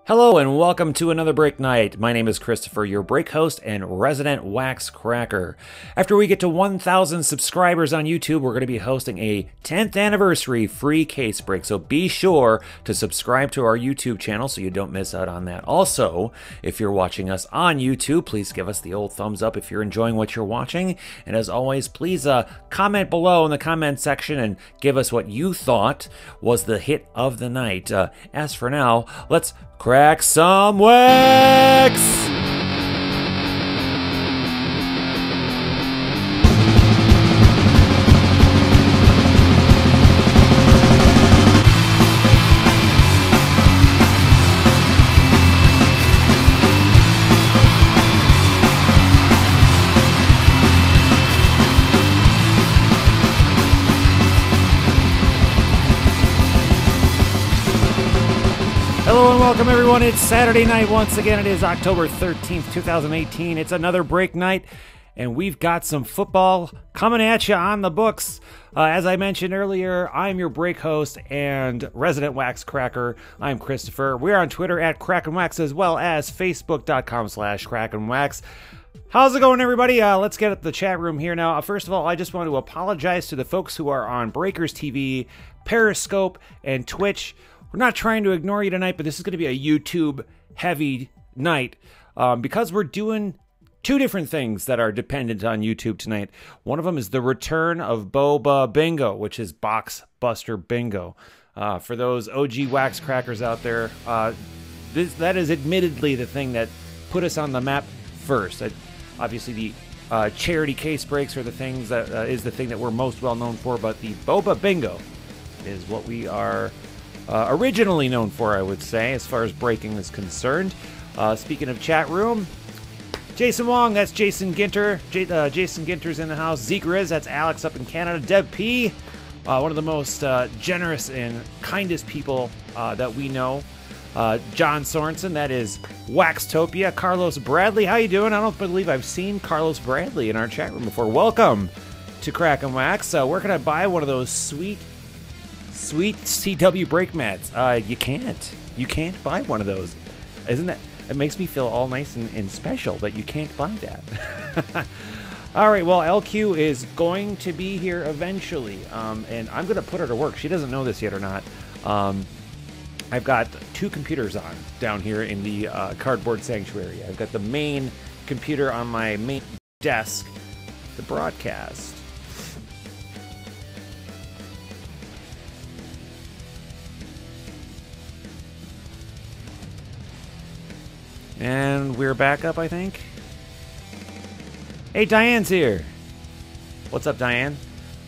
Hello and welcome to another Break Night. My name is Christopher, your break host and resident wax cracker. After we get to 1,000 subscribers on YouTube, we're going to be hosting a 10th anniversary free case break, so be sure to subscribe to our YouTube channel so you don't miss out on that. Also, if you're watching us on YouTube, please give us the old thumbs up if you're enjoying what you're watching. And as always, please comment below in the comment section and give us what you thought was the hit of the night. As for now, let's crack some wax! Hello and welcome everyone. It's Saturday night once again. It is October 13th, 2018. It's another break night and we've got some football coming at you on the books. As I mentioned earlier, I'm your break host and resident wax cracker. I'm Christopher. We're on Twitter at KrakenWax as well as Facebook.com/KrakenWax. How's it going, everybody? Let's get at the chat room here now. First of all, I just want to apologize to the folks who are on Breakers TV, Periscope, and Twitch. We're not trying to ignore you tonight, but this is going to be a YouTube-heavy night because we're doing two different things that are dependent on YouTube tonight. One of them is the return of Boba Bingo, which is Box Buster Bingo. For those OG wax crackers out there, that is admittedly the thing that put us on the map first. Obviously, the charity case breaks are the things that is the thing that we're most well known for, but the Boba Bingo is what we are originally known for, I would say, as far as breaking is concerned. Speaking of chat room, Jason Wong, that's Jason Ginter. Jason Ginter's in the house. Zeke Riz, that's Alex up in Canada. Deb P, one of the most generous and kindest people that we know. John Sorensen, that is Waxtopia. Carlos Bradley, how you doing? I don't believe I've seen Carlos Bradley in our chat room before. Welcome to Kraken Wax. Where can I buy one of those sweet CW brake mats? You can't buy one of those. Isn't that, it makes me feel all nice and special that you can't buy that. All right, well, LQ is going to be here eventually, and I'm going to put her to work. She doesn't know this yet or not. I've got two computers on down here in the cardboard sanctuary. I've got the main computer on my main desk, the broadcast. And we're back up, I think. Hey, Diane's here. What's up, Diane?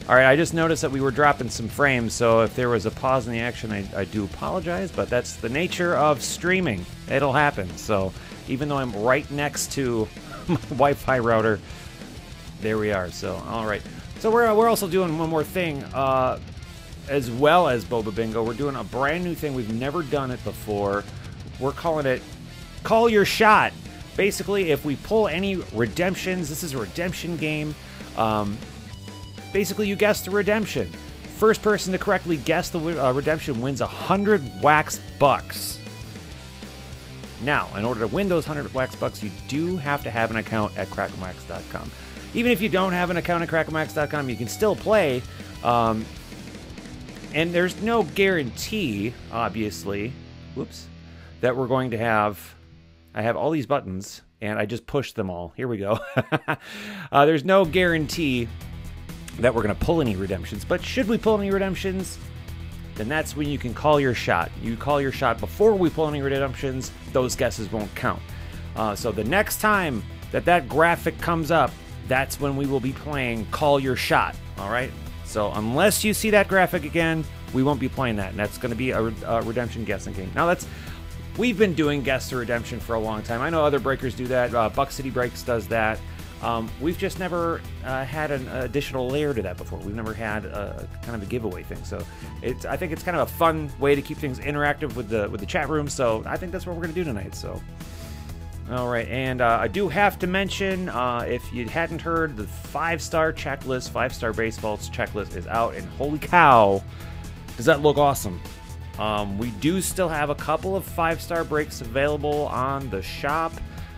All right, I just noticed that we were dropping some frames, so if there was a pause in the action, I do apologize, but that's the nature of streaming. It'll happen. So even though I'm right next to my Wi-Fi router, there we are. So, all right. So we're also doing one more thing. As well as Boba Bingo, we're doing a brand new thing. We've never done it before. We're calling it Call Your Shot. Basically, if we pull any redemptions, this is a redemption game. Basically, you guess the redemption. First person to correctly guess the redemption wins 100 wax bucks. Now, in order to win those 100 wax bucks, you do have to have an account at KrakenWax.com. Even if you don't have an account at KrakenWax.com, you can still play. And there's no guarantee, obviously, whoops, that we're going to have. I have all these buttons, and I just pushed them all. Here we go. There's no guarantee that we're going to pull any redemptions, but should we pull any redemptions, then that's when you can call your shot. You call your shot before we pull any redemptions, those guesses won't count. So the next time that graphic comes up, that's when we will be playing Call Your Shot, all right? So unless you see that graphic again, we won't be playing that, and that's going to be a redemption guessing game. Now, we've been doing Guess the Redemption for a long time. I know other breakers do that. Buck City Breaks does that. We've just never had an additional layer to that before. We've never had a kind of a giveaway thing. So I think it's kind of a fun way to keep things interactive with the chat room. So I think that's what we're going to do tonight. So All right, and I do have to mention, if you hadn't heard, the 5-star checklist, 5-star baseballs checklist is out, and holy cow, does that look awesome. We do still have a couple of 5-star breaks available on the shop.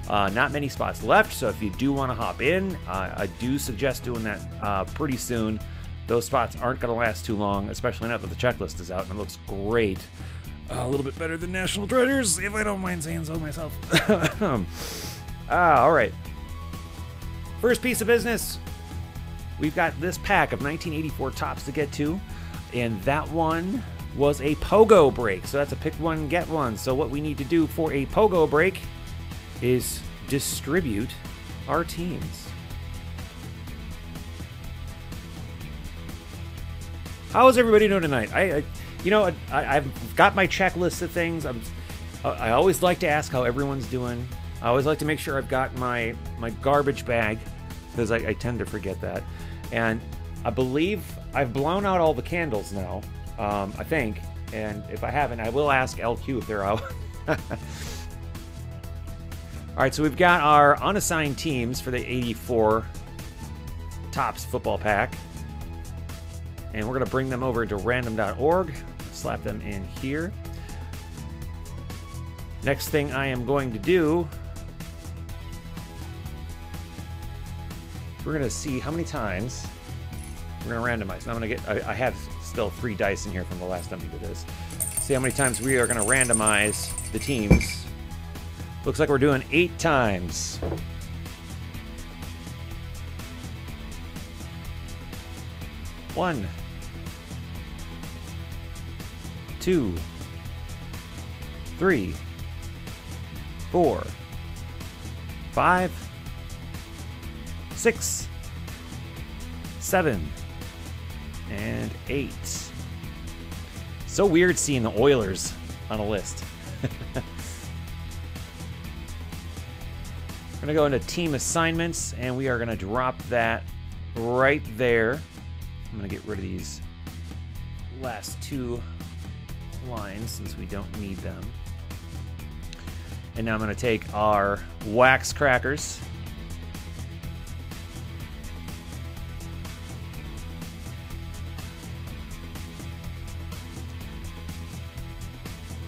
Not many spots left, so if you do want to hop in, I do suggest doing that pretty soon. Those spots aren't going to last too long, especially now that the checklist is out and it looks great. A little bit better than National Treasures, if I don't mind saying so myself. All right. First piece of business. We've got this pack of 1984 Topps to get to, and that one was a Pogo break. So that's a pick one, get one. So what we need to do for a Pogo break is distribute our teams. How is everybody doing tonight? I've got my checklist of things. I always like to ask how everyone's doing. I always like to make sure I've got my garbage bag, because I tend to forget that. And I believe I've blown out all the candles now, I think. And if I haven't, I will ask LQ if they're out. All right, so we've got our unassigned teams for the 84 Topps football pack. And we're going to bring them over to random.org, slap them in here. Next thing I am going to do, we're going to see how many times we're going to randomize. Now I'm going to get, I have still 3 dice in here from the last time we did this. See how many times we are going to randomize the teams. Looks like we're doing 8 times. One, 2, 3, 4, 5, 6, 7, and 8. So weird seeing the Oilers on a list. We're going to go into team assignments, and we are going to drop that right there. I'm going to get rid of these last 2 lines since we don't need them. And now I'm going to take our wax crackers.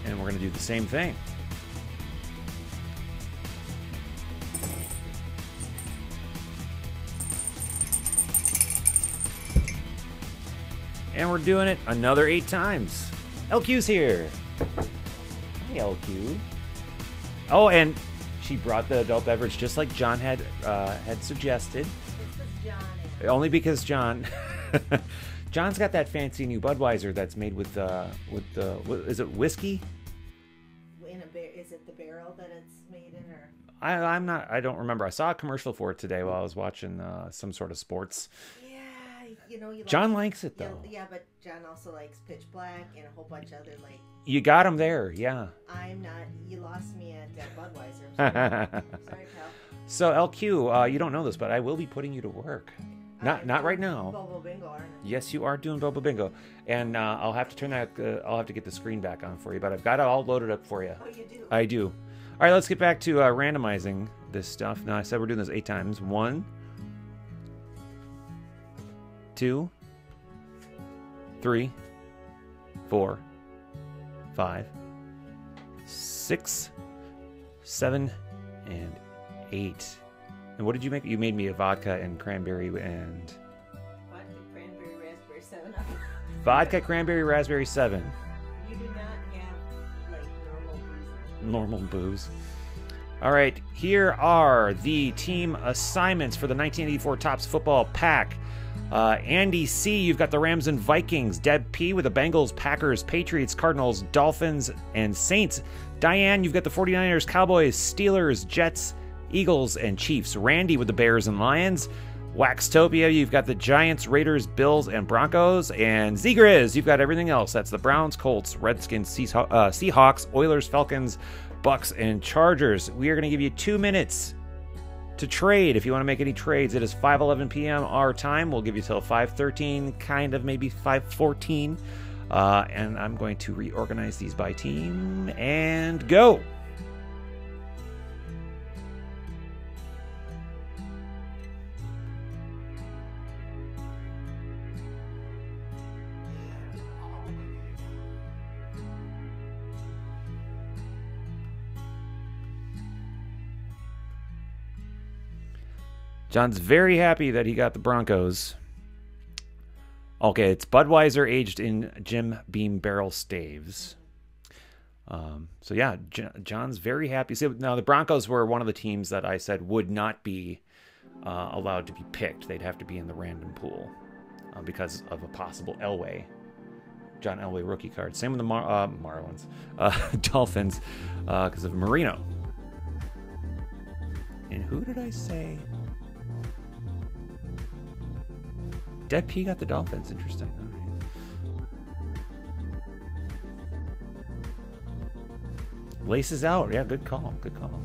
And we're going to do the same thing. And we're doing it another 8 times. LQ's here. Hi, LQ. Oh, and she brought the adult beverage just like John had suggested. Only because John's got that fancy new Budweiser that's made with is it whiskey? Is it the barrel that it's made in, or? I don't remember. I saw a commercial for it today while I was watching some sort of sports. John likes it though. Yeah, but John also likes Pitch Black and a whole bunch of other like. You got him there, yeah. I'm not. You lost me at Budweiser. Sorry, pal. So LQ, you don't know this, but I will be putting you to work. Not right now. Bobo Bingo, aren't I? Yes, you are doing Bobo Bingo, and I'll have to turn that. I'll have to get the screen back on for you, but I've got it all loaded up for you. Oh, you do. I do. All right, let's get back to randomizing this stuff. Now I said we're doing this 8 times. 1, 2, 3, 4, 5, 6, 7, and 8. And what did you make? You made me a vodka and cranberry and... Vodka, cranberry, raspberry 7-Up. Vodka, cranberry, raspberry 7. You do not have, like, Normal booze. All right, here are the team assignments for the 1984 Topps football pack. Andy C., you've got the Rams and Vikings. Deb P. with the Bengals, Packers, Patriots, Cardinals, Dolphins, and Saints. Diane, you've got the 49ers, Cowboys, Steelers, Jets, Eagles, and Chiefs. Randy with the Bears and Lions. Waxtopia, you've got the Giants, Raiders, Bills, and Broncos. And Zegriz, you've got everything else. That's the Browns, Colts, Redskins, Seahawks, Oilers, Falcons, Bucks, and Chargers. We are going to give you 2 minutes to trade. If you want to make any trades, it is 5:11 p.m. our time. We'll give you till 5:13, kind of maybe 5:14. And I'm going to reorganize these by team and go. John's very happy that he got the Broncos. Okay, it's Budweiser aged in Jim Beam barrel staves. So yeah, John's very happy. So now the Broncos were one of the teams that I said would not be allowed to be picked. They'd have to be in the random pool because of a possible Elway. John Elway rookie card. Same with the Marlins. Dolphins because of Marino. And who did I say? Dead P got the Dolphins. Interesting. Laces out. Yeah, good call. Good call.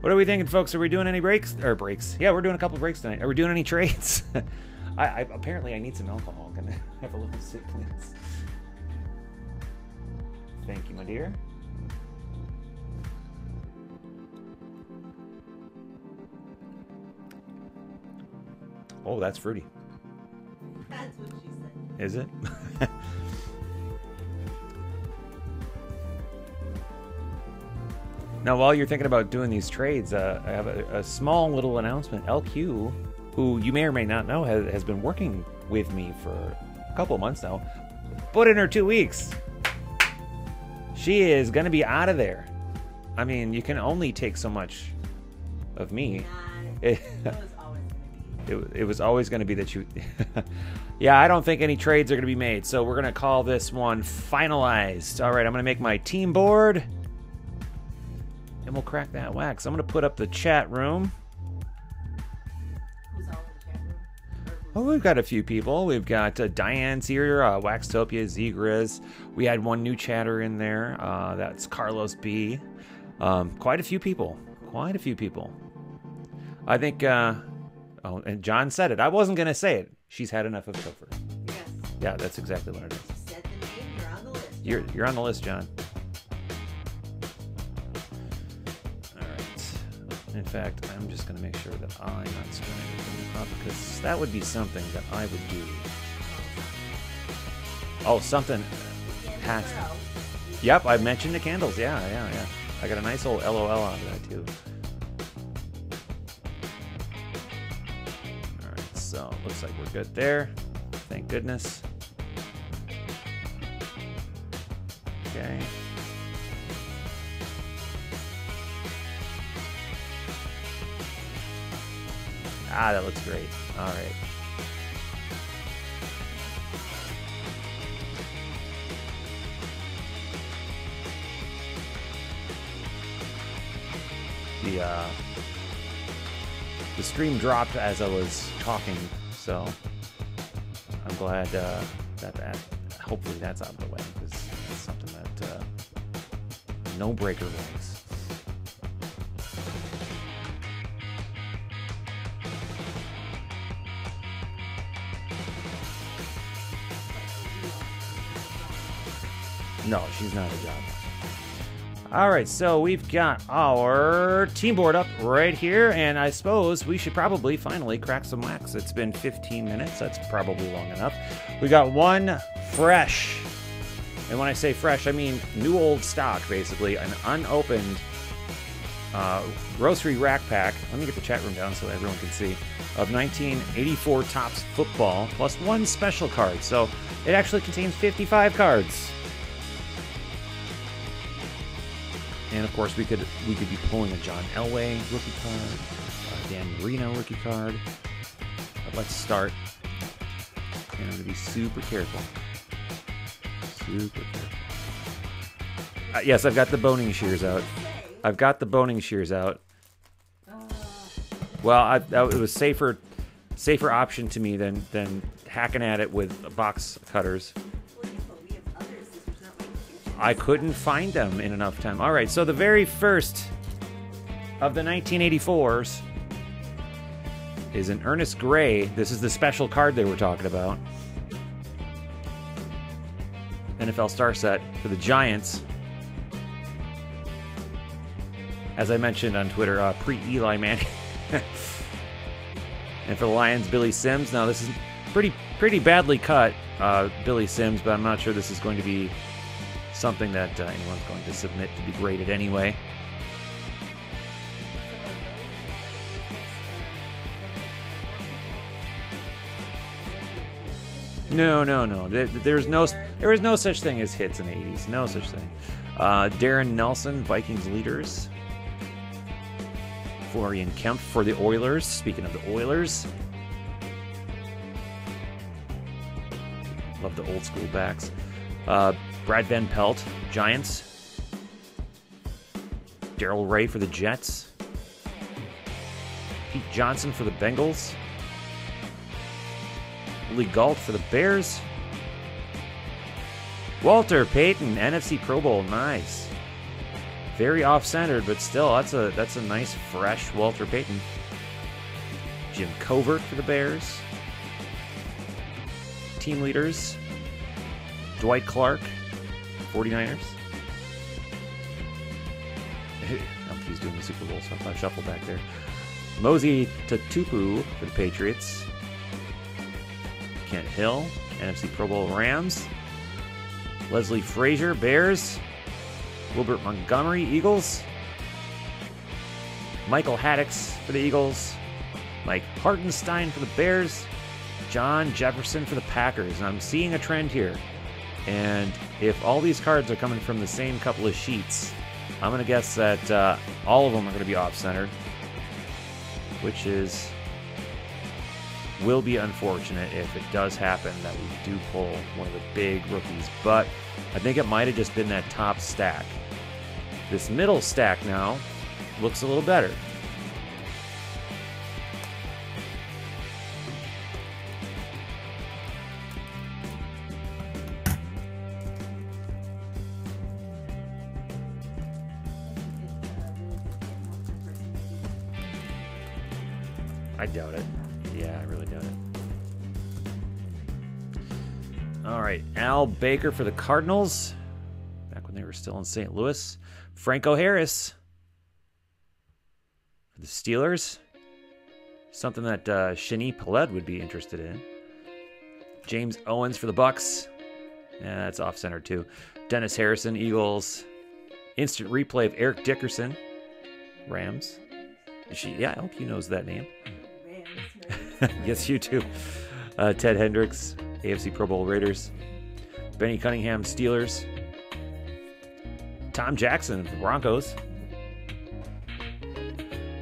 What are we thinking, folks? Are we doing any breaks? Yeah, we're doing a couple breaks tonight. Are we doing any trades? Apparently I need some alcohol. Can I have a little sip, please? Thank you, my dear. Oh, that's fruity. That's what she said. Is it? Now, while you're thinking about doing these trades, I have a small little announcement. LQ, who you may or may not know, has been working with me for a couple of months now, put in her 2 weeks. She is going to be out of there. I mean, you can only take so much of me. It was always going to be that you... Yeah, I don't think any trades are going to be made, so we're going to call this one finalized. All right, I'm going to make my team board, and we'll crack that wax. I'm going to put up the chat room. Who's all in the chat room? Oh, we've got a few people. We've got Diane's here, Waxtopia, Zegriz. We had one new chatter in there. That's Carlos B. Quite a few people. Quite a few people. I think... Oh, and John said it. I wasn't going to say it. She's had enough of Topher. Yes. Yeah, that's exactly what it is. You said the name, you're on the list. You're on the list, John. All right. In fact, I'm just going to make sure that I'm not stranded from the top because that would be something that I would do. Oh, something has to. Yep, I mentioned the candles. Yeah. I got a nice old LOL out of that, too. So, looks like we're good there. Thank goodness. Okay. Ah, that looks great. All right. The stream dropped as I was talking, so I'm glad that hopefully that's out of the way because that's something that no breaker likes. No, she's not a job. All right, so we've got our team board up right here, and I suppose we should probably finally crack some wax. It's been 15 minutes. That's probably long enough. We got one fresh, and when I say fresh, I mean new old stock, basically, an unopened grocery rack pack. Let me get the chat room down so everyone can see. Of 1984 Topps football, plus one special card. So it actually contains 55 cards. And of course, we could be pulling a John Elway rookie card, a Dan Marino rookie card. But let's start. And I'm going to be super careful. Super careful. Yes, I've got the boning shears out. I've got the boning shears out. Well, it was safer option to me than hacking at it with box cutters. I couldn't find them in enough time. All right, so the very first of the 1984s is an Ernest Gray. This is the special card they were talking about. NFL star set for the Giants. As I mentioned on Twitter, pre-Eli Manning. And for the Lions, Billy Sims. Now, this is pretty badly cut, Billy Sims, but I'm not sure this is going to be something that anyone's going to submit to be graded anyway. No. There is no such thing as hits in the 80s. No such thing. Darren Nelson, Vikings leaders. Florian Kemp for the Oilers. Speaking of the Oilers. Love the old school backs. Brad Van Pelt, Giants. Darrell Ray for the Jets. Pete Johnson for the Bengals. Lee Galt for the Bears. Walter Payton, NFC Pro Bowl, nice. Very off-centered, but still, that's a nice, fresh Walter Payton. Jim Covert for the Bears. Team leaders. Dwight Clark, 49ers. He's doing the Super Bowl shuffle back there. Mosey Tatupu for the Patriots. Kent Hill, NFC Pro Bowl Rams. Leslie Frazier, Bears. Wilbert Montgomery, Eagles. Michael Haddix for the Eagles. Mike Hartenstein for the Bears. John Jefferson for the Packers. And I'm seeing a trend here. And if all these cards are coming from the same couple of sheets, I'm going to guess that all of them are going to be off-centered, which will be unfortunate if it does happen that we do pull one of the big rookies. But I think it might have just been that top stack. This middle stack now looks a little better. I doubt it. Yeah, I really doubt it. All right, Al Baker for the Cardinals. Back when they were still in St. Louis. Franco Harris for the Steelers. Something that Shani Peled would be interested in. James Owens for the Bucks. Yeah, that's off-center too. Dennis Harrison, Eagles. Instant replay of Eric Dickerson, Rams. Yeah, I hope he knows that name. Yes, you too. Ted Hendricks, AFC Pro Bowl Raiders. Benny Cunningham, Steelers. Tom Jackson, Broncos.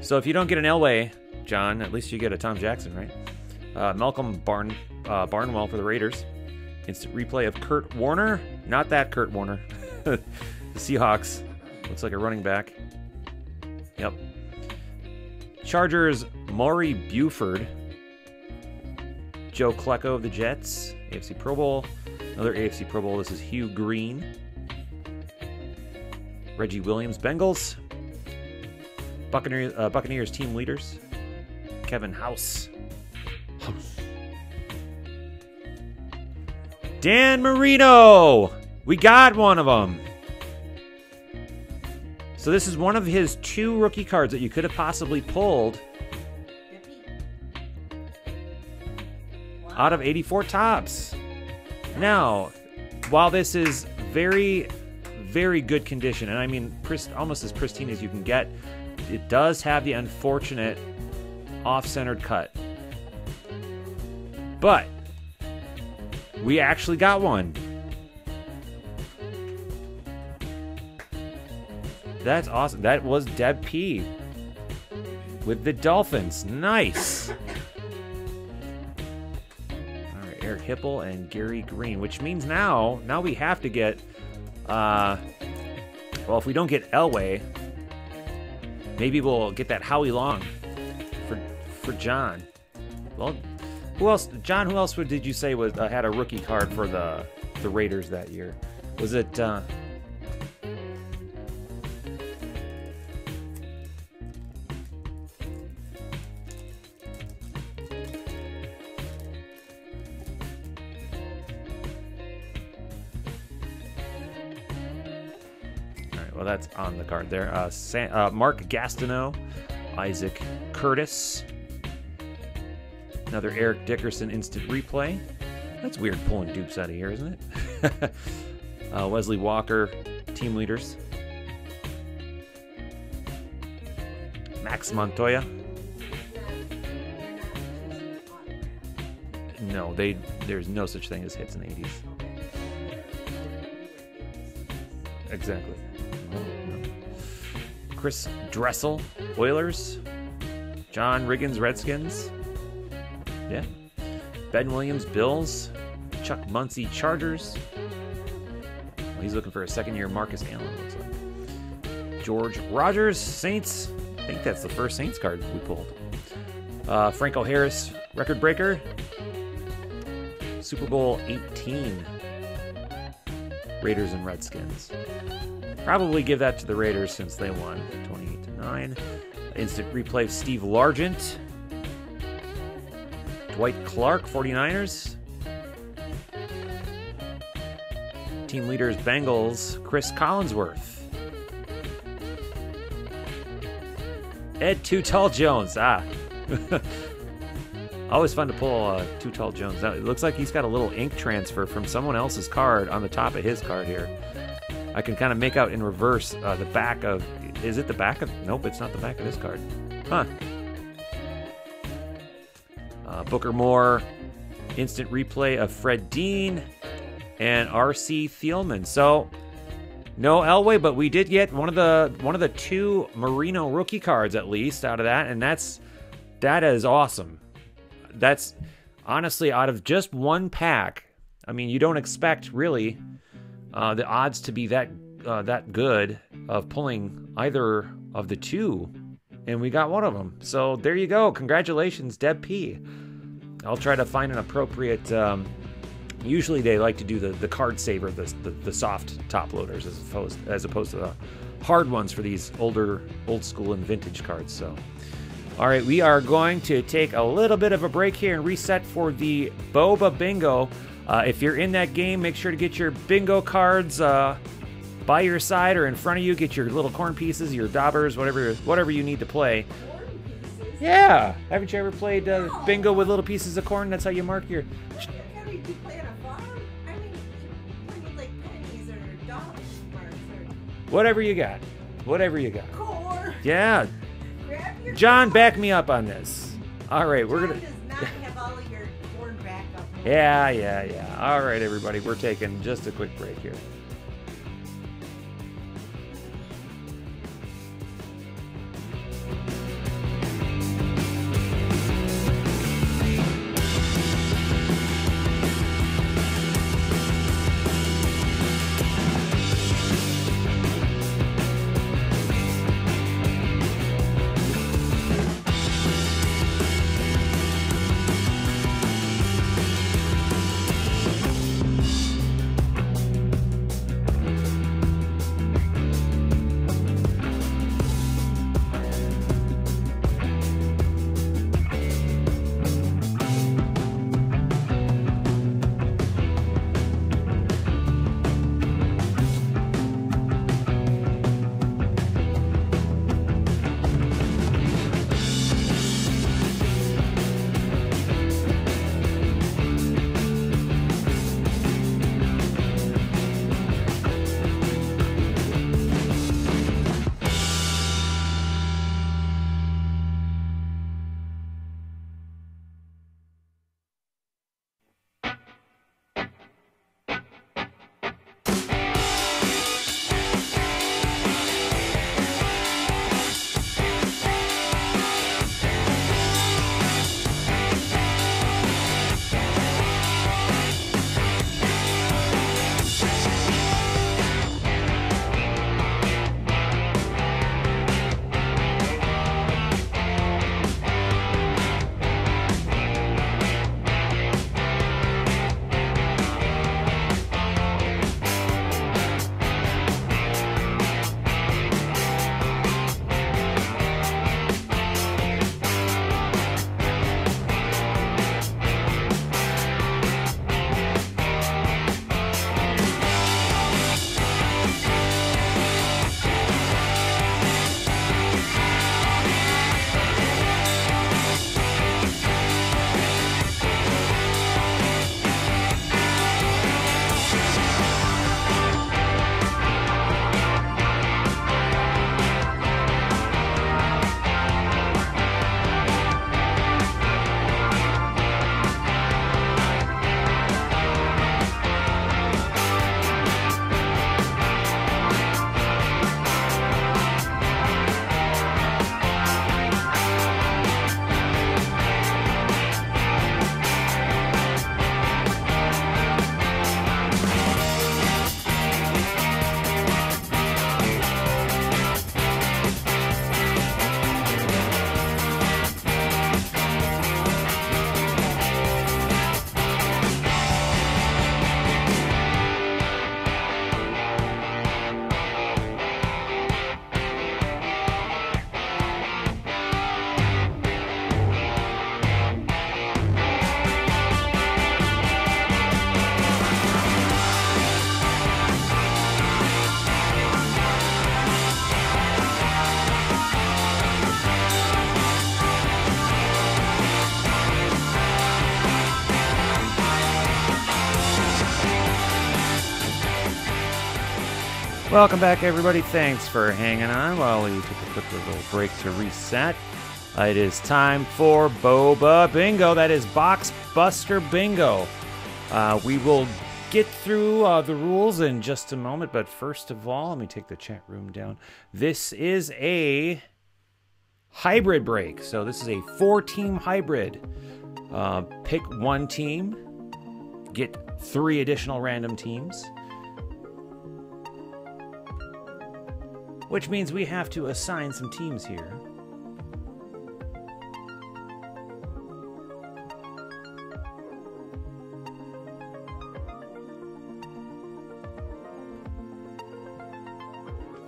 So if you don't get an Elway, John, at least you get a Tom Jackson, right? Malcolm Barnwell for the Raiders. Instant replay of Kurt Warner. Not that Kurt Warner. The Seahawks. Looks like a running back. Yep. Chargers, Maury Buford. Joe Klecko of the Jets, AFC Pro Bowl. Another AFC Pro Bowl. This is Hugh Green. Reggie Williams, Bengals. Buccaneers team leaders. Kevin House. Dan Marino! We got one of them. So this is one of his 2 rookie cards that you could have possibly pulled out of 84 tops. Now, while this is very, very good condition, and I mean almost as pristine as you can get, it does have the unfortunate off-centered cut. But we actually got one. That's awesome. That was Deb P. with the Dolphins. Nice. Eric Hipple and Gary Green, which means now we have to get, well, if we don't get Elway, maybe we'll get that Howie Long for John. Well, who else? John, who else did you say was had a rookie card for the Raiders that year? Was it? Well, that's on the card there. Mark Gastineau, Isaac Curtis. Another Eric Dickerson instant replay. That's weird pulling dupes out of here, isn't it? Wesley Walker, team leaders. Max Montoya. No, there's no such thing as hits in the 80s. Exactly. No. Chris Dressel, Oilers. John Riggins, Redskins. Yeah. Ben Williams, Bills. Chuck Muncie, Chargers. Well, he's looking for a second-year Marcus Allen, looks like. George Rogers, Saints. I think that's the first Saints card we pulled. Franco Harris, record breaker. Super Bowl 18. Raiders and Redskins. Probably give that to the Raiders since they won 28-9. Instant replay, Steve Largent. Dwight Clark, 49ers. Team leaders, Bengals, Chris Collinsworth. Ed Too Tall Jones. Always fun to pull Too Tall Jones. Now, it looks like he's got a little ink transfer from someone else's card on the top of his card here. I can kind of make out in reverse the back of... Is it the back of... Nope, it's not the back of this card. Huh. Booker Moore. Instant replay of Fred Dean. And R.C. Thielman. So, no Elway, but we did get one of the two Marino rookie cards at least out of that, and that is awesome. That's honestly out of just one pack. I mean, you don't expect really the odds to be that good of pulling either of the two, and we got one of them. So there you go. Congratulations, Deb P. I'll try to find an appropriate. Usually they like to do the card saver, the soft top loaders as opposed to the hard ones for these old school and vintage cards. So, all right, we are going to take a little bit of a break here and reset for the Boba Bingo. If you're in that game, make sure to get your bingo cards by your side or in front of you. Get your little corn pieces, your daubers, whatever you need to play. Yeah, haven't you ever played bingo with little pieces of corn? That's how you mark your. Whatever you got. Core. Yeah. Grab your John, back me up on this. All right, we're John going to... does not have all of your corn back up. Yeah. All right, everybody, we're taking just a quick break here. Welcome back, everybody. Thanks for hanging on while we took a quick little break to reset. It is time for Boba Bingo. That is Box Buster Bingo. We will get through the rules in just a moment, but first of all, let me take the chat room down. This is a hybrid break. So this is a 4-team hybrid. Pick one team, get 3 additional random teams, which means we have to assign some teams here.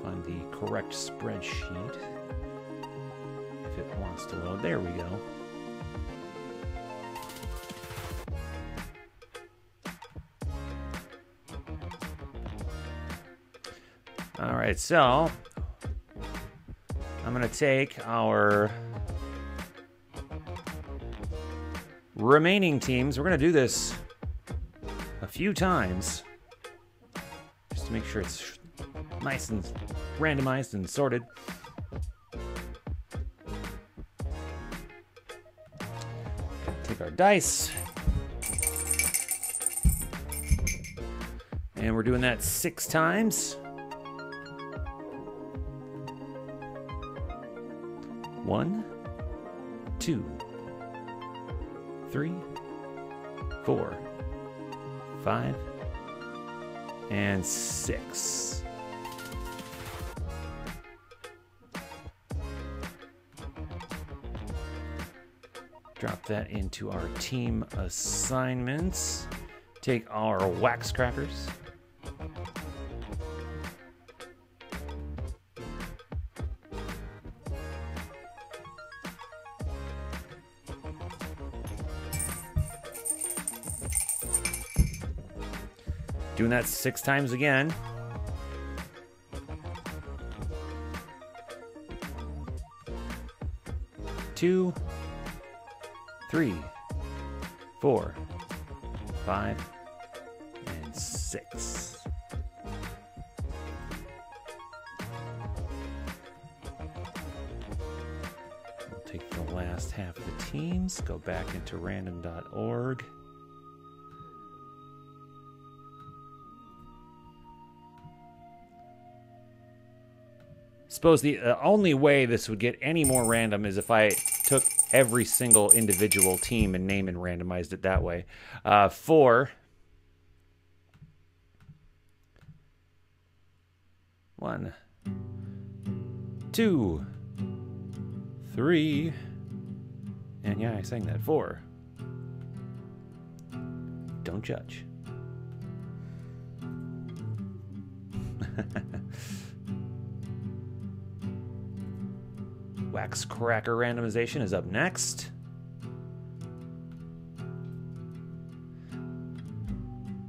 Find the correct spreadsheet if it wants to load. There we go. All right, so I'm going to take our remaining teams. We're going to do this a few times just to make sure it's nice and randomized and sorted. Take our dice. And we're doing that 6 times. 1, 2, 3, 4, 5, and 6. Drop that into our team assignments. Take our wax crackers. Doing that 6 times again. Two, 3, 4, 5, and 6. We'll take the last half of the teams, go back into random.org. Suppose the only way this would get any more random is if I took every single individual team and name and randomized it that way. 4. 1, 2, 3, and yeah, I sang that. 4. Don't judge. Wax Cracker randomization is up next.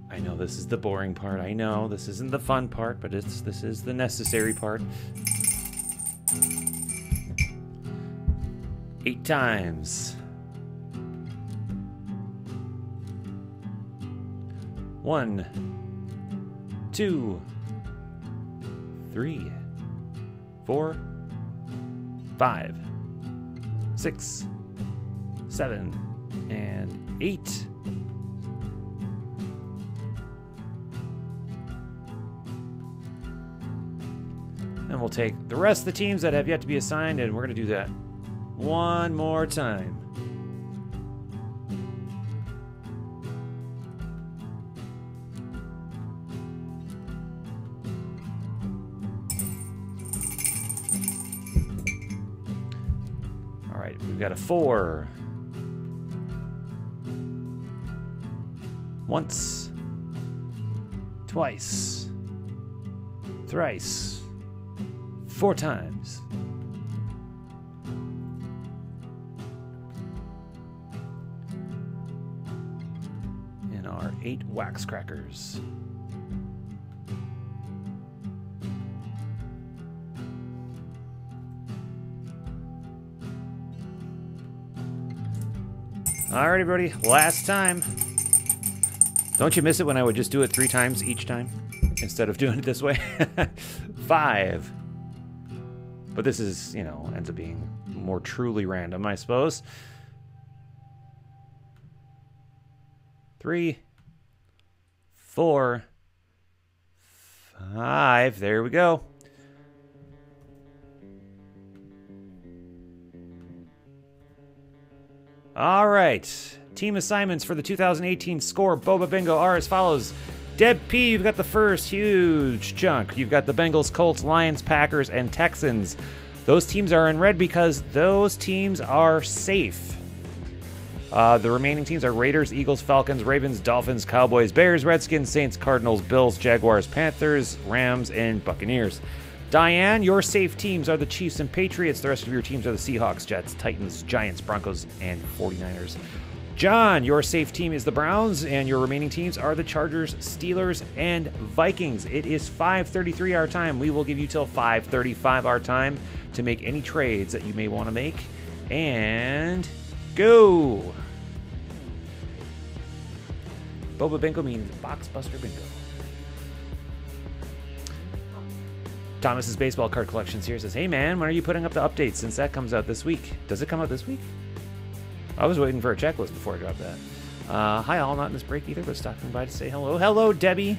I know this is the boring part. I know this isn't the fun part, but this is the necessary part. 8 times. 1, 2, 3, 4, 5, 6, 7, and 8. And we'll take the rest of the teams that have yet to be assigned, and we're going to do that one more time. We've got a 4. Once. Twice. Thrice. 4 times. And our 8 wax crackers. All right, everybody, last time. Don't you miss it when I would just do it 3 times each time? instead of doing it this way. 5. But this is, you know, ends up being more truly random, I suppose. 3, 4, 5. There we go. All right. Team assignments for the 2018 Score Boba Bingo are as follows. Deb P, you've got the first huge chunk. You've got the Bengals, Colts, Lions, Packers, and Texans. Those teams are in red because those teams are safe. The remaining teams are Raiders, Eagles, Falcons, Ravens, Dolphins, Cowboys, Bears, Redskins, Saints, Cardinals, Bills, Jaguars, Panthers, Rams, and Buccaneers. Diane, your safe teams are the Chiefs and Patriots. The rest of your teams are the Seahawks, Jets, Titans, Giants, Broncos, and 49ers. John, your safe team is the Browns, and your remaining teams are the Chargers, Steelers, and Vikings. It is 5:33 our time. We will give you till 5:35 our time to make any trades that you may want to make. And go! Boba Bingo means Box Buster Bingo. Thomas's baseball card collections here says, hey man, when are you putting up the updates since that comes out this week? Does it come out this week? I was waiting for a checklist before I dropped that. Hi all, not in this break either, but stopping by to say hello. Hello, Debbie.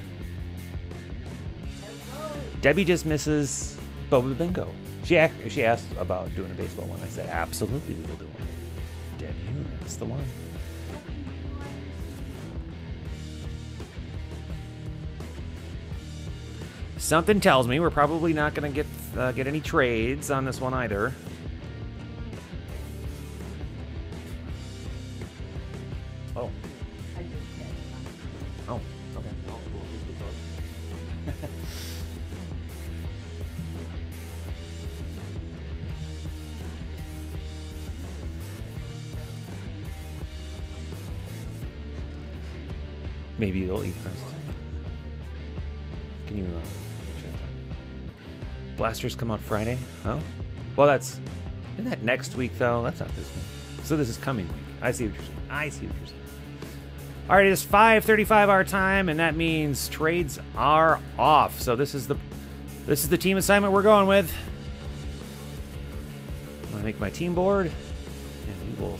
Hello. Debbie just misses Boba Bingo. She asked about doing a baseball one. I said, absolutely, we will do one. Debbie, that's the one. Something tells me we're probably not going to get any trades on this one either. Oh. Oh, okay. Maybe they'll eat first. Can you... Blasters come out Friday? Oh? Well, isn't that next week, though? That's not this week. So this is coming week. I see what you're saying. All right, it is 5:35 our time, and that means trades are off. So this is the team assignment we're going with. I'm going to make my team board, and we will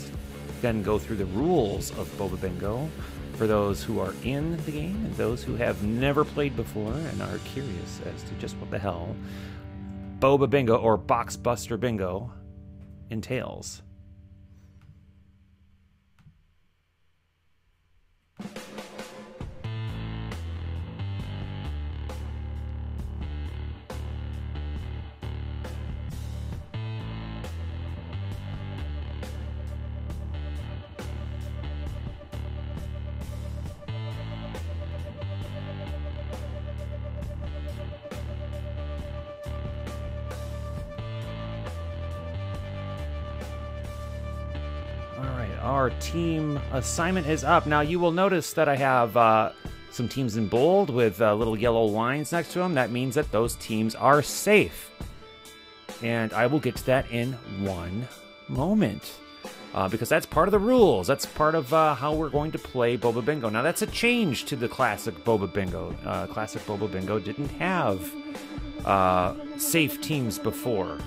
then go through the rules of Boba Bingo for those who are in the game and those who have never played before and are curious as to just what the hell Boba Bingo or Box Buster Bingo entails. Our team assignment is up. Now, you will notice that I have some teams in bold with little yellow lines next to them. That means that those teams are safe. And I will get to that in one moment. Because that's part of the rules. That's part of how we're going to play Boba Bingo. Now, that's a change to the classic Boba Bingo. Classic Boba Bingo didn't have safe teams before.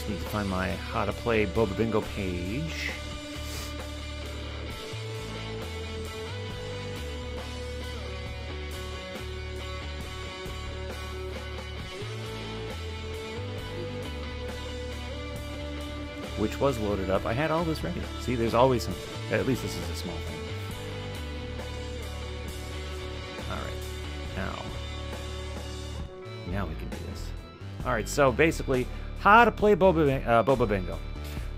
Need to find my how to play Boba Bingo page. Which was loaded up. I had all this ready. See, there's always some. At least this is a small thing. All right. Now we can do this. All right. So basically, how to play Boba Bingo.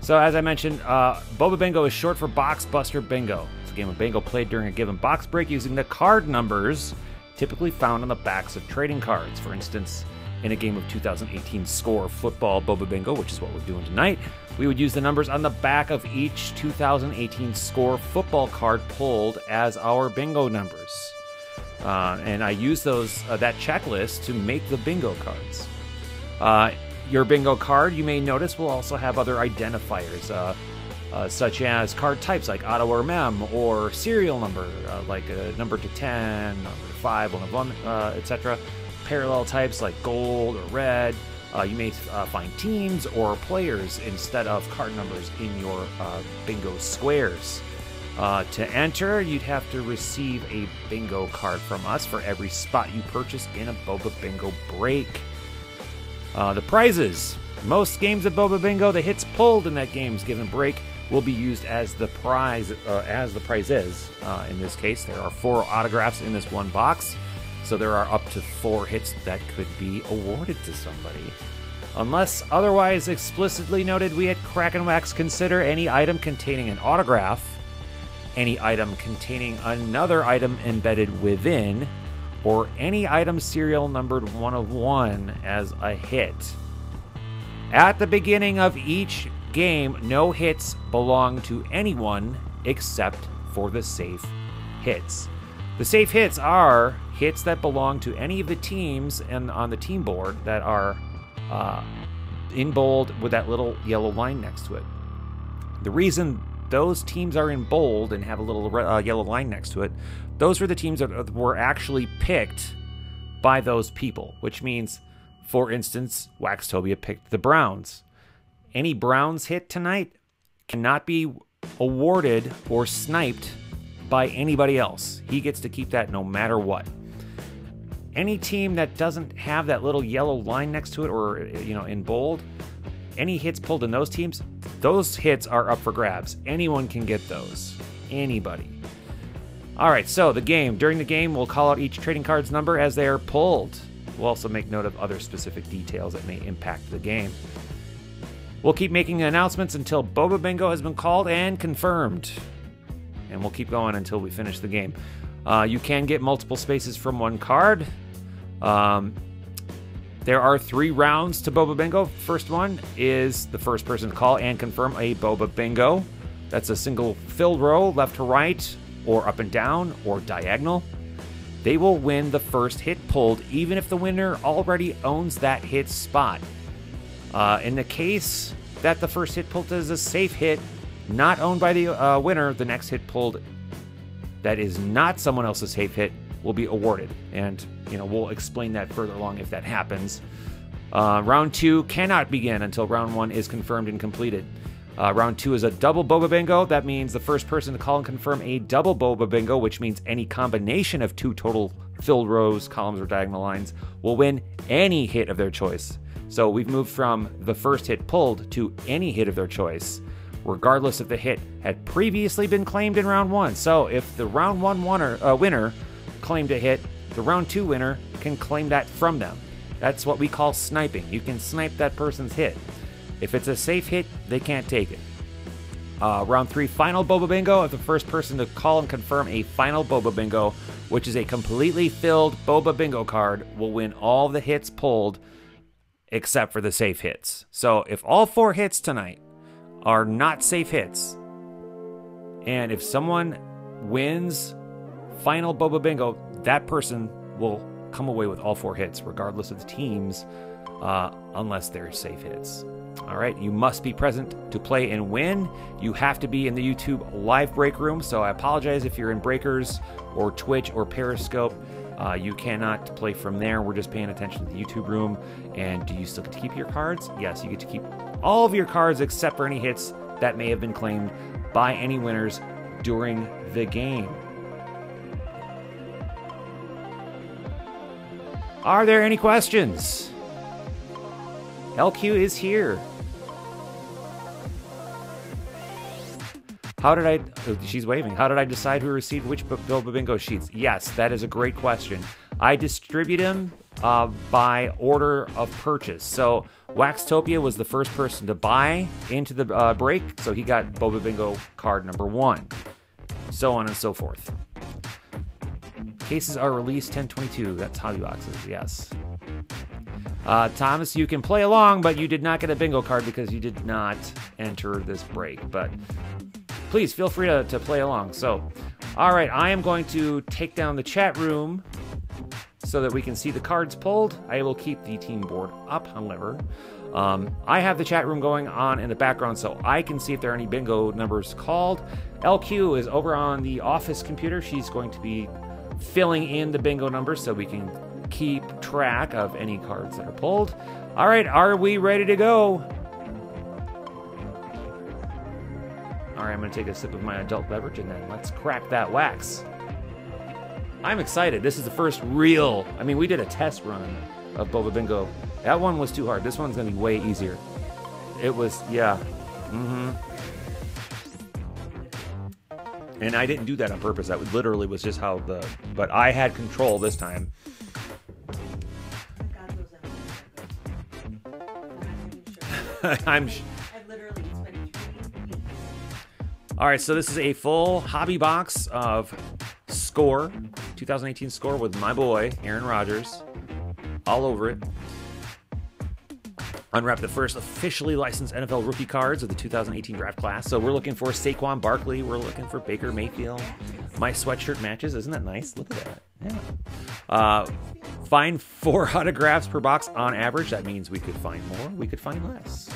So as I mentioned, Boba Bingo is short for Box Buster Bingo. It's a game of bingo played during a given box break using the card numbers typically found on the backs of trading cards. For instance, in a game of 2018 Score Football Boba Bingo, which is what we're doing tonight, we would use the numbers on the back of each 2018 Score Football card pulled as our bingo numbers. And I use that checklist to make the bingo cards. Your bingo card, you may notice, will also have other identifiers. such as card types like auto or mem, or serial number, like a number to 10, number to 5, 1 of 1, etc. Parallel types like gold or red. You may find teams or players instead of card numbers in your bingo squares. To enter, you'd have to receive a bingo card from us for every spot you purchase in a Boba Bingo break. The prizes. Most games of Boba Bingo, the hits pulled in that game's given break will be used as the prize, in this case. There are 4 autographs in this one box, so there are up to 4 hits that could be awarded to somebody. Unless otherwise explicitly noted, we at Kraken Wax consider any item containing an autograph, any item containing another item embedded within, or any item serial numbered 1 of 1 as a hit. At the beginning of each game, no hits belong to anyone except for the safe hits. The safe hits are hits that belong to any of the teams and on the team board that are in bold with that little yellow line next to it. The reason those teams are in bold and have a little yellow line next to it, those are the teams that were actually picked by those people, which means, for instance, Waxtopia picked the Browns. Any Browns hit tonight cannot be awarded or sniped by anybody else. He gets to keep that no matter what. Any team that doesn't have that little yellow line next to it, or in bold, any hits pulled in those teams, those hits are up for grabs. Anyone can get those. Anybody. All right, so the game. During the game, we'll call out each trading card's number as they are pulled. We'll also make note of other specific details that may impact the game. We'll keep making announcements until Boba Bingo has been called and confirmed. And we'll keep going until we finish the game. You can get multiple spaces from one card. There are 3 rounds to Boba Bingo. First one is the first person to call and confirm a Boba Bingo. That's a single filled row, left to right, or up and down, or diagonal. They will win the first hit pulled, even if the winner already owns that hit spot. In the case that the first hit pulled is a safe hit, not owned by the winner, the next hit pulled that is not someone else's safe hit will be awarded. And, we'll explain that further along if that happens. Round 2 cannot begin until round 1 is confirmed and completed. Round 2 is a double Boba Bingo. That means the first person to call and confirm a double Boba Bingo, which means any combination of 2 total filled rows, columns, or diagonal lines, will win any hit of their choice. So we've moved from the first hit pulled to any hit of their choice, regardless if the hit had previously been claimed in round 1. So if the round 1 winner claimed a hit, the round 2 winner can claim that from them. That's what we call sniping. You can snipe that person's hit. If it's a safe hit, they can't take it. Round 3, final Boba Bingo. If the first person to call and confirm a final Boba Bingo, which is a completely filled Boba Bingo card, will win all the hits pulled except for the safe hits. So if all 4 hits tonight are not safe hits, and if someone wins final Boba Bingo, that person will come away with all 4 hits, regardless of the teams, unless they're safe hits. All right, you must be present to play and win. You have to be in the YouTube live break room, so I apologize if you're in Breakers or Twitch or Periscope. You cannot play from there. We're just paying attention to the YouTube room. And do you still get to keep your cards? Yes, you get to keep all of your cards except for any hits that may have been claimed by any winners during the game. Are there any questions? LQ is here. She's waving. How did I decide who received which Boba Bingo sheets? Yes, that is a great question. I distribute them by order of purchase. So Waxtopia was the first person to buy into the break, so he got Boba Bingo card number 1. So on and so forth. Cases are released 10/22. That's Hobby Boxes, yes. Thomas, you can play along, but you did not get a bingo card because you did not enter this break. But please feel free to play along. So, all right, I am going to take down the chat room so that we can see the cards pulled. I will keep the team board up, however. I have the chat room going on in the background so I can see if there are any bingo numbers called. LQ is over on the office computer. She's going to be filling in the bingo numbers so we can keep track of any cards that are pulled. All right, are we ready to go? All right, I'm going to take a sip of my adult beverage and then let's crack that wax. I'm excited. This is the first real, I mean, we did a test run of Boba Bingo. That one was too hard. This one's going to be way easier. It was, yeah. And I didn't do that on purpose. That literally was just how but I had control this time. All right, so this is a full hobby box of Score, 2018 Score with my boy, Aaron Rodgers, all over it. Unwrap the first officially licensed NFL rookie cards of the 2018 draft class. So we're looking for Saquon Barkley. We're looking for Baker Mayfield. My sweatshirt matches. Isn't that nice? Look at that. Yeah. Find 4 autographs per box on average. That means we could find more. We could find less.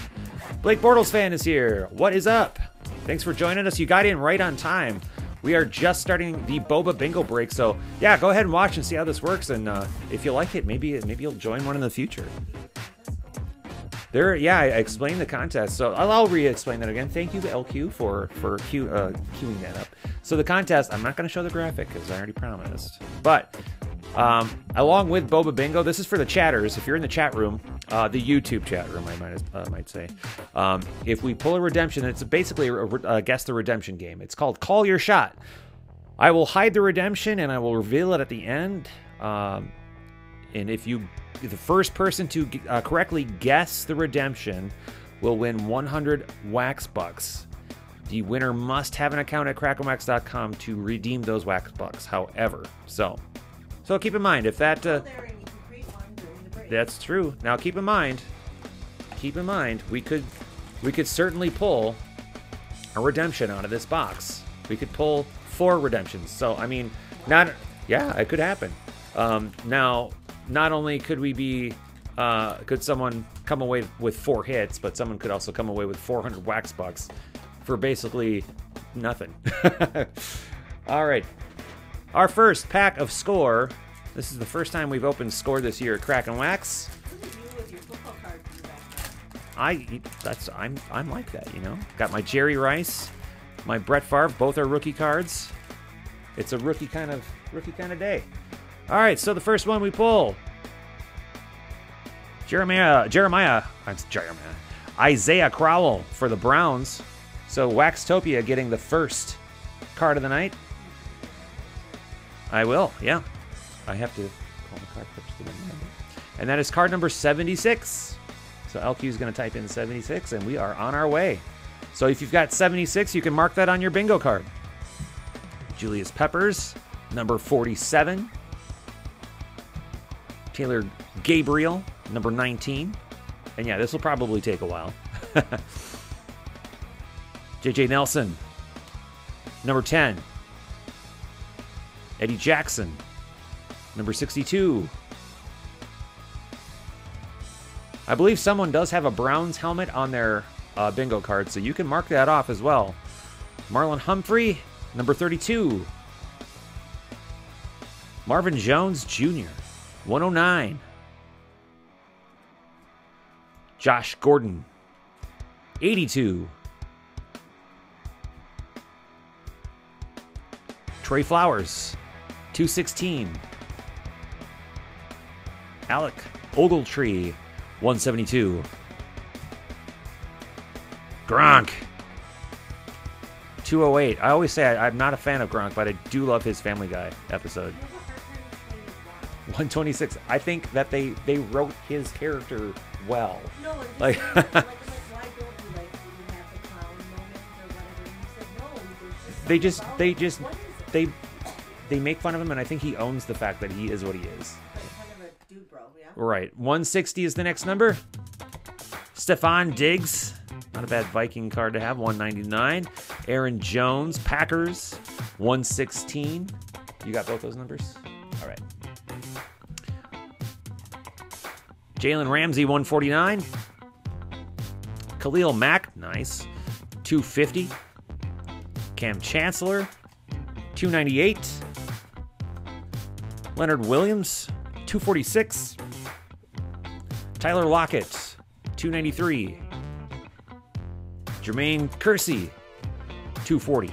Blake Bortles fan is here. What is up? Thanks for joining us. You got in right on time. We are just starting the Boba Bingo break. So yeah, go ahead and watch and see how this works. And if you like it, maybe you'll join one in the future. I explained the contest, so I'll re-explain that again. Thank you to LQ for queuing that up. So the contest, I'm not going to show the graphic because I already promised. But along with Boba Bingo, this is for the chatters. If you're in the chat room, the YouTube chat room, I might say. If we pull a redemption, it's basically a guess the redemption game. It's called Call Your Shot. I will hide the redemption and I will reveal it at the end. And if the first person to correctly guess the redemption will win 100 wax bucks. The winner must have an account at crackenwax.com to redeem those wax bucks. However, so keep in mind if that that's true. Now keep in mind we could certainly pull a redemption out of this box. We could pull 4 redemptions. So I mean, it could happen. Now. Not only could could someone come away with 4 hits, but someone could also come away with 400 wax bucks for basically nothing. All right. Our first pack of Score. This is the first time we've opened Score this year at Kraken Wax. I'm like that, you know. Got my Jerry Rice, my Brett Favre, both are rookie cards. It's a rookie kind of day. All right, so the first one we pull, Isaiah Crowell for the Browns. So Waxtopia getting the first card of the night. I will, yeah. I have to call the card first. And that is card number 76. So LQ is going to type in 76, and we are on our way. So if you've got 76, you can mark that on your bingo card. Julius Peppers, number 47. Taylor Gabriel, number 19. And yeah, this will probably take a while. JJ Nelson, number 10. Eddie Jackson, number 62. I believe someone does have a Browns helmet on their bingo card, so you can mark that off as well. Marlon Humphrey, number 32. Marvin Jones Jr., 109. Josh Gordon, 82. Trey Flowers, 216. Alec Ogletree, 172. Gronk, 208. I always say I'm not a fan of Gronk, but I do love his Family Guy episode. 126. I think that they wrote his character well. No, like, why don't you have the clown moment or whatever? You said no. they just they make fun of him, and I think he owns the fact that he is what he is. Kind of a dude, bro. Yeah. Right. 160 is the next number. Stephon Diggs, not a bad Viking card to have. 199. Aaron Jones, Packers, 116. You got both those numbers? All right. Jalen Ramsey, 149. Khalil Mack, nice. 250. Cam Chancellor, 298. Leonard Williams, 246. Tyler Lockett, 293. Jermaine Kersey, 240.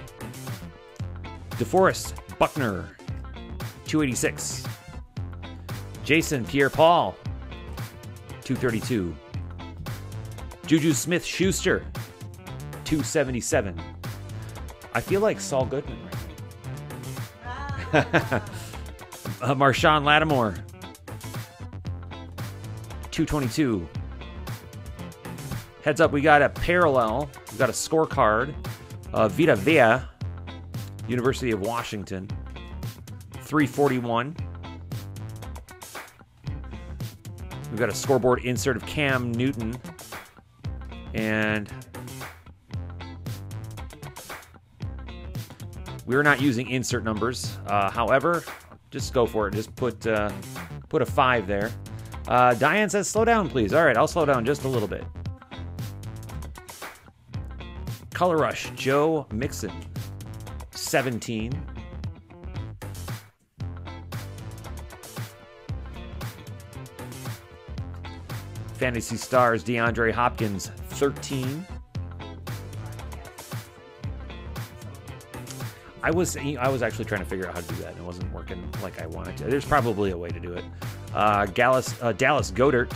DeForest Buckner, 286. Jason Pierre-Paul, 232. Juju Smith-Schuster, 277. I feel like Saul Goodman right now. Marshawn Lattimore, 222. Heads up, we got a parallel. We got a scorecard. Vita Vea, University of Washington, 341. We've got a scoreboard insert of Cam Newton. And we're not using insert numbers. However, just go for it. Just put a 5 there. Diane says, slow down, please. All right, I'll slow down just a little bit. Color Rush, Joe Mixon, 17. Fantasy Stars, DeAndre Hopkins, 13. I was actually trying to figure out how to do that, and it wasn't working like I wanted to. There's probably a way to do it. Dallas Goedert,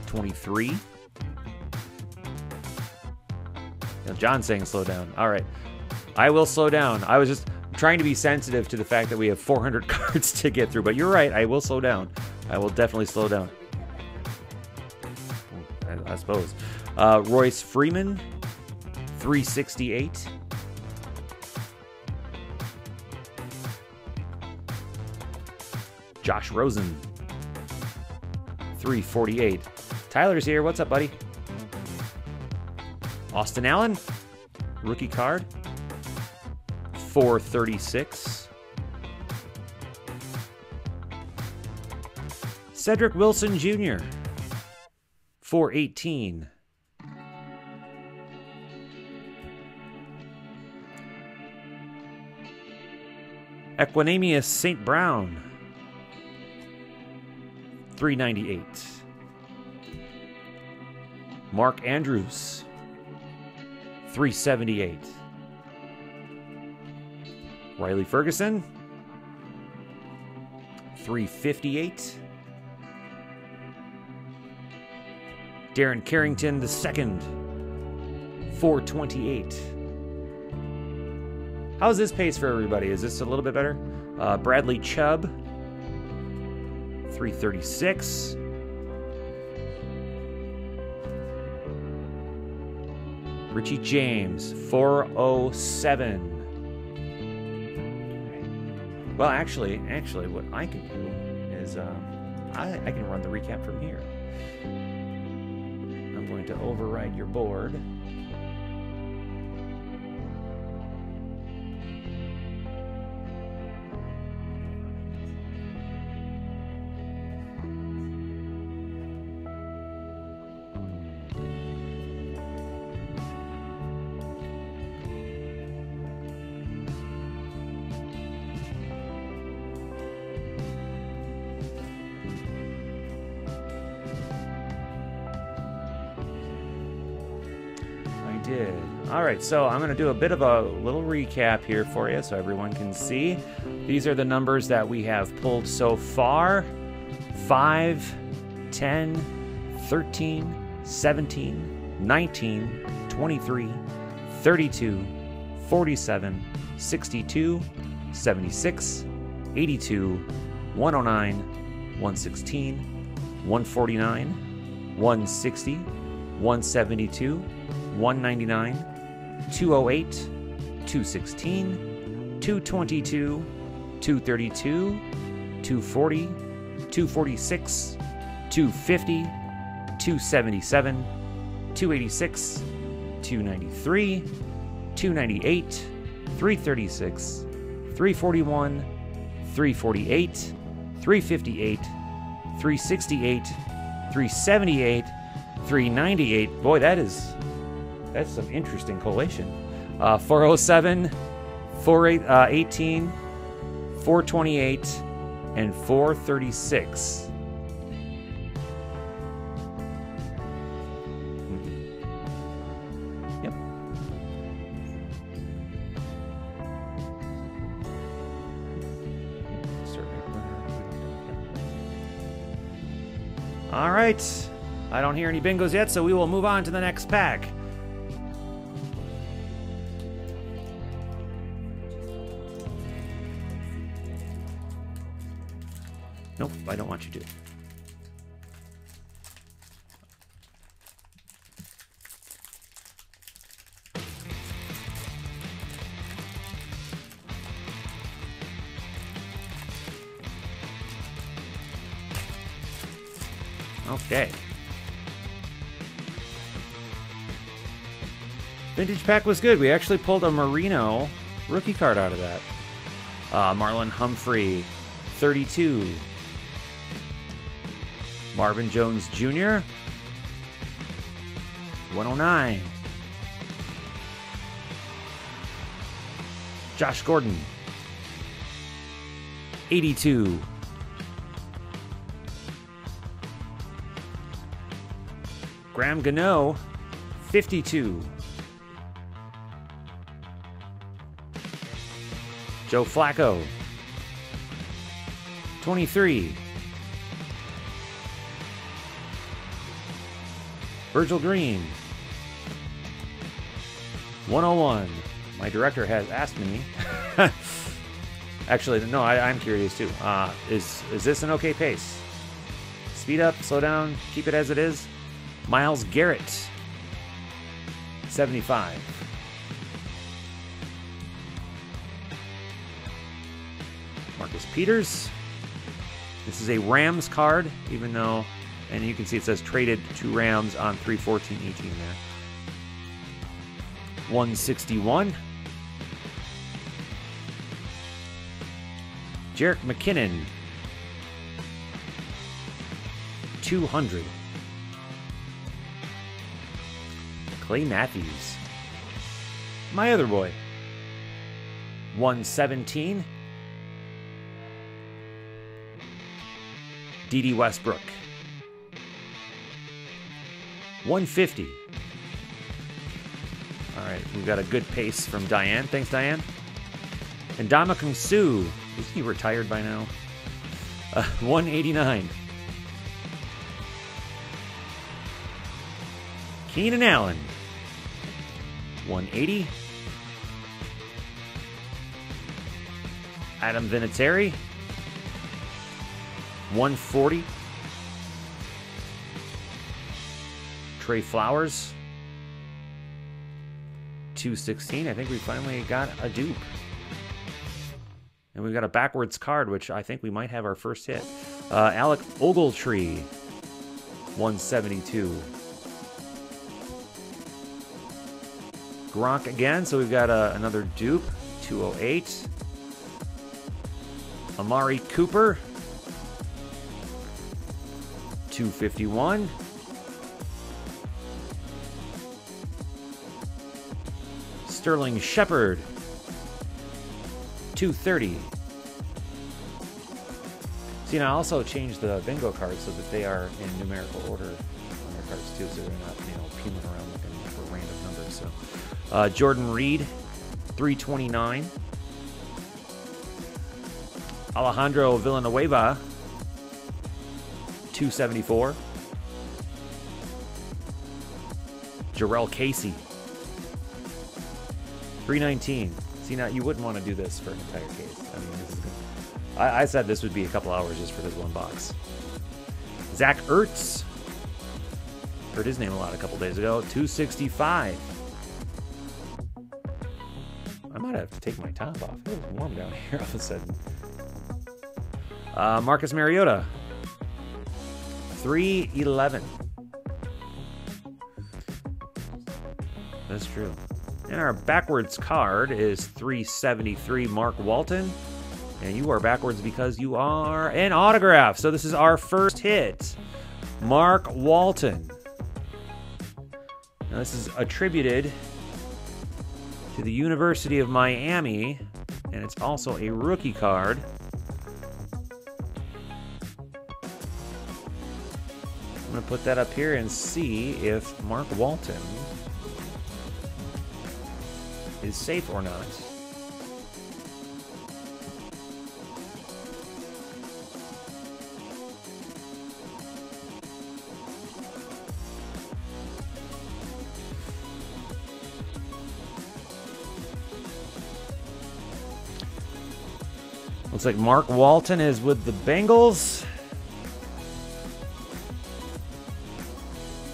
23. Now John's saying slow down. All right. I will slow down. I was just trying to be sensitive to the fact that we have 400 cards to get through, but you're right. I will slow down. I will definitely slow down. I suppose. Royce Freeman, 368. Josh Rosen, 348. Tyler's here. What's up, buddy? Austin Allen, rookie card, 436. Cedric Wilson Jr., 418. Equanimous St. Brown, 398. Mark Andrews, 378. Riley Ferguson, 358. Darren Carrington II, 428. How's this pace for everybody? Is this a little bit better? Bradley Chubb, 336. Richie James, 407. Well, actually, what I can do is I can run the recap from here. I'm going to override your board. All right, so I'm going to do a bit of a little recap here for you so everyone can see. These are the numbers that we have pulled so far. 5, 10, 13, 17, 19, 23, 32, 47, 62, 76, 82, 109, 116, 149, 160, 172, 199, 208, 216, 222, 232, 240, 246, 250, 277, 286, 293, 298, 336, 341, 348, 358, 368, 378, 398. Boy, that's some interesting collation. 407, 418, 428, and 436. Yep. All right. I don't hear any bingos yet, so we will move on to the next pack. Nope, I don't want you to. Okay. Vintage pack was good. We actually pulled a Marino rookie card out of that. Marlon Humphrey, 32. Marvin Jones Jr., 109. Josh Gordon, 82. Graham Gano, 52. Joe Flacco, 23. Virgil Green, 101. My director has asked me. Actually, no, I'm curious too. Is this an okay pace? Speed up, slow down, keep it as it is. Myles Garrett, 75. Marcus Peters. This is a Rams card, even though, and you can see it says traded to Rams on 3/14/18 there. 161. Jerick McKinnon, 200. Clay Matthews, my other boy, 117. D.D. Westbrook, 150. All right, we've got a good pace from Diane. Thanks, Diane. And Ndamukong Suh, is he retired by now? 189. Keenan Allen, 180. Adam Vinatieri, 140. Trey Flowers, 216. I think we finally got a dupe. And we've got a backwards card, which I think we might have our first hit. Alec Ogletree, 172. Gronk again, so we've got another dupe, 208. Amari Cooper, 251. Sterling Shepard, 230. See, and I also changed the bingo cards so that they are in numerical order on their cards too, so they're not, peeling around looking for random numbers. So, Jordan Reed, 329. Alejandro Villanueva, 274. Jarrell Casey, 319. See, now you wouldn't want to do this for an entire case. I mean, this is good. I said this would be a couple hours just for this one box. Zach Ertz, heard his name a lot a couple days ago, 265. I might have to take my top off. It was warm down here all of a sudden. Marcus Mariota, 311. That's true. And our backwards card is 373, Mark Walton. And you are backwards because you are an autograph. So this is our first hit. Mark Walton. Now, this is attributed to the University of Miami, and it's also a rookie card. I'm going to put that up here and see if Mark Walton is safe or not. Looks like Mark Walton is with the Bengals.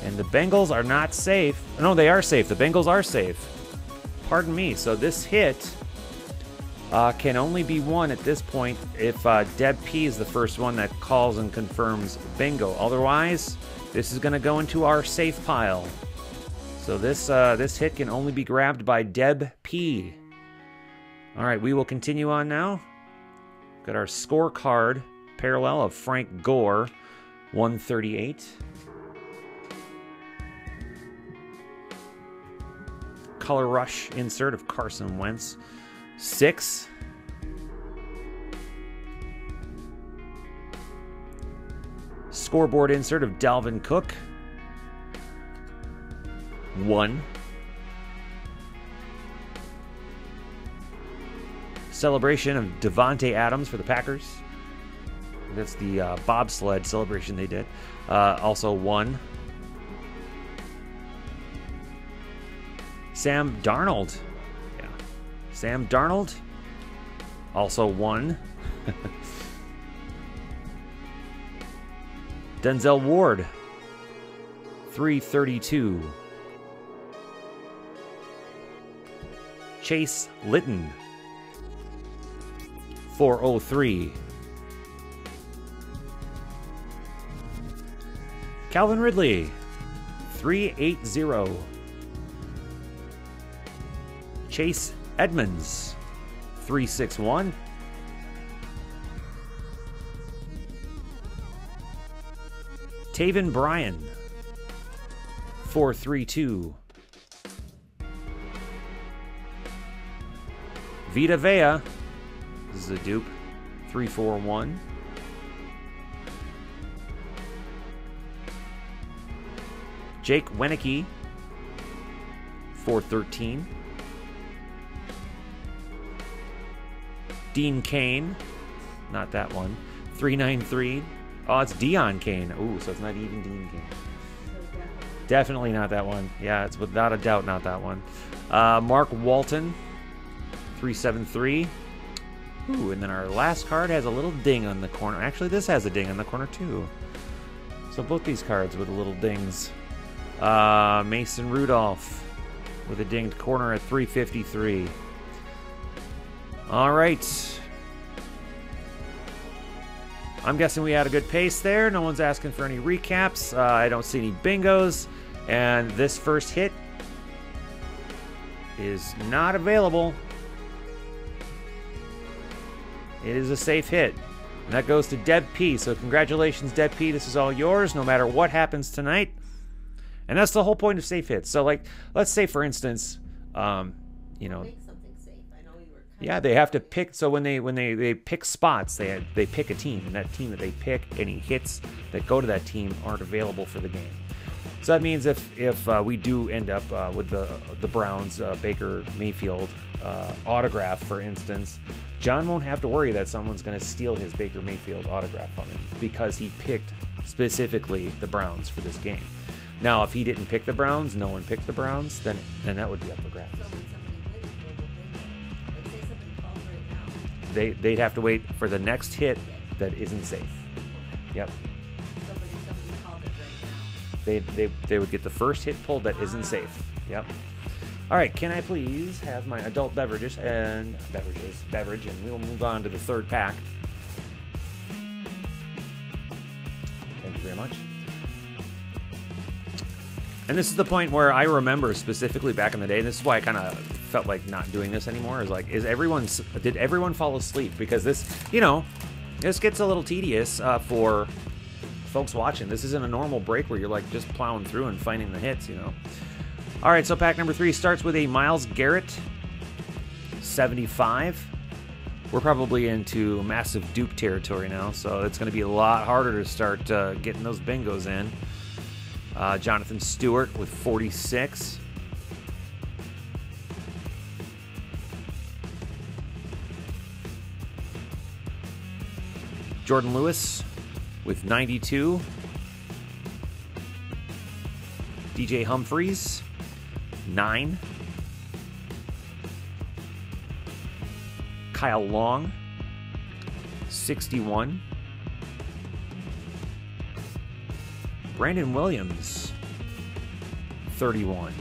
And the Bengals are not safe. No, they are safe. The Bengals are safe. Pardon me. So this hit can only be won at this point if Deb P is the first one that calls and confirms bingo. Otherwise, this is going to go into our safe pile. So this hit can only be grabbed by Deb P. All right, we will continue on now. Got our scorecard parallel of Frank Gore, 138. Color Rush insert of Carson Wentz, 6. Scoreboard insert of Dalvin Cook, 1. Celebration of Devontae Adams for the Packers. That's the bobsled celebration they did. Also 1. Sam Darnold. Yeah. Sam Darnold. Also 1. Denzel Ward. 332. Chase Litton. 403. Calvin Ridley. 380. Chase Edmonds. 361. Taven Bryan. 432. Vita Vea. This is a dupe. 341. Jake Wenicky. 413. Dean Kane. Not that one. 393. Oh, it's Deion Kane. Ooh, so it's not even Dean Kane. Definitely not that one. Yeah, it's without a doubt not that one. Mark Walton. 373. Ooh, and then our last card has a little ding on the corner. Actually, this has a ding on the corner too. So both these cards with little dings. Mason Rudolph with a dinged corner at 353. All right. I'm guessing we had a good pace there. No one's asking for any recaps. I don't see any bingos. And this first hit is not available. It is a safe hit. And that goes to Deb P. So congratulations, Deb P. This is all yours no matter what happens tonight. And that's the whole point of safe hits. So, like, let's say, for instance, you know, Make something safe. I know you were. yeah, they have to pick. So when they pick spots, they pick a team, and that team that they pick, any hits that go to that team aren't available for the game. So that means if we do end up with the Browns Baker Mayfield autograph, for instance, John won't have to worry that someone's going to steal his Baker Mayfield autograph from him because he picked specifically the Browns for this game. Now, if he didn't pick the Browns, no one picked the Browns, then that would be up for grabs. So when somebody did, they will bingo. Let's say somebody calls right now. They'd have to wait for the next hit that isn't safe. Yep. Somebody called it right now. They would get the first hit pulled that isn't safe. Yep. All right, can I please have my adult beverage, and we will move on to the third pack. Thank you very much. And this is the point where I remember specifically back in the day, and this is why I kind of felt like not doing this anymore, is like, did everyone fall asleep? Because this, this gets a little tedious for folks watching. This isn't a normal break where you're like just plowing through and finding the hits, All right, so pack number 3 starts with a Myles Garrett 75. We're probably into massive dupe territory now, so it's going to be a lot harder to start getting those bingos in. Jonathan Stewart with 46. Jordan Lewis with 92. DJ Humphries, 9. Kyle Long, 61. Brandon Williams, 31.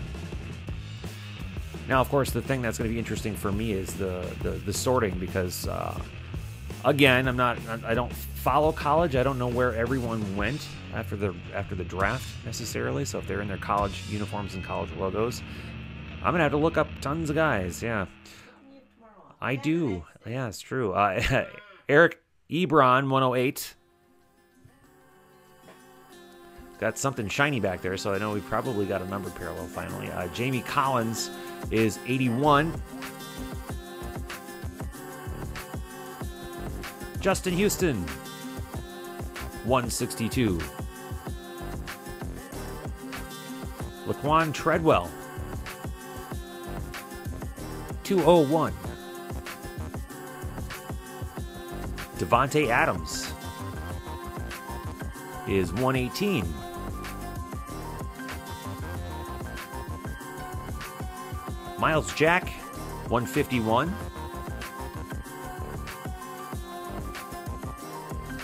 Now, of course, the thing that's going to be interesting for me is the sorting, because again, I don't follow college. I don't know where everyone went after the draft necessarily. So if they're in their college uniforms and college logos, I'm gonna have to look up tons of guys. Yeah, I do. Yeah, it's true. Eric Ebron, 108. Got something shiny back there, so I know we probably got a numbered parallel finally. Jamie Collins is 81. Justin Houston, 162. Laquan Treadwell, 201. Devontae Adams is 118. Miles Jack, 151.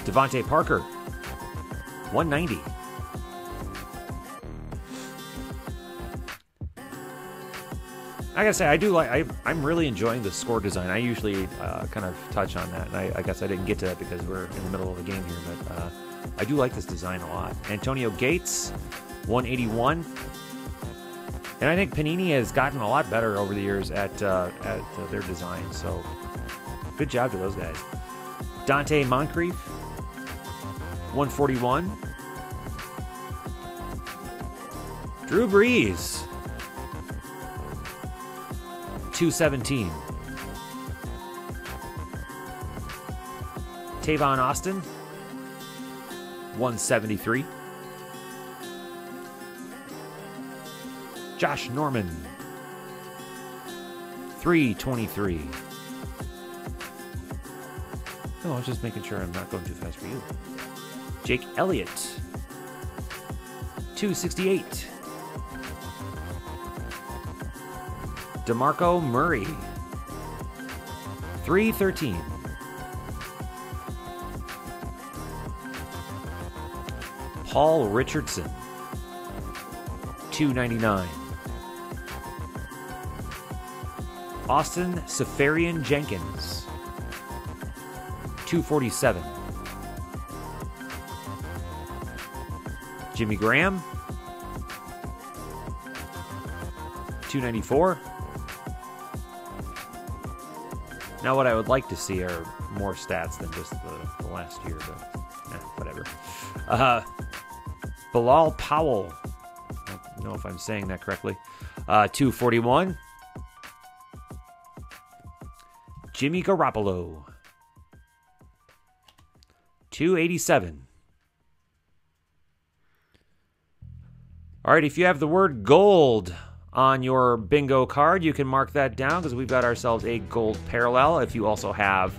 Devontae Parker, 190. I gotta say, I'm really enjoying the score design. I usually kind of touch on that, and I guess I didn't get to that because we're in the middle of the game here, but I do like this design a lot. Antonio Gates, 181. And I think Panini has gotten a lot better over the years at their design, so good job to those guys. Dante Moncrief, 141. Drew Brees, 217. Tavon Austin, 173. Josh Norman, 323. No, I was just making sure I'm not going too fast for you. Jake Elliott, 268. DeMarco Murray, 313. Paul Richardson, 299. Austin Seferian Jenkins, 247. Jimmy Graham, 294. Now what I would like to see are more stats than just the last year, but whatever. Bilal Powell, I don't know if I'm saying that correctly, 241. Jimmy Garoppolo, 287. All right, if you have the word gold on your bingo card, you can mark that down because we've got ourselves a gold parallel. If you also have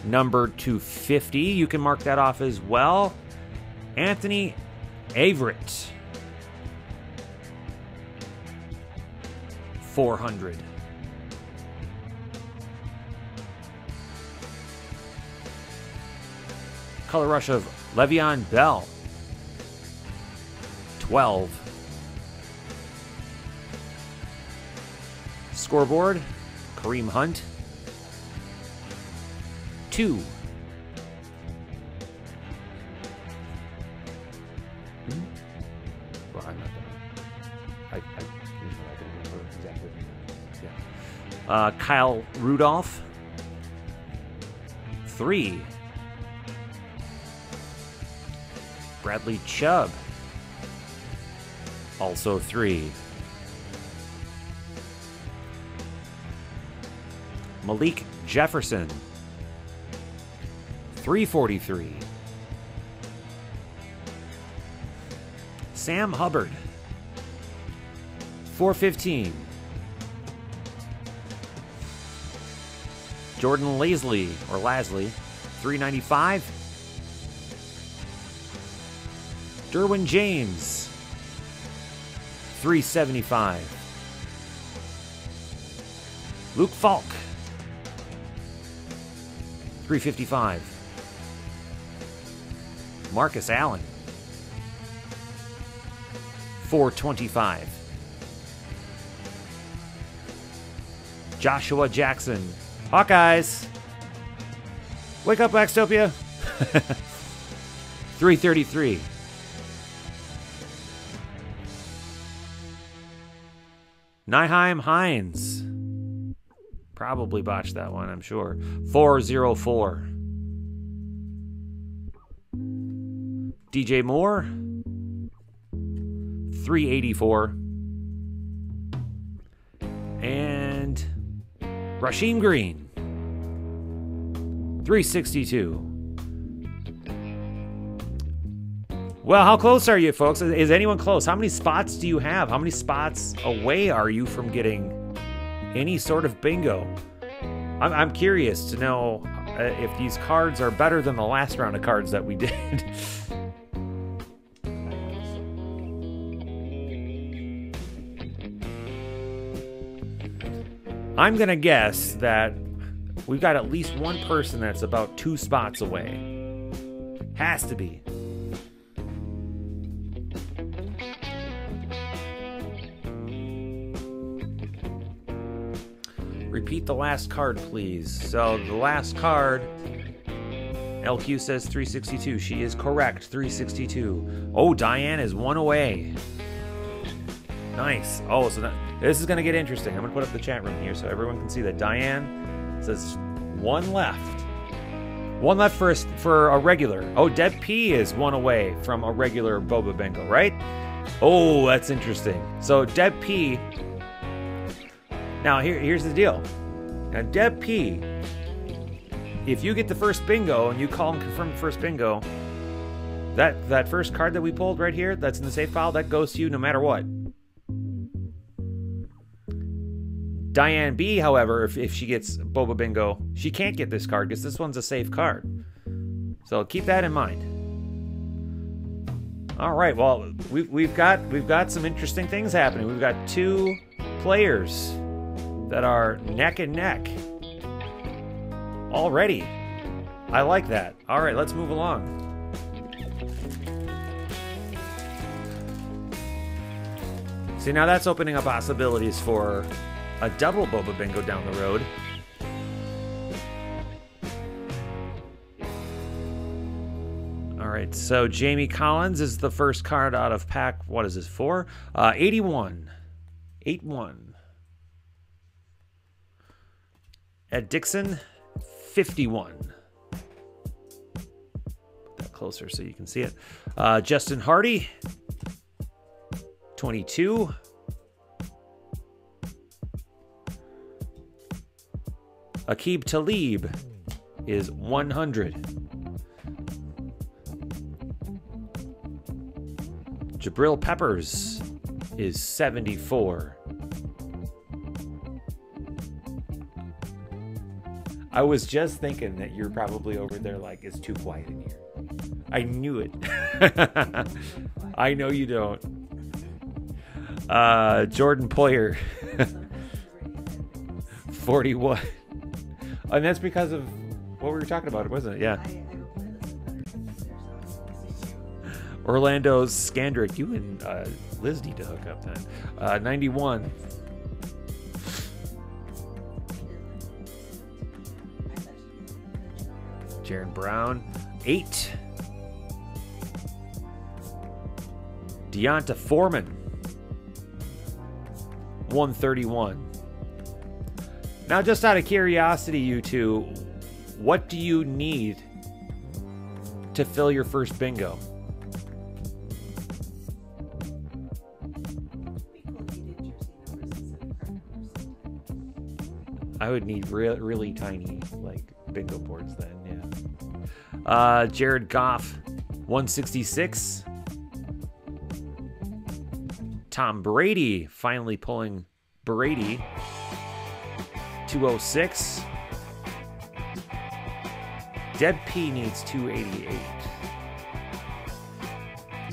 number 250, you can mark that off as well. Anthony Averett, 400. Color rush of Le'Veon Bell, 12. Scoreboard, Kareem Hunt, 2. Well, I'm not gonna. Here's what I can remember exactly. Yeah. Kyle Rudolph, 3. Bradley Chubb, also 3. Malik Jefferson. 343. Sam Hubbard. 415. Jordan Lasley, or Lasley, 395. Derwin James, 375. Luke Falk, 355. Marcus Allen, 425. Joshua Jackson, Hawkeyes. Wake up, Waxtopia. 333. Nyheim Hines. Probably botched that one, I'm sure. 404. DJ Moore. 384. And Rasheem Green. 362. Well, how close are you, folks? Is anyone close? How many spots do you have? How many spots away are you from getting any sort of bingo? I'm curious to know if these cards are better than the last round of cards that we did. I'm going to guess that we've got at least one person that's about 2 spots away. Has to be. Repeat the last card, please. So the last card, LQ says 362. She is correct, 362. Oh, Diane is 1 away. Nice. Oh, so this is going to get interesting. I'm going to put up the chat room here so everyone can see that. Diane says 1 left. 1 left for a regular. Oh, Deb P is 1 away from a regular Boba Bingo, right? Oh, that's interesting. So Deb P... Now, here's the deal. Now, Deb P, if you get the first bingo and you call and confirm the first bingo, that first card that we pulled right here, that's in the safe file, that goes to you no matter what. Diane B, however, if she gets Boba Bingo, she can't get this card because this one's a safe card. So keep that in mind. All right, well, we've got some interesting things happening. We've got 2 players that are neck and neck already. I like that. All right, let's move along. See, now that's opening up possibilities for a double Boba Bingo down the road. All right, so Jamie Collins is the first card out of pack, what is this, 4? 81. 8-1. Ed Dixon, 51. Put that closer so you can see it. Justin Hardy, 22. Aqib Talib is 100. Jabril Peppers is 74. I was just thinking that you're probably over there like, it's too quiet in here. I knew it. I know you don't. Jordan Poyer, 41. And that's because of what we were talking about, wasn't it? Yeah. Orlando Skandrick, you and Liz need to hook up then. 91. Jaron Brown, 8. Deonta Foreman, 131. Now, just out of curiosity, you two, what do you need to fill your first bingo? I would need really tiny, like, bingo boards then, yeah. Jared Goff, 166. Tom Brady, finally pulling Brady, 206. Deb P needs 288.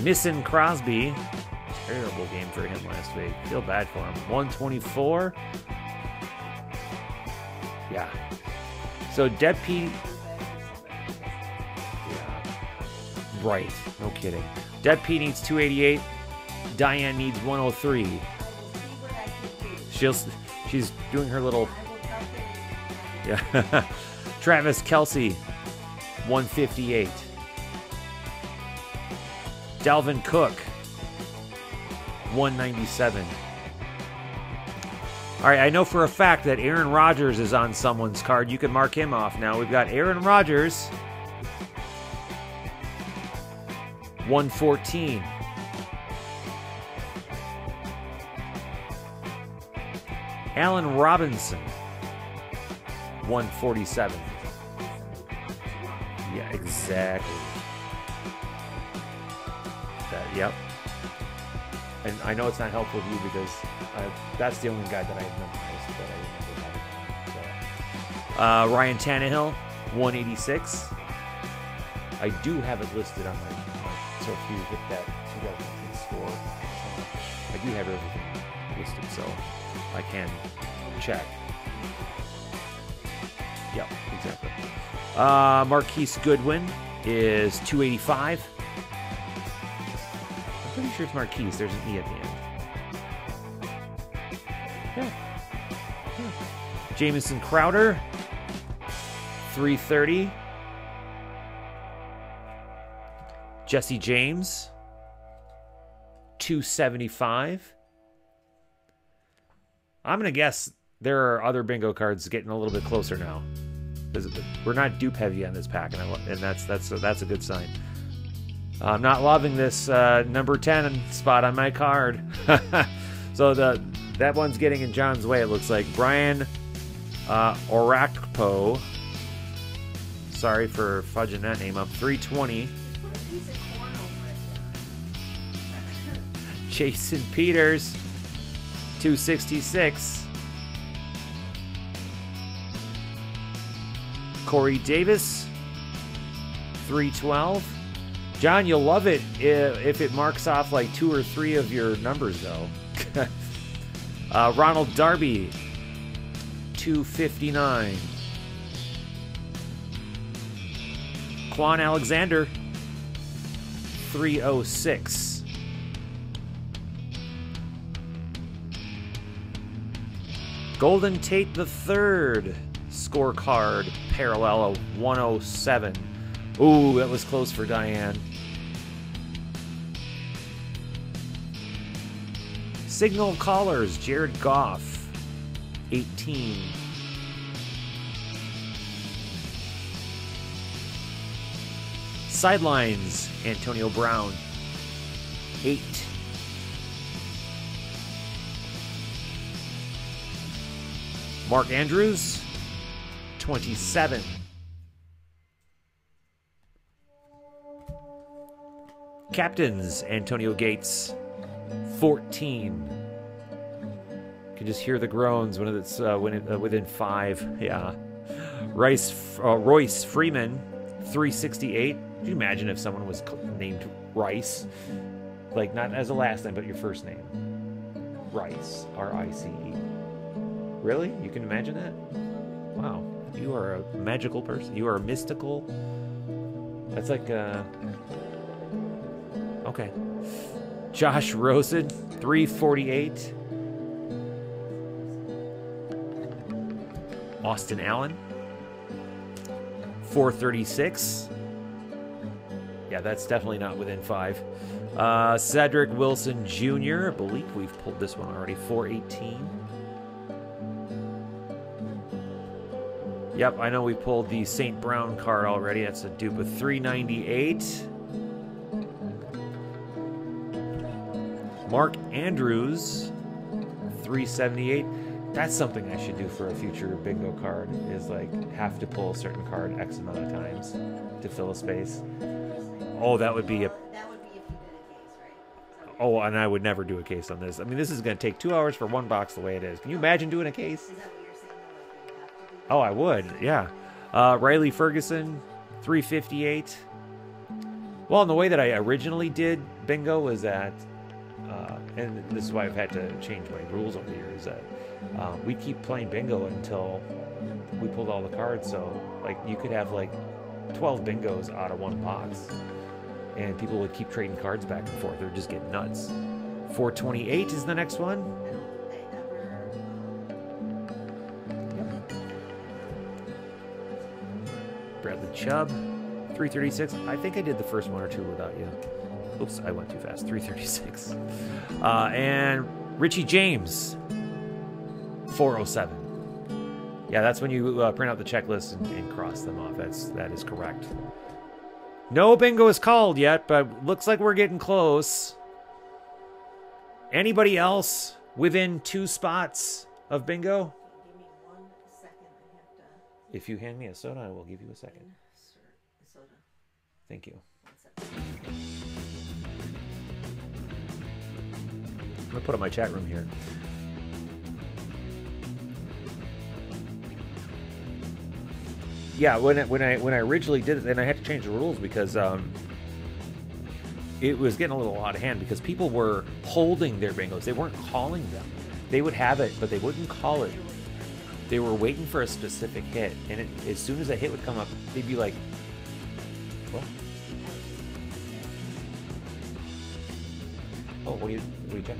Missing Crosby. Terrible game for him last week. Feel bad for him. 124. Yeah. So Deb P. Yeah. Right. No kidding. Deb P needs 288. Diane needs 103. She's doing her little. Yeah. Travis Kelce, 158. Dalvin Cook, 197. All right, I know for a fact that Aaron Rodgers is on someone's card. You can mark him off now. We've got Aaron Rodgers, 114. Allen Robinson, 147. Yeah, exactly. Yep. And I know it's not helpful to you because that's the only guy that I have memorized that I remember. Ryan Tannehill, 186. I do have it listed on my so if you hit that 2019 score, I do have everything listed, so I can check. Yep, exactly. Marquise Goodwin is 285. I'm pretty sure it's Marquise. There's an E at the end. Yeah. Jamison Crowder, 330. Jesse James, 275. I'm going to guess there are other bingo cards getting a little bit closer now. We're not dupe heavy on this pack, and that's a good sign. I'm not loving this number 10 spot on my card. So that one's getting in John's way, it looks like. Brian Orakpo. Sorry for fudging that name up. 320. Jason Peters, 266. Corey Davis, 312. John, you'll love it if it marks off like 2 or 3 of your numbers, though. Ronald Darby, 259. Quan Alexander, 306. Golden Tate III scorecard parallel of 107. Ooh, that was close for Diane. Signal Callers, Jared Goff, 18. Sidelines, Antonio Brown, 8. Mark Andrews, 27. Captains, Antonio Gates, 14. You can just hear the groans when it's within 5. Yeah. Royce Freeman, 368. Could you imagine if someone was named Rice? Like, not as a last name, but your first name. Rice. R-I-C-E. Really? You can imagine that? Wow. You are a magical person. You are mystical. That's like, okay. Josh Rosen, 348. Austin Allen, 436. Yeah, that's definitely not within 5. Cedric Wilson Jr., I believe we've pulled this one already, 418. Yep, I know we pulled the St. Brown card already. That's a dupe of 398. Mark Andrews, 378. That's something I should do for a future bingo card, is like have to pull a certain card X amount of times to fill a space. Oh, that would be a... That would be if you did a case, right? Oh, and I would never do a case on this. I mean, this is going to take 2 hours for one box the way it is. Can you imagine doing a case? Is that what you're saying? Like you have to do? Oh, I would, yeah. Riley Ferguson, 358. Well, and the way that I originally did bingo was that, and this is why I've had to change my rules over the years, that we keep playing bingo until we pulled all the cards. So, like, you could have like 12 bingos out of one box, and people would keep trading cards back and forth. They would just get nuts. 428 is the next one. Bradley Chubb, 336. I think I did the first one or two without you. Oops, I went too fast. 336. And Richie James, 407. Yeah, that's when you print out the checklist and cross them off. That is correct. No bingo is called yet, but looks like we're getting close. Anybody else within 2 spots of bingo? Give me 1 second. I have to If you hand me a soda, I will give you a second. insert the soda. Thank you. 1 second. I'm gonna put up my chat room here. Yeah, when I originally did it, then I had to change the rules because it was getting a little out of hand because people were holding their bingos. They weren't calling them. They would have it, but they wouldn't call it. They were waiting for a specific hit, and as soon as a hit would come up, they'd be like, "What? Oh, what are you checking?"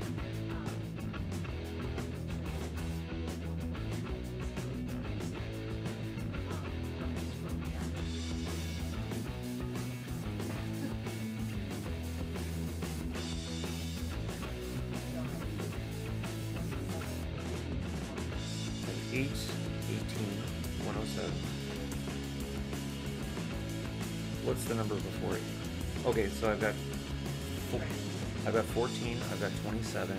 What's the number before it? Okay, so I've got 14, I've got 27.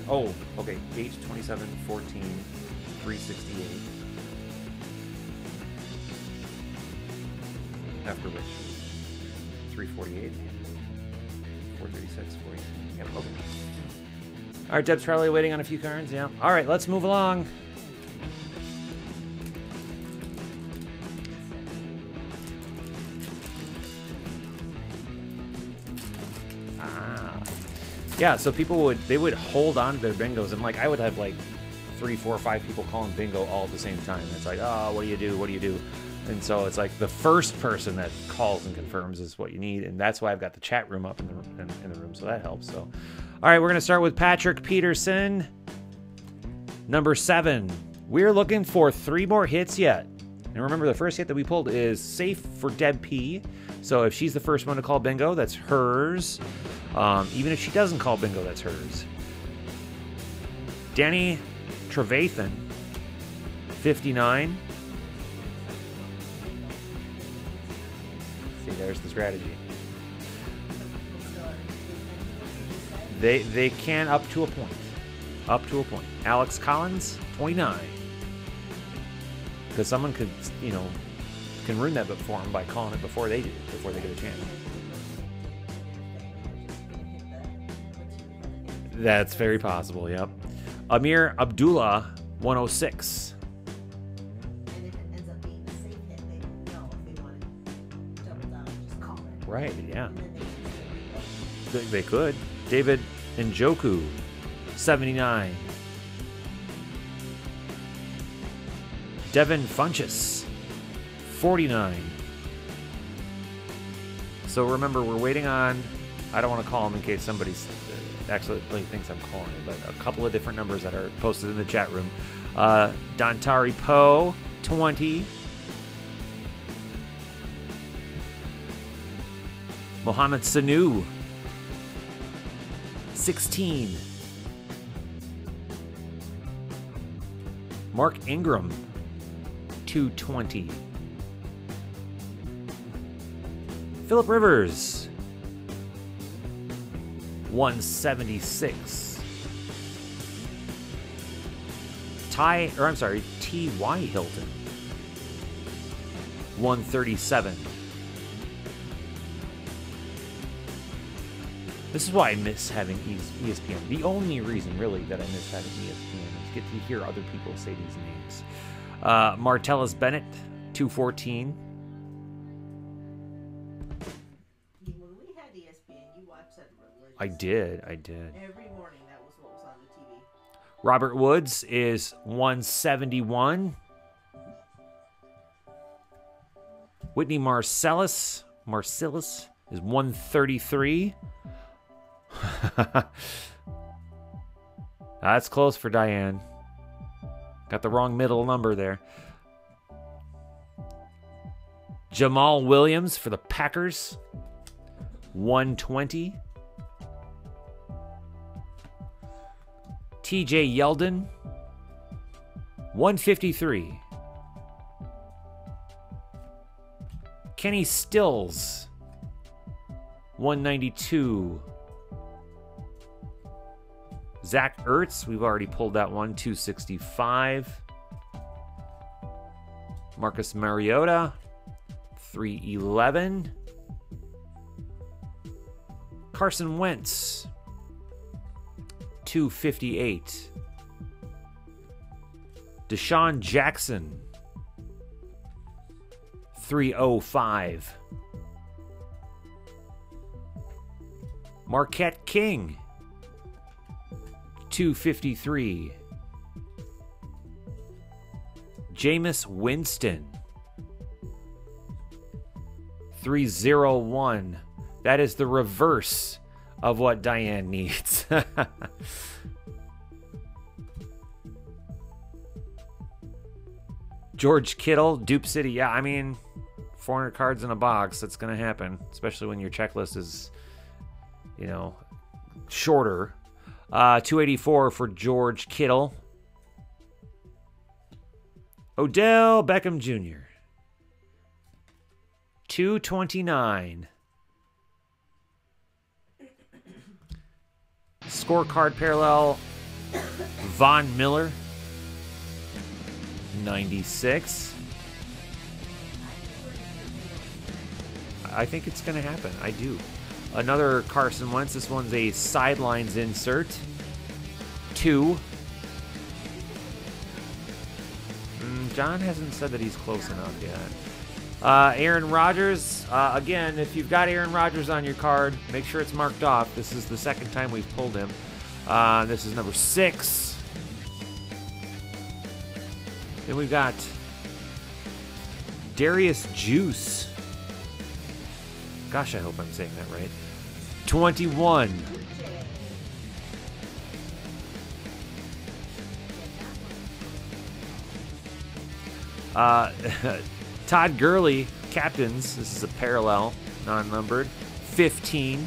Oh, okay, 8, 27, 14, 368. After which, 348, 436, 40. Yep, okay. All right, Deb's probably waiting on a few cards. Yeah. All right, let's move along. Yeah, so people would hold on to their bingos, and like I would have like 3, 4, 5 people calling bingo all at the same time. It's like, oh, what do you do? What do you do? And so it's like the first person that calls and confirms is what you need, and that's why I've got the chat room up in the room, so that helps. So, all right, we're gonna start with Patrick Peterson, number 7. We're looking for 3 more hits yet, and remember the first hit that we pulled is safe for Deb P. So if she's the first one to call bingo, that's hers. Even if she doesn't call bingo, that's hers. Danny Trevathan, 59. See, there's the strategy. They can up to a point. Up to a point. Alex Collins, 29. Because someone could, can ruin that for them by calling it before they get a chance. That's very possible, yep. Amir Abdullah, 106. And if it ends up being a safe hit, they know if they want to double down and just call it. Right, yeah. And then they can They could. David Njoku, 79. Devin Funchess, 49. So remember, we're waiting on, I don't want to call them in case somebody's actually thinks I'm calling it, but a couple of different numbers that are posted in the chat room. Dontari Poe, 20. Mohamed Sanu, 16. Mark Ingram, 220. Philip Rivers, 176. T.Y. Hilton. 137. This is why I miss having ESPN. The only reason, really, that I miss having ESPN is get to hear other people say these names. Martellus Bennett, 214. When we had ESPN, you watched that religiously. I did. Every morning, that was what was on the TV. Robert Woods is 171. Whitney Marcellus is 133. That's close for Diane. Got the wrong middle number there. Jamal Williams for the Packers, 120. TJ Yeldon, 153. Kenny Stills, 192. Zach Ertz, we've already pulled that one, 265. Marcus Mariota, 311. Carson Wentz, 258. Deshaun Jackson, 305. Marquette King, 253. Jameis Winston, 301. That is the reverse of what Diane needs. George Kittle, Dupe City. Yeah, I mean, 400 cards in a box. That's going to happen, especially when your checklist is, you know, shorter. 284 for George Kittle. Odell Beckham Jr. 229. Scorecard parallel, Von Miller, 96. I think it's going to happen. I do. Another Carson Wentz. This one's a sidelines insert. 2. John hasn't said that he's close enough yet. Aaron Rodgers. Again, if you've got Aaron Rodgers on your card, make sure it's marked off. This is the second time we've pulled him. This is number 6. Then we've got Darius Juice. Gosh, I hope I'm saying that right. 21. Todd Gurley, captains. This is a parallel, non-numbered. 15.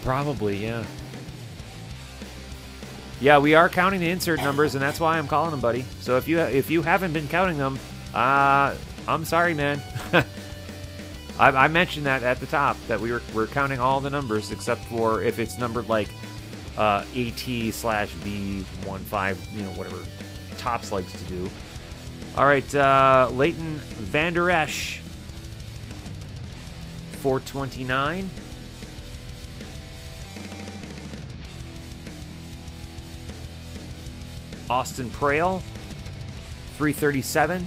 Probably, yeah. Yeah, we are counting the insert numbers, and that's why I'm calling them, buddy. So if you haven't been counting them, I'm sorry, man. I mentioned that at the top that we're counting all the numbers except for if it's numbered like AT/B15, you know, whatever Tops likes to do. All right, Leighton Vander Esch, 429. Austin Prale, 337.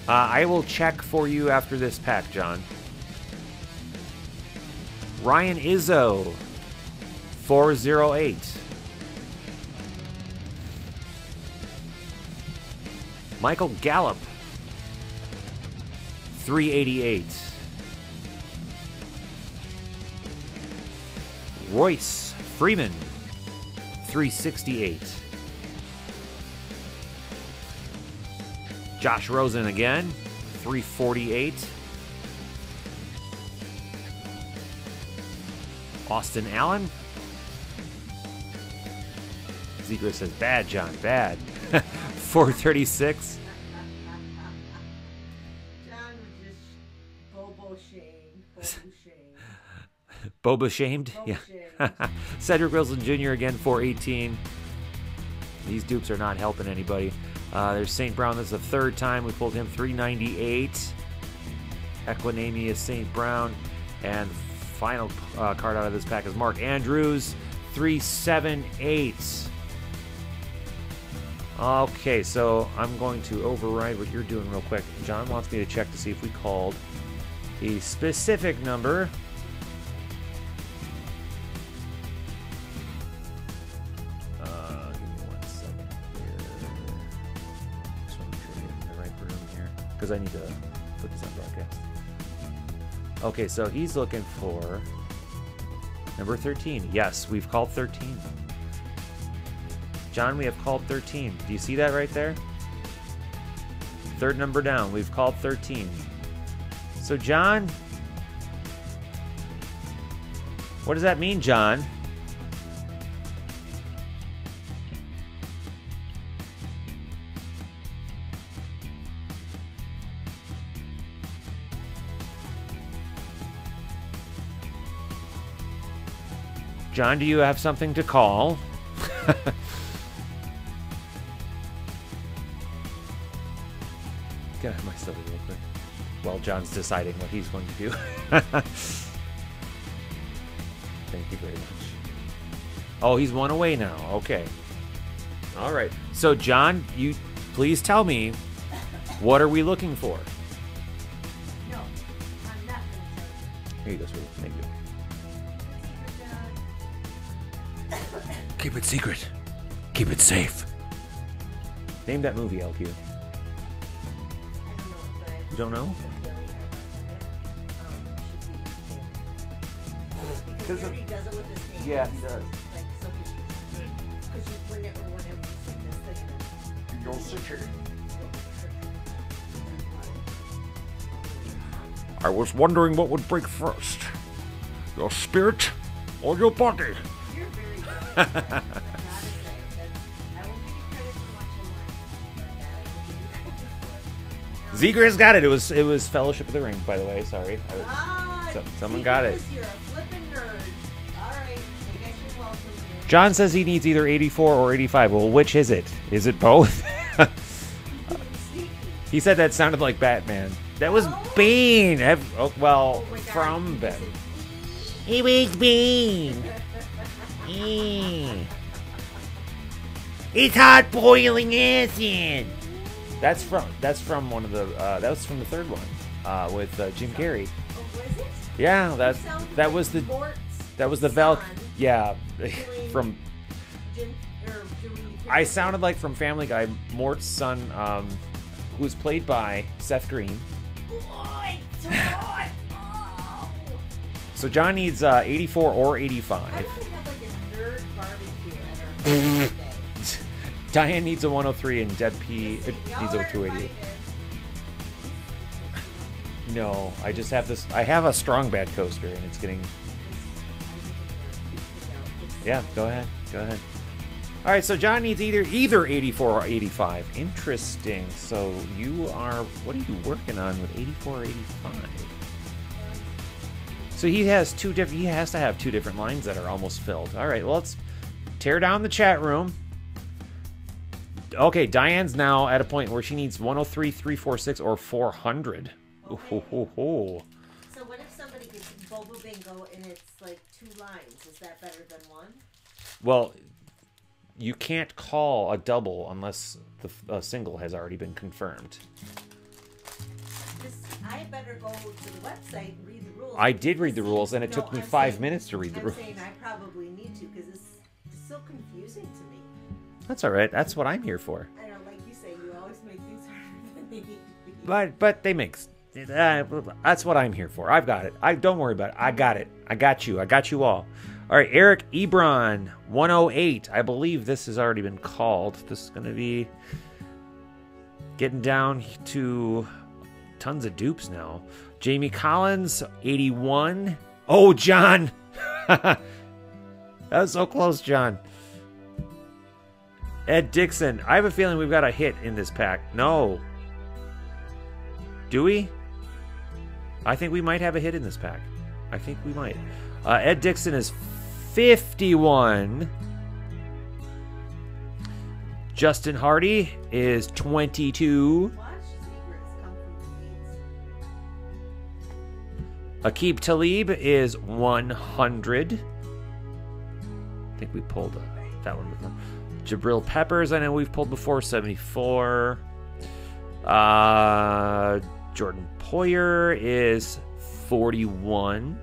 I will check for you after this pack, John. Ryan Izzo, 408. Michael Gallup, 388. Royce Freeman, 368. Josh Rosen again, 348. Austin Allen. Ziegler says, bad, John, bad. 436. John was just Bobo Shane. Boba shamed? Boba Yeah. Cedric Wilson Jr. again, 418. These dupes are not helping anybody. There's St. Brown. This is the third time we pulled him, 398. Equinemius St. Brown. And final card out of this pack is Mark Andrews, 378. Okay, so I'm going to override what you're doing real quick. John wants me to check to see if we called a specific number. Give me 1 second here. Just want to make sure we're in the right room here, because I need to put this on broadcast. Okay, so he's looking for number 13. Yes, we've called 13. John, we have called 13. Do you see that right there? Third number down. We've called 13. So, John, what does that mean, John? John, do you have something to call? Get out of my study real quick. While John's deciding what he's going to do. Thank you very much. Oh, he's one away now. Okay. All right. So, John, you please tell me, what are we looking for? No, I'm not going to tell you. Here you go, sweetie. Thank you. Keep it secret. Keep it safe. Name that movie, LQ. I don't know, but I You don't know? because he already does it with his hands. Yeah, he does. Like, so because you bring it or whenever you stick this thing in. You'll sit here. I was wondering what would break first. Your spirit or your body? You're very good. I gotta say, I will give you credit for watching mine, but that I will give you credit for. Zegers got it. It was Fellowship of the Ring, by the way. Sorry. Someone got it. You're a flippin' nerd. All right, I guess you're welcome. John says he needs either 84 or 85. Well, which is it? Is it both? He said that sounded like Batman. That was Bane. Well, from Batman. He was Bane. It's hot boiling acid. That's from one of the that was from the third one with Jim Carrey. Oh, was it? Yeah, that was the Val. son Yeah, doing from Jim, or doing I sounded like from Family Guy, Mort's son, who was played by Seth Green. Boy, so hot. Oh. So John needs 84 or 85. Why don't we have like a nerd barbecue at our birthday? Diane needs a 103 and Dead P needs Y'all a are 288. invited. No, I just have this. I have a strong bad coaster, and it's getting. Yeah, go ahead. Go ahead. All right, so John needs either 84 or 85. Interesting. So you are. What are you working on with 84 or 85? So he has two different. He has to have two different lines that are almost filled. All right, well, let's tear down the chat room. Okay, Diane's now at a point where she needs 103, 346, or 400. Okay. Ooh. So what if somebody gets Boba Bingo and it's like 2 lines? Is that better than 1? Well, you can't call a double unless the single has already been confirmed. I better go to the website and read the rules. I did read the rules, and it took me 5 minutes to read the rules. I'm saying I probably need to because it's so confusing to me. That's all right. That's what I'm here for. I don't like you say. You always make things harder than they need to be. But they make. That's what I'm here for. I've got it. Don't worry about it. I got it. I got you. I got you all. All right, Eric Ebron, 108. I believe this has already been called. This is going to be getting down to tons of dupes now. Jamie Collins, 81. Oh, John. That was so close, John. Ed Dixon. I have a feeling we've got a hit in this pack. No. Do we? I think we might have a hit in this pack. I think we might. Ed Dixon is 51. Justin Hardy is 22. Watch secrets come from the weeds. Aqib Talib is 100. I think we pulled that one before. Jabril Peppers, I know we've pulled before, 74. Jordan Poyer is 41.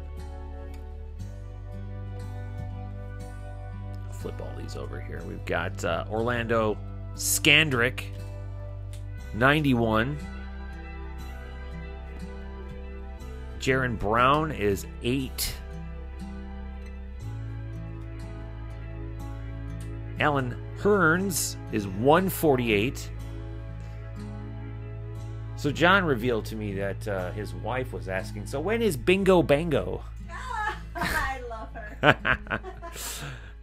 Flip all these over here. We've got Orlando Skandrick, 91. Jaron Brown is 8. Alan Hearns is 148. So John revealed to me that his wife was asking, so when is Bingo Bango? I love her.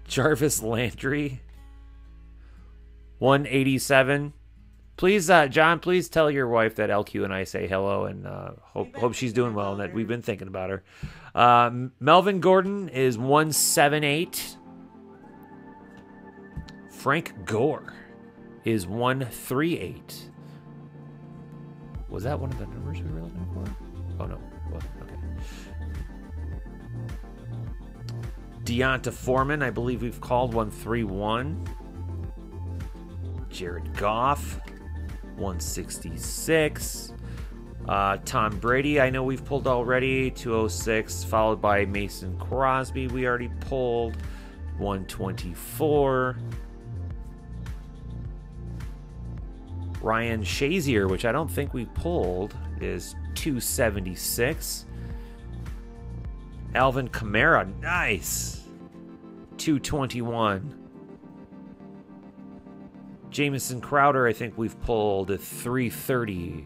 Jarvis Landry, 187. Please, John, please tell your wife that LQ and I say hello and hope she's doing well and that we've been thinking about her. Melvin Gordon is 178. Frank Gore is 138. Was that one of the numbers we were looking for? Oh, no. Well, okay. Deonta Foreman, I believe we've called 131. Jared Goff, 166. Tom Brady, I know we've pulled already, 206, followed by Mason Crosby, we already pulled, 124. Ryan Shazier, which I don't think we pulled, is 276. Alvin Kamara, nice, 221. Jamison Crowder, I think we've pulled at 330.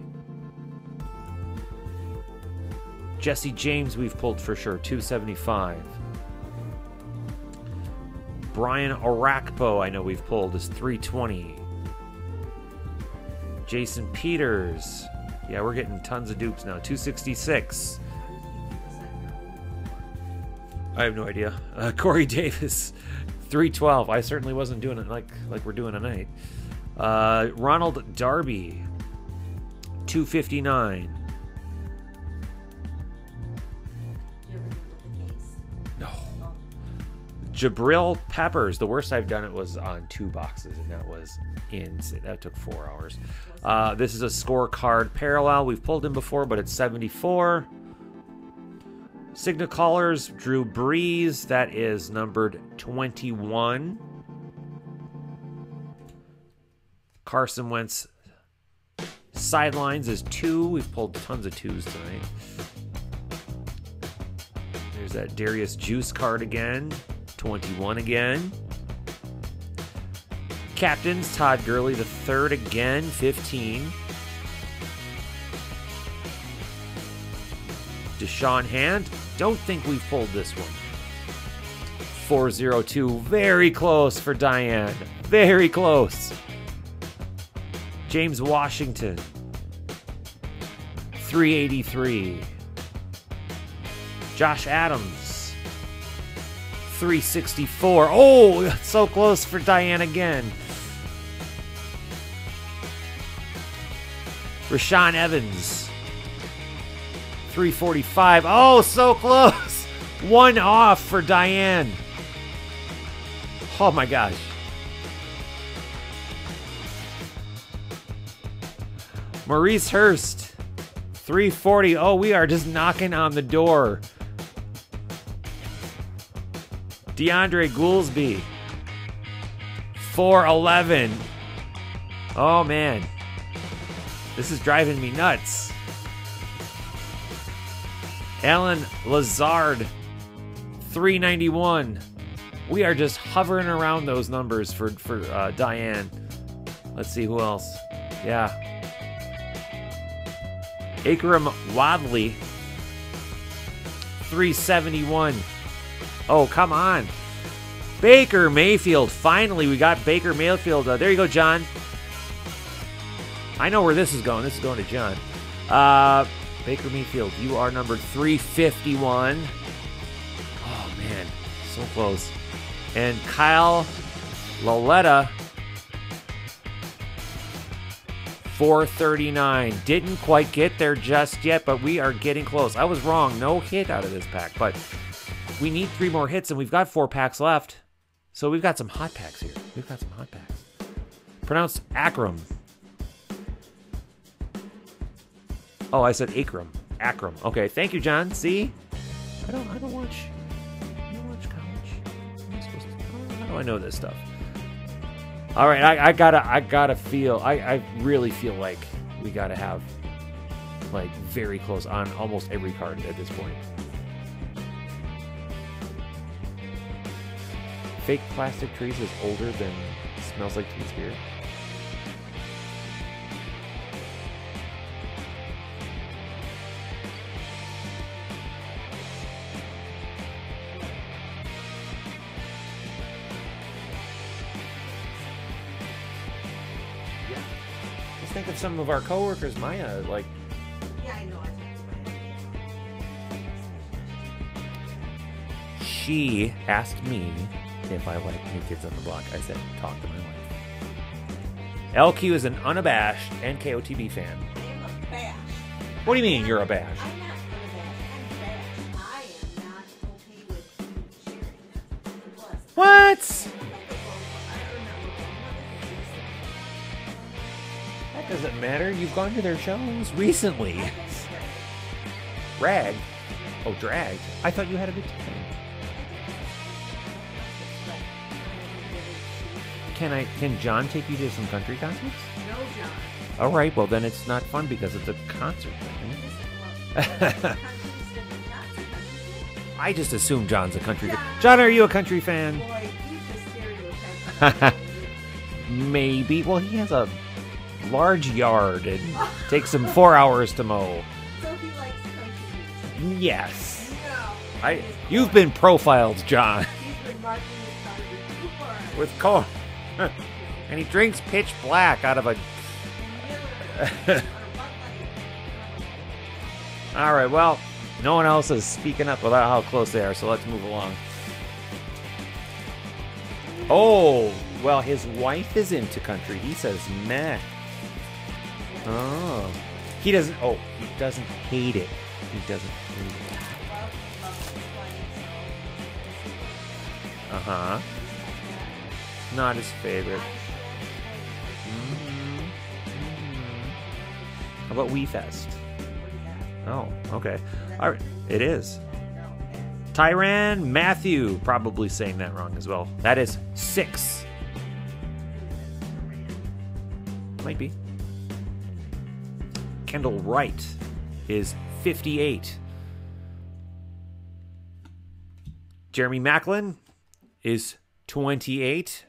Jesse James, we've pulled for sure, 275. Brian Orakpo, I know we've pulled, is 320. Jason Peters, yeah, we're getting tons of dupes now, 266. I have no idea. Corey Davis, 312. I certainly wasn't doing it like we're doing tonight. Ronald Darby, 259. No. Jabril Peppers. The worst I've done it was on 2 boxes, and that was insane. That took 4 hours. This is a scorecard parallel. We've pulled him before, but it's 74. Signa Callers, Drew Brees, that is numbered 21. Carson Wentz sidelines is 2. We've pulled tons of 2s tonight. There's that Darius Juice card again, 21 again. Captains, Todd Gurley the third again, 15. Deshaun Hand, don't think we've pulled this one. 402, very close for Diane. Very close. James Washington, 383. Josh Adams, 364. Oh, so close for Diane again. Rashaan Evans, 345. Oh, so close. 1 off for Diane. Oh my gosh. Maurice Hurst, 340. Oh, we are just knocking on the door. DeAndre Goolsby, 411. Oh man. This is driving me nuts. Alan Lazard, 391. We are just hovering around those numbers for Diane. Let's see who else. Yeah. Akram Wadley, 371. Oh, come on. Baker Mayfield. Finally, we got Baker Mayfield. There you go, John. I know where this is going. This is going to John. Baker Mayfield, you are numbered 351. Oh, So close. And Kyle Laletta, 439. Didn't quite get there just yet, but we are getting close. I was wrong. No hit out of this pack, but we need 3 more hits, and we've got 4 packs left. So we've got some hot packs here. We've got some hot packs. Pronounced Akram. Oh, I said Akram. Akram. Okay, thank you, John. See? I don't watch college. Am I supposed to? How do I know this stuff? All right, I gotta feel. I really feel like we gotta have like very close on almost every card at this point. Fake Plastic Trees is older than Smells Like Teen Spirit. Just think of some of our coworkers, Maya, like. Yeah, I know. She asked me if I like New Kids on the Block. I said, talk to my wife. LQ is an unabashed NKOTB fan. I am a bash. What do you mean you're a bash? I'm not unabashed. I'm bash. I am not okay with sharing that. Plus, What? I That doesn't matter. You've gone to their shows recently. Rag? Oh, dragged. I thought you had a good time. Can John take you to some country concerts? No, John. All right, well then it's not fun because it's a concert thing. I just assume John's a country fan. John, are you a country fan? Boy, he's a stereotype. Maybe. Well, he has a large yard and takes him 4 hours to mow. So he likes country music. Yes. No. You've been profiled, John. He's been marking his boundaries before. With corn. And he drinks pitch black out of a... All right, well, no one else is speaking up about how close they are, so let's move along. Oh, well, his wife is into country. He says meh. Oh. He doesn't hate it. He doesn't hate it. Uh-huh. Not his favorite. How about Wii Fest? Oh, okay. All right, it is. Tyran Matthew, probably saying that wrong as well. That is 6. Might be. Kendall Wright is 58. Jeremy Macklin is 28.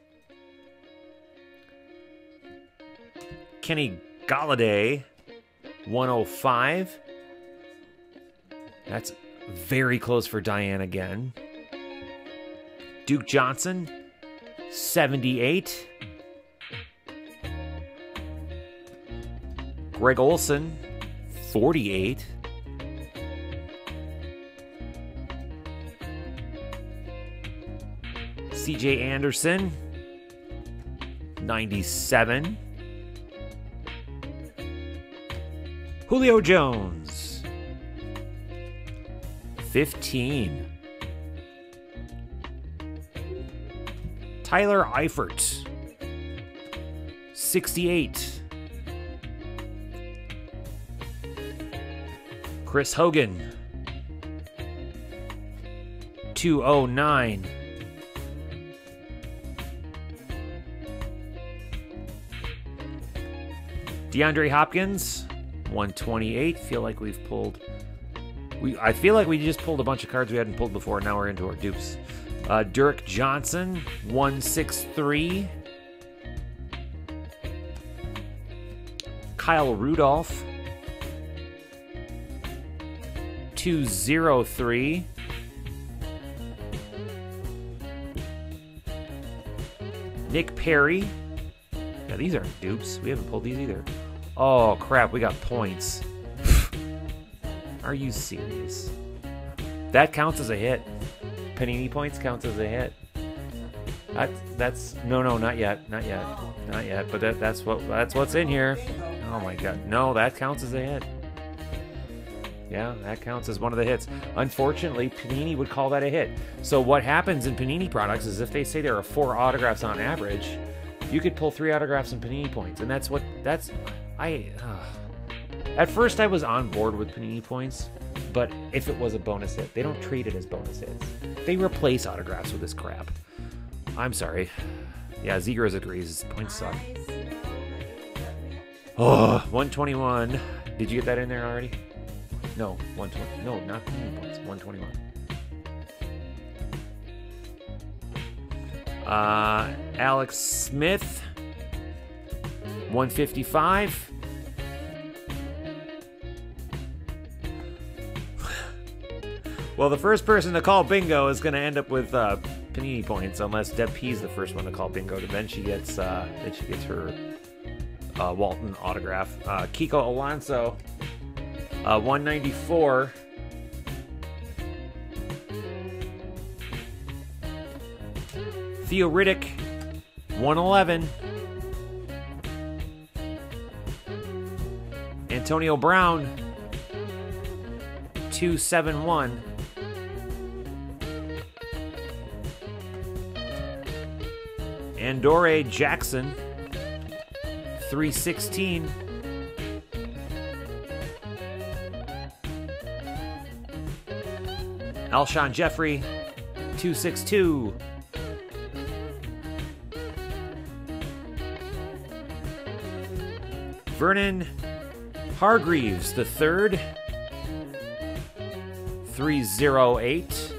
Kenny Galladay, 105. That's very close for Diane again. Duke Johnson, 78. Greg Olson, 48. CJ Anderson, 97. Julio Jones, 15. Tyler Eifert, 68. Chris Hogan, 209. DeAndre Hopkins, 128. Feel like we've pulled... I feel like we just pulled a bunch of cards we hadn't pulled before. Now we're into our dupes. Dirk Johnson, 163. Kyle Rudolph, 203. Nick Perry. Yeah, these aren't dupes. We haven't pulled these either. Oh, crap. We got points. Are you serious? That counts as a hit. Panini points counts as a hit. That's no, not yet. But that's what's in here. Oh my god, no, that counts as a hit. Yeah, that counts as one of the hits. Unfortunately, Panini would call that a hit. So what happens in Panini products is if they say there are 4 autographs on average, you could pull 3 autographs in Panini points, and at first I was on board with Panini points, but if it was a bonus hit, they don't treat it as bonus hits. They replace autographs with this crap. I'm sorry. Yeah, Zegras agrees. Points suck. Oh, 121. Did you get that in there already? No, 120. No, not Panini points. 121. Alex Smith, 155. Well, the first person to call bingo is going to end up with Panini points, unless Deb P is the first one to call bingo. Then she gets her Walton autograph. Kiko Alonso, 194. Theo Riddick, 111. Antonio Brown, 271. Andore Jackson, 316. Alshon Jeffrey, 262. Vernon Hargreaves the third, 308.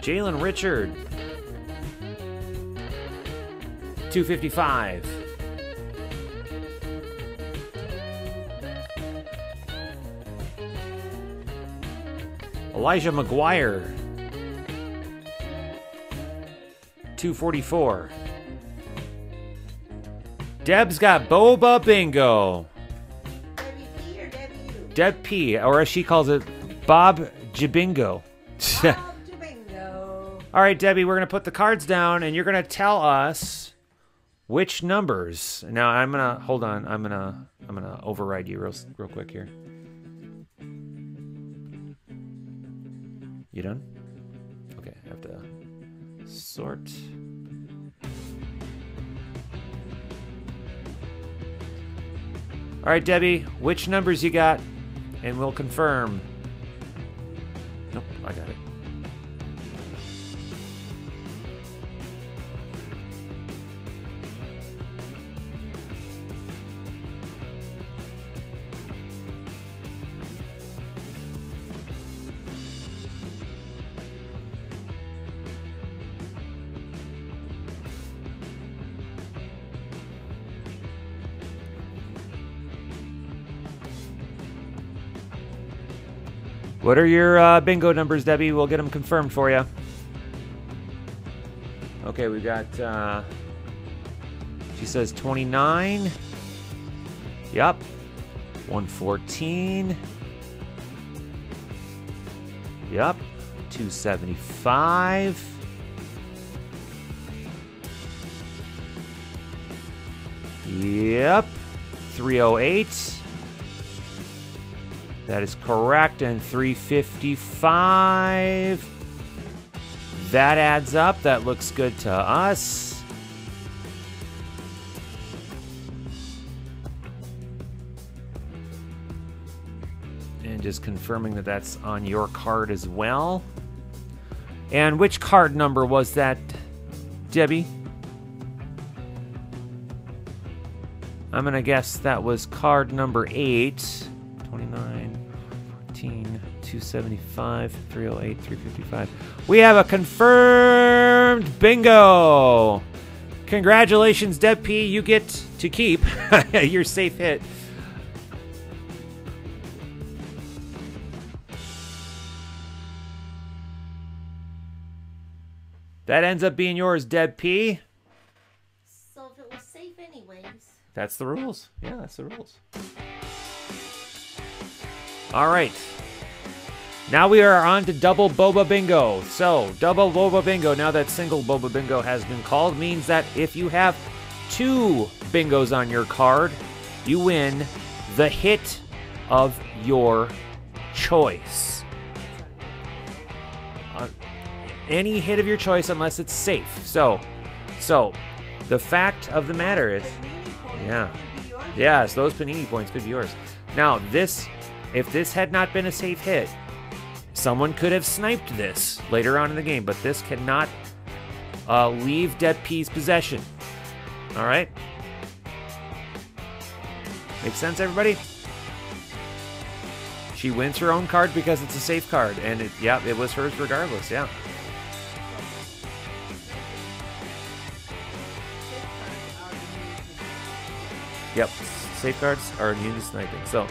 Jalen Richard, 255. Elijah McGuire, 244. Deb's got Boba Bingo. Debbie P or Debbie U? Deb P, or as she calls it, Bob Jabingo. Bob Jabingo. All right, Debbie, we're going to put the cards down, and you're going to tell us which numbers. Now, I'm going to, hold on, I'm going to override you real quick here. You done? Okay, I have to sort. All right, Debbie, which numbers you got? And we'll confirm. Nope, I got it. What are your bingo numbers, Debbie? We'll get them confirmed for you. Okay, we got, she says 29. Yep. 114. Yep. 275. Yep. 308. That is correct, and 355. That adds up. That looks good to us. And just confirming that that's on your card as well. And which card number was that, Debbie? I'm going to guess that was card number 8. 29, 14, 275, 308, 355. We have a confirmed bingo. Congratulations, Deb P. You get to keep your safe hit. That ends up being yours, Deb P. So if it was safe anyways. That's the rules. Yeah, that's the rules. All right. Now we are on to double Boba Bingo. So, double Boba Bingo, now that single Boba Bingo has been called, means that if you have 2 bingos on your card, you win the hit of your choice. Any hit of your choice unless it's safe. So the fact of the matter is, yes, those panini points could be yours. Now, if this had not been a safe hit, someone could have sniped this later on in the game, but this cannot leave Deb P's possession. All right? Make sense, everybody? She wins her own card because it's a safe card, and it was hers regardless, yeah. Yep, safeguards are immune to sniping. So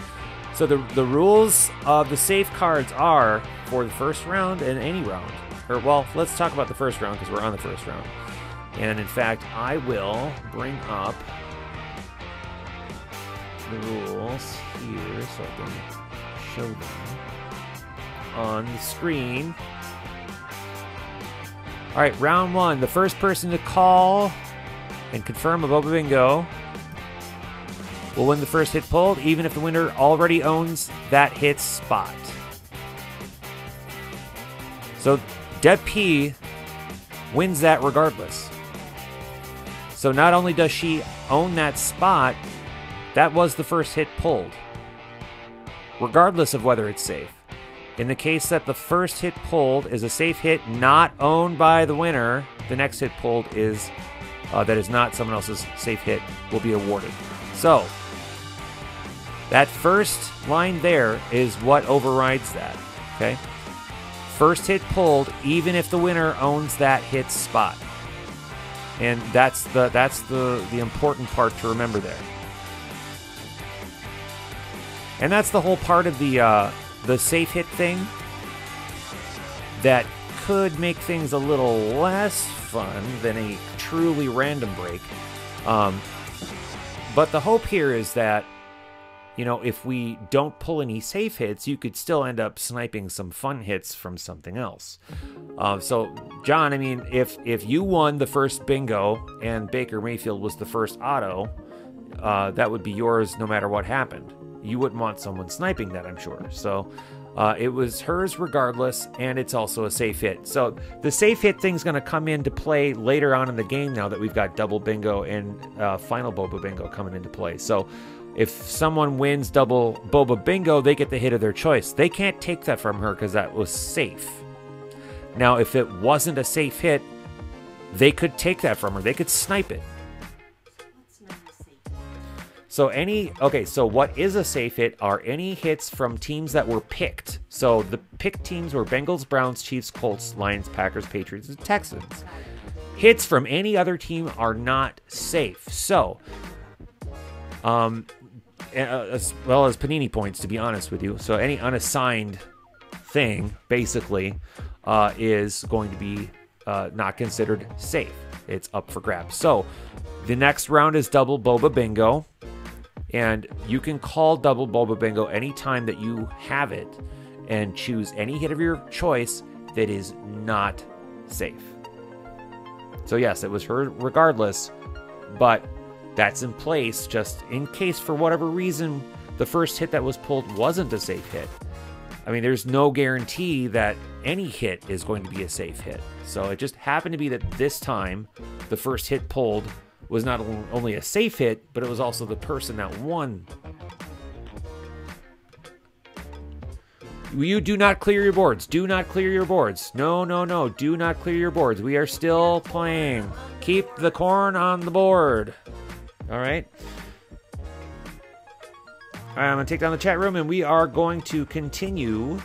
the rules of the safe cards are for the first round and any round. Or, well, let's talk about the first round because we're on the first round. And in fact, I will bring up the rules here so I can show them on the screen. All right, round 1. The first person to call and confirm a Boba Bingo will win the first hit pulled, even if the winner already owns that hit spot. So Deb P wins that regardless. So not only does she own that spot, that was the first hit pulled, regardless of whether it's safe. In the case that the first hit pulled is a safe hit not owned by the winner, the next hit pulled is that is not someone else's safe hit will be awarded. So that first line there is what overrides that, okay? First hit pulled, even if the winner owns that hit spot. And that's the important part to remember there. And that's the whole part of the safe hit thing that could make things a little less fun than a truly random break. But the hope here is that, you know, if we don't pull any safe hits, you could still end up sniping some fun hits from something else. So, John, I mean, if you won the first bingo and Baker Mayfield was the first auto, that would be yours no matter what happened. You wouldn't want someone sniping that, I'm sure. So it was hers regardless, and it's also a safe hit. So the safe hit thing's going to come into play later on in the game now that we've got double bingo and final Boba Bingo coming into play. So if someone wins double Boba Bingo, they get the hit of their choice. They can't take that from her because that was safe. Now, if it wasn't a safe hit, they could take that from her. They could snipe it. So so what is a safe hit are any hits from teams that were picked. So the picked teams were Bengals, Browns, Chiefs, Colts, Lions, Packers, Patriots, and Texans. Hits from any other team are not safe. So, as well as panini points, to be honest with you. So any unassigned thing, basically, is going to be not considered safe. It's up for grabs. So the next round is double Boba Bingo. And you can call double Boba Bingo anytime that you have it and choose any hit of your choice that is not safe. So yes, it was her regardless, but that's in place just in case for whatever reason the first hit that was pulled wasn't a safe hit. I mean, there's no guarantee that any hit is going to be a safe hit. So it just happened to be that this time the first hit pulled was not only a safe hit, but it was also the person that won. You do not clear your boards. Do not clear your boards. No, no, no. Do not clear your boards. We are still playing. Keep the corn on the board. All right. All right, I'm going to take down the chat room, and we are going to continue.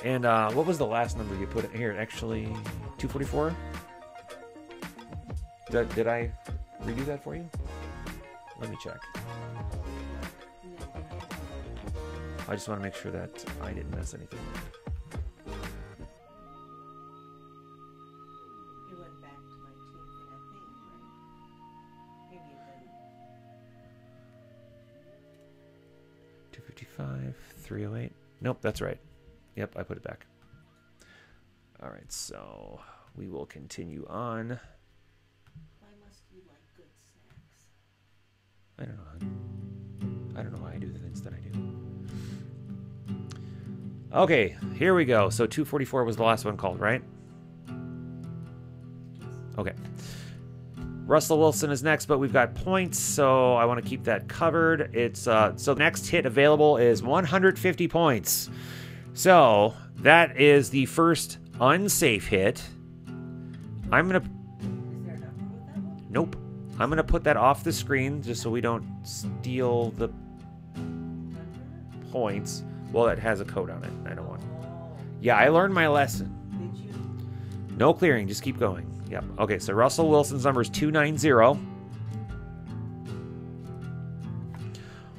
And what was the last number you put in here? Actually, 244? Did I redo that for you? Let me check. I just want to make sure that I didn't mess anything up. You went back to my team for that thing, right? Maybe you didn't. 255, 308. Nope, that's right. Yep, I put it back. All right, so we will continue on. Why must you like good snacks? I don't know. I don't know why I do the things that I do. Okay, here we go. So 244 was the last one called, right? Okay. Russell Wilson is next, but we've got points, so I want to keep that covered. It's so the next hit available is 150 points. So that is the first unsafe hit. I'm gonna. Is there a number with that one? Nope. I'm gonna put that off the screen just so we don't steal the points. Well, it has a code on it. I don't want. Oh, Yeah, I learned my lesson. did you? No clearing. Just keep going. Yep. Okay, so Russell Wilson's number is 290.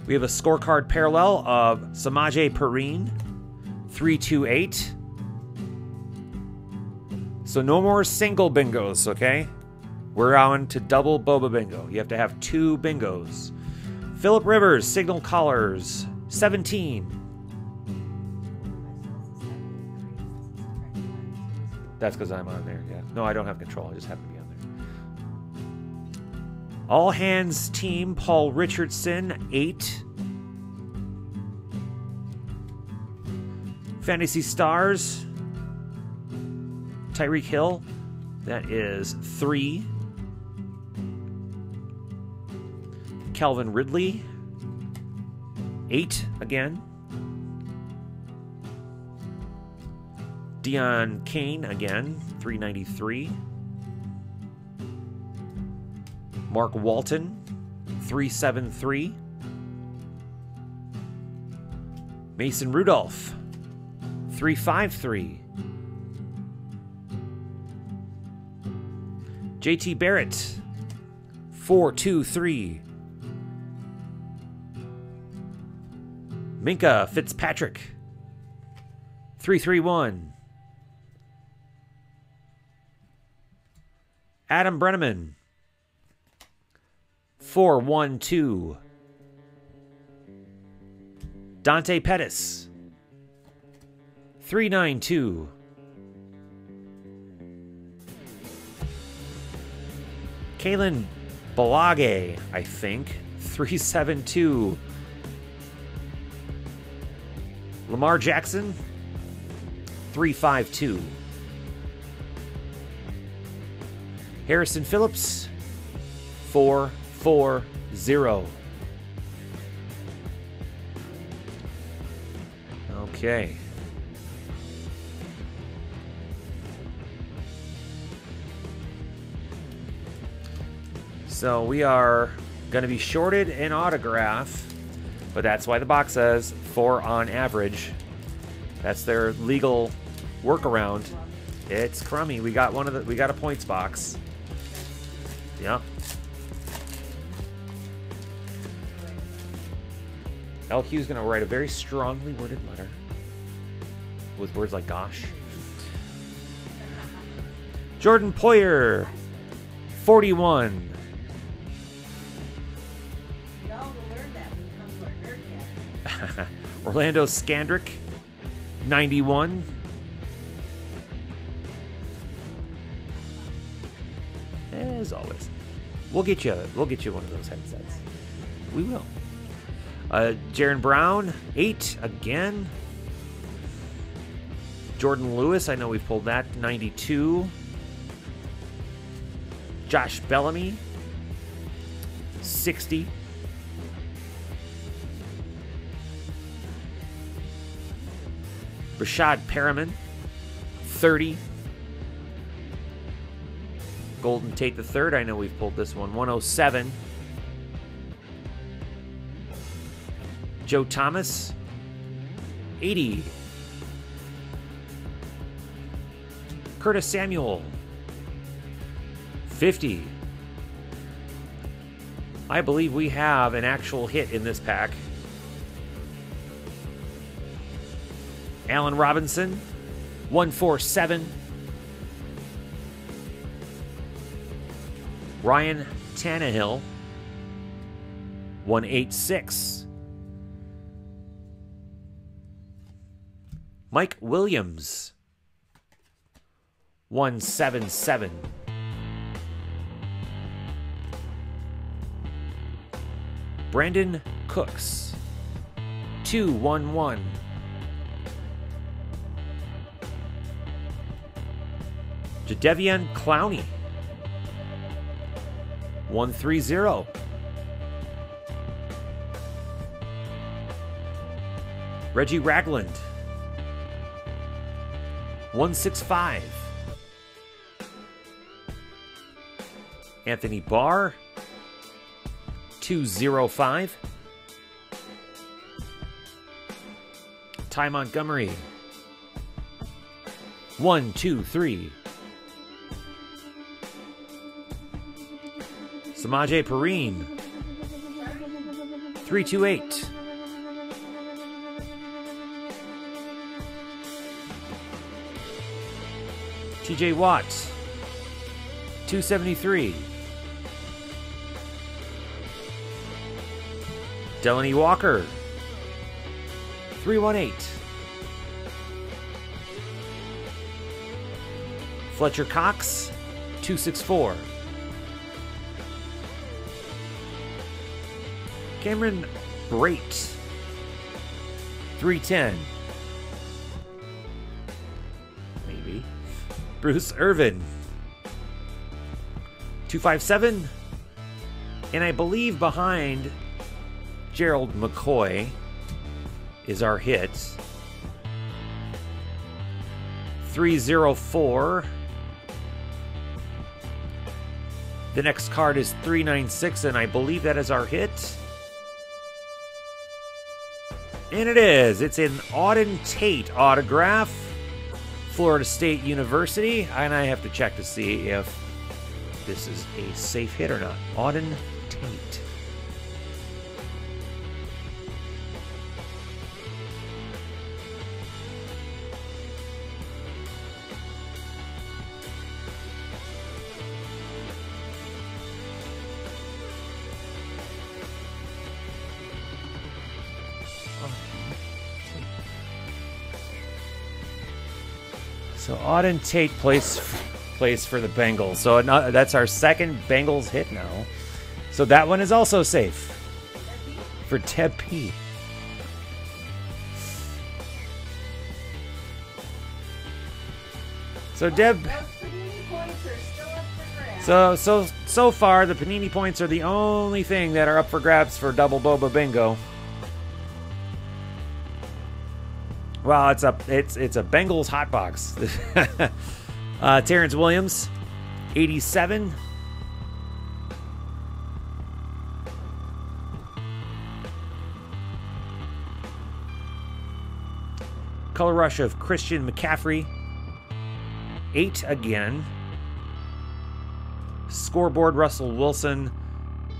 We have a scorecard parallel of Samaje Perine, 328. So no more single bingos, okay? We're on to double boba bingo. You have to have 2 bingos. Philip Rivers, signal callers, 17. That's because I'm on there, yeah. No, I don't have control. I just happen to be on there. All hands team, Paul Richardson, 8. Fantasy Stars, Tyreek Hill, that is 3. Calvin Ridley, 8 again. Deion Kane again, 393. Mark Walton, 373. Mason Rudolph, 353. JT Barrett, 423. Minka Fitzpatrick, 331. Adam Brenneman, 412. Dante Pettis, 392. Kalen Balage, I think, 372. Lamar Jackson, 352. Harrison Phillips, 440. Okay. So we are going to be shorted an autograph, but that's why the box says 4 on average. That's their legal workaround. It's crummy. We got a points box. Yeah. LQ's going to write a very strongly worded letter with words like gosh. Jordan Poyer, 41. We all will learn that when it comes to our nerd cat. Orlando Scandrick, 91. As always, we'll get you one of those headsets. We will. Jaron Brown, 8 again. Jordan Lewis, I know we've pulled that, 92. Josh Bellamy, 60. Rashad Perriman, 30. Golden Tate III, I know we've pulled this one, 107. Joe Thomas, 80. Curtis Samuel, 50. I believe we have an actual hit in this pack. Allen Robinson, 147. Ryan Tannehill, 186. Mike Williams. 177. Brandon Cooks. 211. Jadeveon Clowney. 130. Reggie Ragland. 165. Anthony Barr. 205. Ty Montgomery. 123. Samaje Perine. 328. TJ Watt. 273. Delaney Walker. 318. Fletcher Cox. 264. Cameron Brate. 310. Maybe. Bruce Irvin. 257. And I believe behind Gerald McCoy is our hit. 304. The next card is 396, and I believe that is our hit. And it is. It's an Auden Tate autograph. Florida State University. And I have to check to see if this is a safe hit or not. Auden Tate. So Auden Tate plays for the Bengals. So that's our second Bengals hit now. So that one is also safe for Ted P. So Deb. Those Panini points are still up for grabs. So far the Panini points are the only thing that are up for grabs for Double Boba Bingo. Well, it's a Bengals hot box. Terrence Williams, 87. Color rush of Christian McCaffrey, 8 again. Scoreboard Russell Wilson,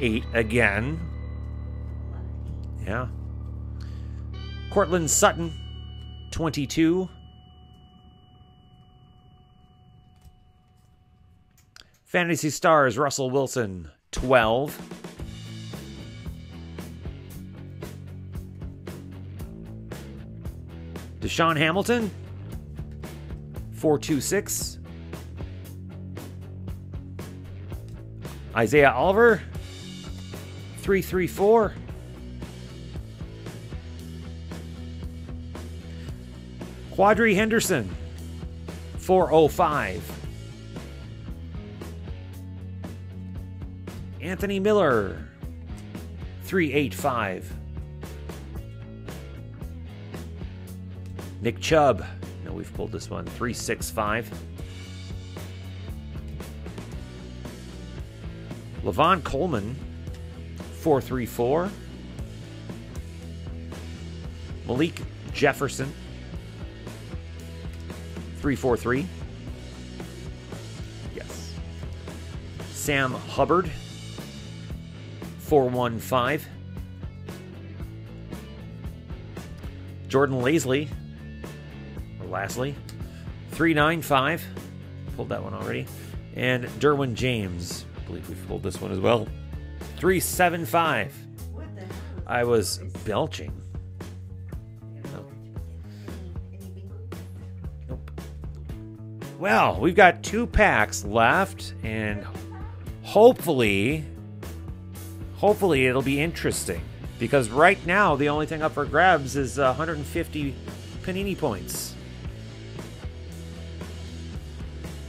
8 again. Yeah. Cortland Sutton, 22. Fantasy Stars, Russell Wilson, 12. Deshaun Hamilton, 426. Isaiah Oliver, 334. Quadri Henderson, 405. Anthony Miller, 385. Nick Chubb, no, we've pulled this one, 365. Levon Coleman, 434. Malik Jefferson, 343. Yes. Sam Hubbard, 415. Jordan Lastly, 395. Pulled that one already. And Derwin James, I believe we've pulled this one as well. 375. What the heck? I was belching. Any bingo? Well, we've got 2 packs left, and hopefully it'll be interesting. Because right now, the only thing up for grabs is 150 Panini points.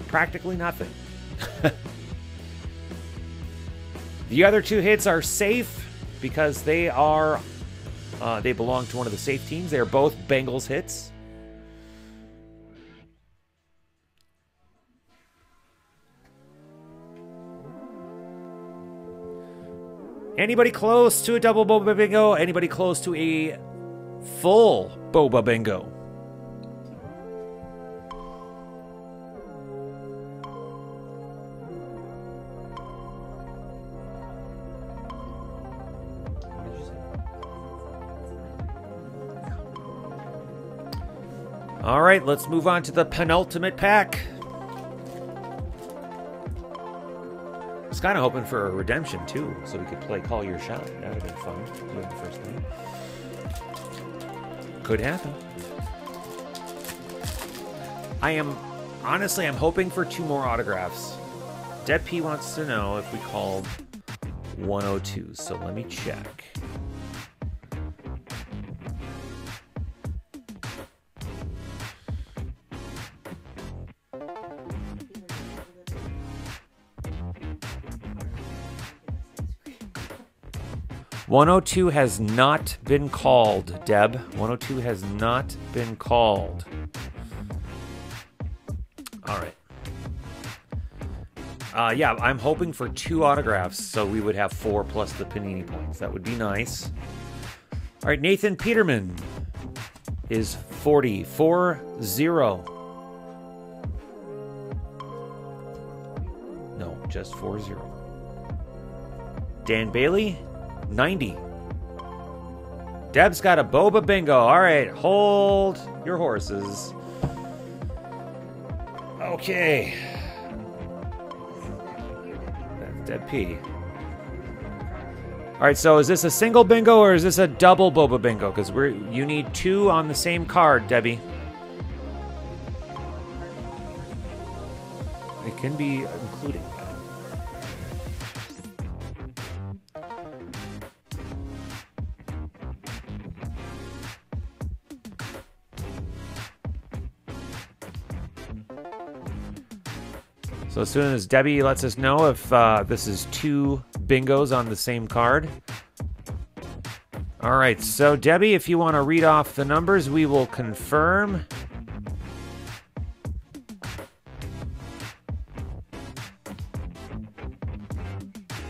Practically nothing. The other 2 hits are safe because they belong to one of the safe teams. They are both Bengals hits. Anybody close to a double Boba Bingo? Anybody close to a full Boba Bingo? All right, let's move on to the penultimate pack. I was kind of hoping for a redemption, too, so we could play Call Your Shot. That would have been fun, doing the first thing. Could happen. Honestly, I'm hoping for 2 more autographs. Deb P wants to know if we called 102, so let me check. $102 has not been called, Deb. 102 has not been called. All right. Yeah, I'm hoping for 2 autographs, so we would have 4 plus the Panini points. That would be nice. All right, Nathan Peterman is 40. 4-0. No, just 4-0. Dan Bailey, 90. Deb's got a Boba Bingo. All right, hold your horses. Okay. That's Deb P. All right, so is this a single bingo or is this a double Boba Bingo? Because you need 2 on the same card, Debbie. It can be including that. So as soon as Debbie lets us know if this is 2 bingos on the same card. All right, so Debbie, if you want to read off the numbers, we will confirm.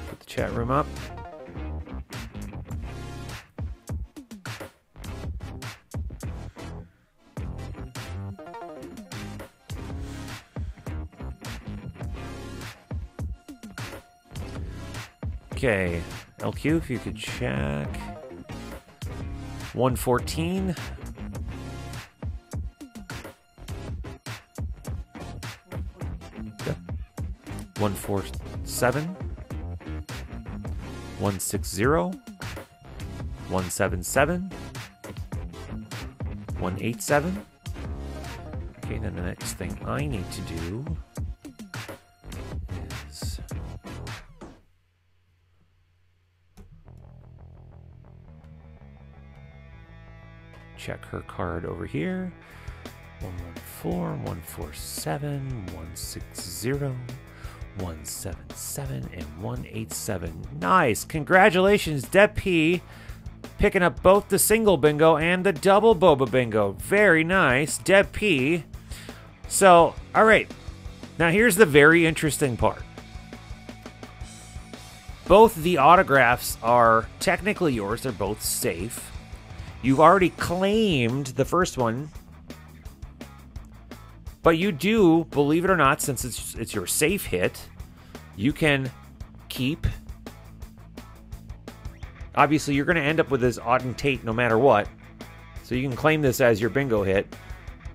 Put the chat room up. Okay, LQ, if you could check. 114. Yep. 147. 160. 177. 187. Okay, then the next thing I need to do is check her card over here. 114, 147, 160, 177, and 187. Nice. Congratulations, Deb P. Picking up both the single bingo and the double Boba Bingo. Very nice, Deb P. So, all right. Now here's the very interesting part. Both the autographs are technically yours. They're both safe. You've already claimed the first one, but you do, believe it or not, since it's your safe hit, you can keep. Obviously, you're going to end up with this Auden Tate no matter what, so you can claim this as your bingo hit,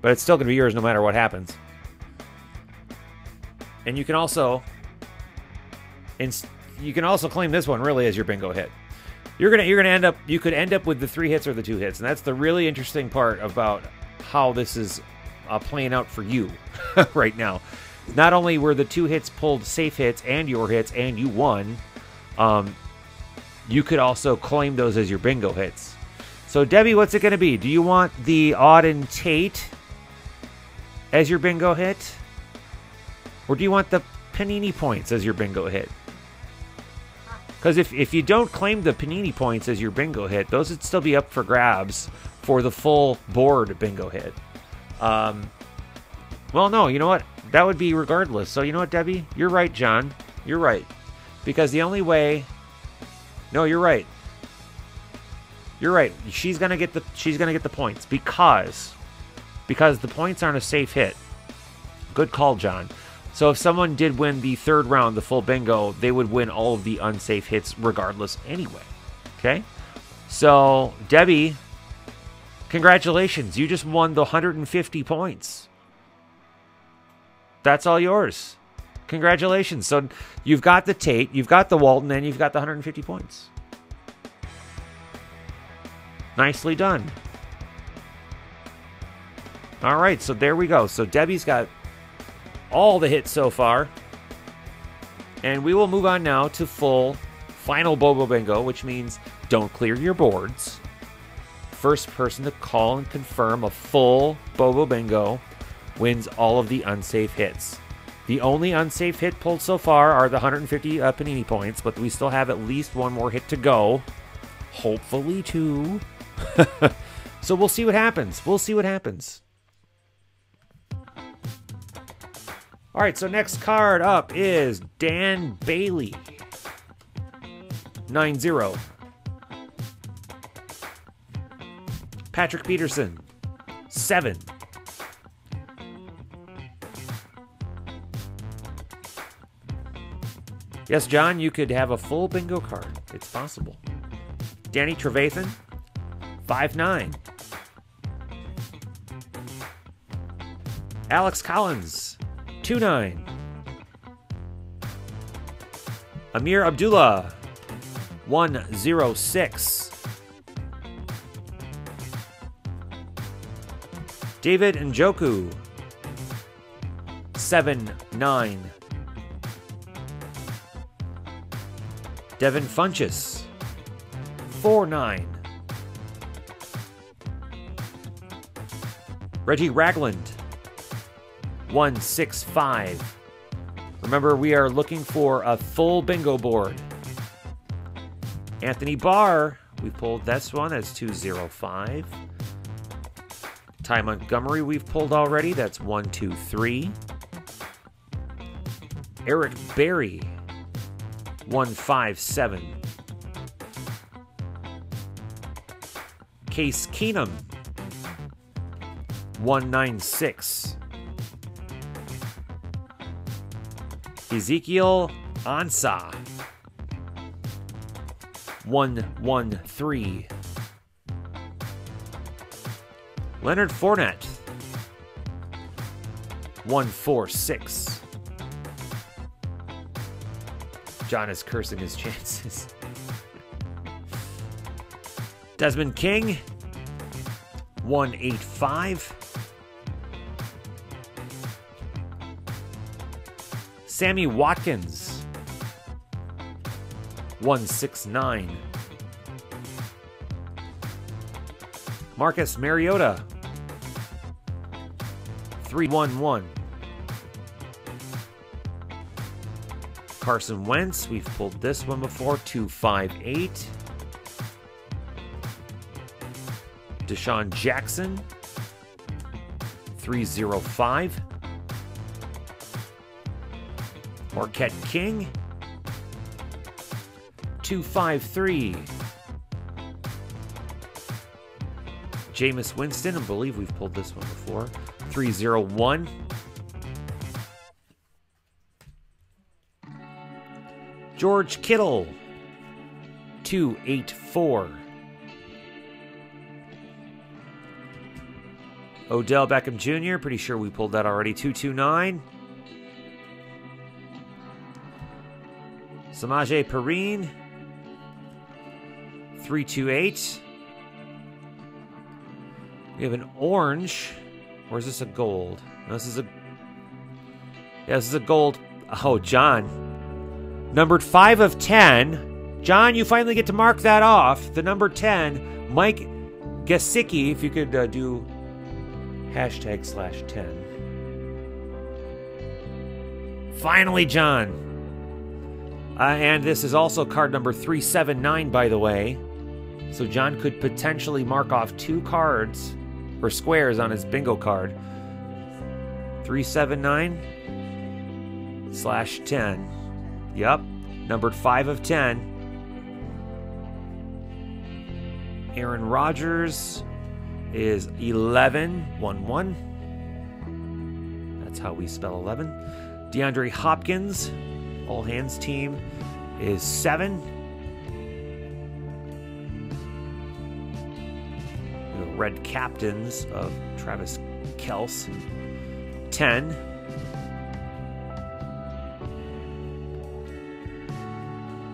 but it's still going to be yours no matter what happens. And you can also claim this one really as your bingo hit. You could end up with the 3 hits or the 2 hits, and that's the really interesting part about how this is playing out for you right now. Not only were the 2 hits pulled safe hits and your hits, and you won, you could also claim those as your bingo hits. So, Debbie, what's it going to be? Do you want the Auden Tate as your bingo hit? Or do you want the Panini points as your bingo hit? Because if you don't claim the Panini points as your bingo hit, those would still be up for grabs for the full board bingo hit. Well, no, you know what? That would be regardless. So, you know what, Debbie? You're right, John. You're right. Because the only way... No, you're right. You're right. She's gonna get the points because the points aren't a safe hit. Good call, John. So if someone did win the 3rd round, the full bingo, they would win all of the unsafe hits regardless anyway. Okay? So, Debbie, congratulations. You just won the 150 points. That's all yours. Congratulations. So you've got the Tate, you've got the Walton, and you've got the 150 points. Nicely done. All right, so there we go. So Debbie's got all the hits so far. And we will move on now to full final Bobo Bingo, which means don't clear your boards. First person to call and confirm a full Bobo Bingo wins all of the unsafe hits. The only unsafe hit pulled so far are the 150 Panini points, but we still have at least one more hit to go. Hopefully 2. So we'll see what happens. We'll see what happens. All right, so next card up is Dan Bailey. 9-0. Patrick Peterson. 7. Yes, John, you could have a full bingo card. It's possible. Danny Trevathan, 5-9. Alex Collins, 2-9. Amir Abdullah, 1-0-6. David Njoku, 7-9. Devin Funchess, 4-9. Reggie Ragland, 1-6-5. Remember, we are looking for a full bingo board. Anthony Barr, we pulled this one, that's 2-0-5. Ty Montgomery, we've pulled already, that's 1-2-3. Eric Berry, 1-5-7. Case Keenum, 1-9-6. Ezekiel Ansah, 1-1-3. Leonard Fournette, 1-4-6. John is cursing his chances. Desmond King, 1-8-5. Sammy Watkins, 1-6-9. Marcus Mariota, 3-1-1. Carson Wentz, we've pulled this one before, 2-5-8. Deshaun Jackson, 3-0-5. Marquette King, 2-5-3. Jameis Winston, I believe we've pulled this one before, 3-0-1. George Kittle, 2-8-4. Odell Beckham Jr., pretty sure we pulled that already, 2-2-9. Samaje Perine, 3-2-8. We have an orange Or is this a gold? No, this is a... Yeah, this is a gold. Oh, John. Numbered 5 of 10. John, you finally get to mark that off. The number 10, Mike Gesicki, if you could do #/10. Finally, John. And this is also card number 379, by the way. So John could potentially mark off 2 cards or squares on his bingo card. 379/10. Yep. Numbered 5 of 10. Aaron Rodgers is 1111. That's how we spell 11. DeAndre Hopkins, all hands team, is 7. The red captains of Travis Kelce, 10.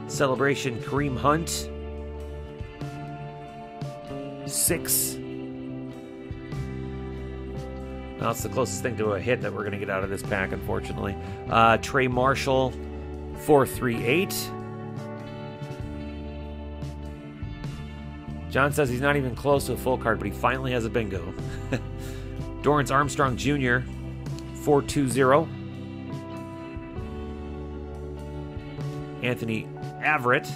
Celebration Kareem Hunt, 6. Well, that's the closest thing to a hit that we're going to get out of this pack, unfortunately. Trey Marshall, 438. John says he's not even close to a full card, but he finally has a bingo. Dorrance Armstrong Jr., 420. Anthony Averett,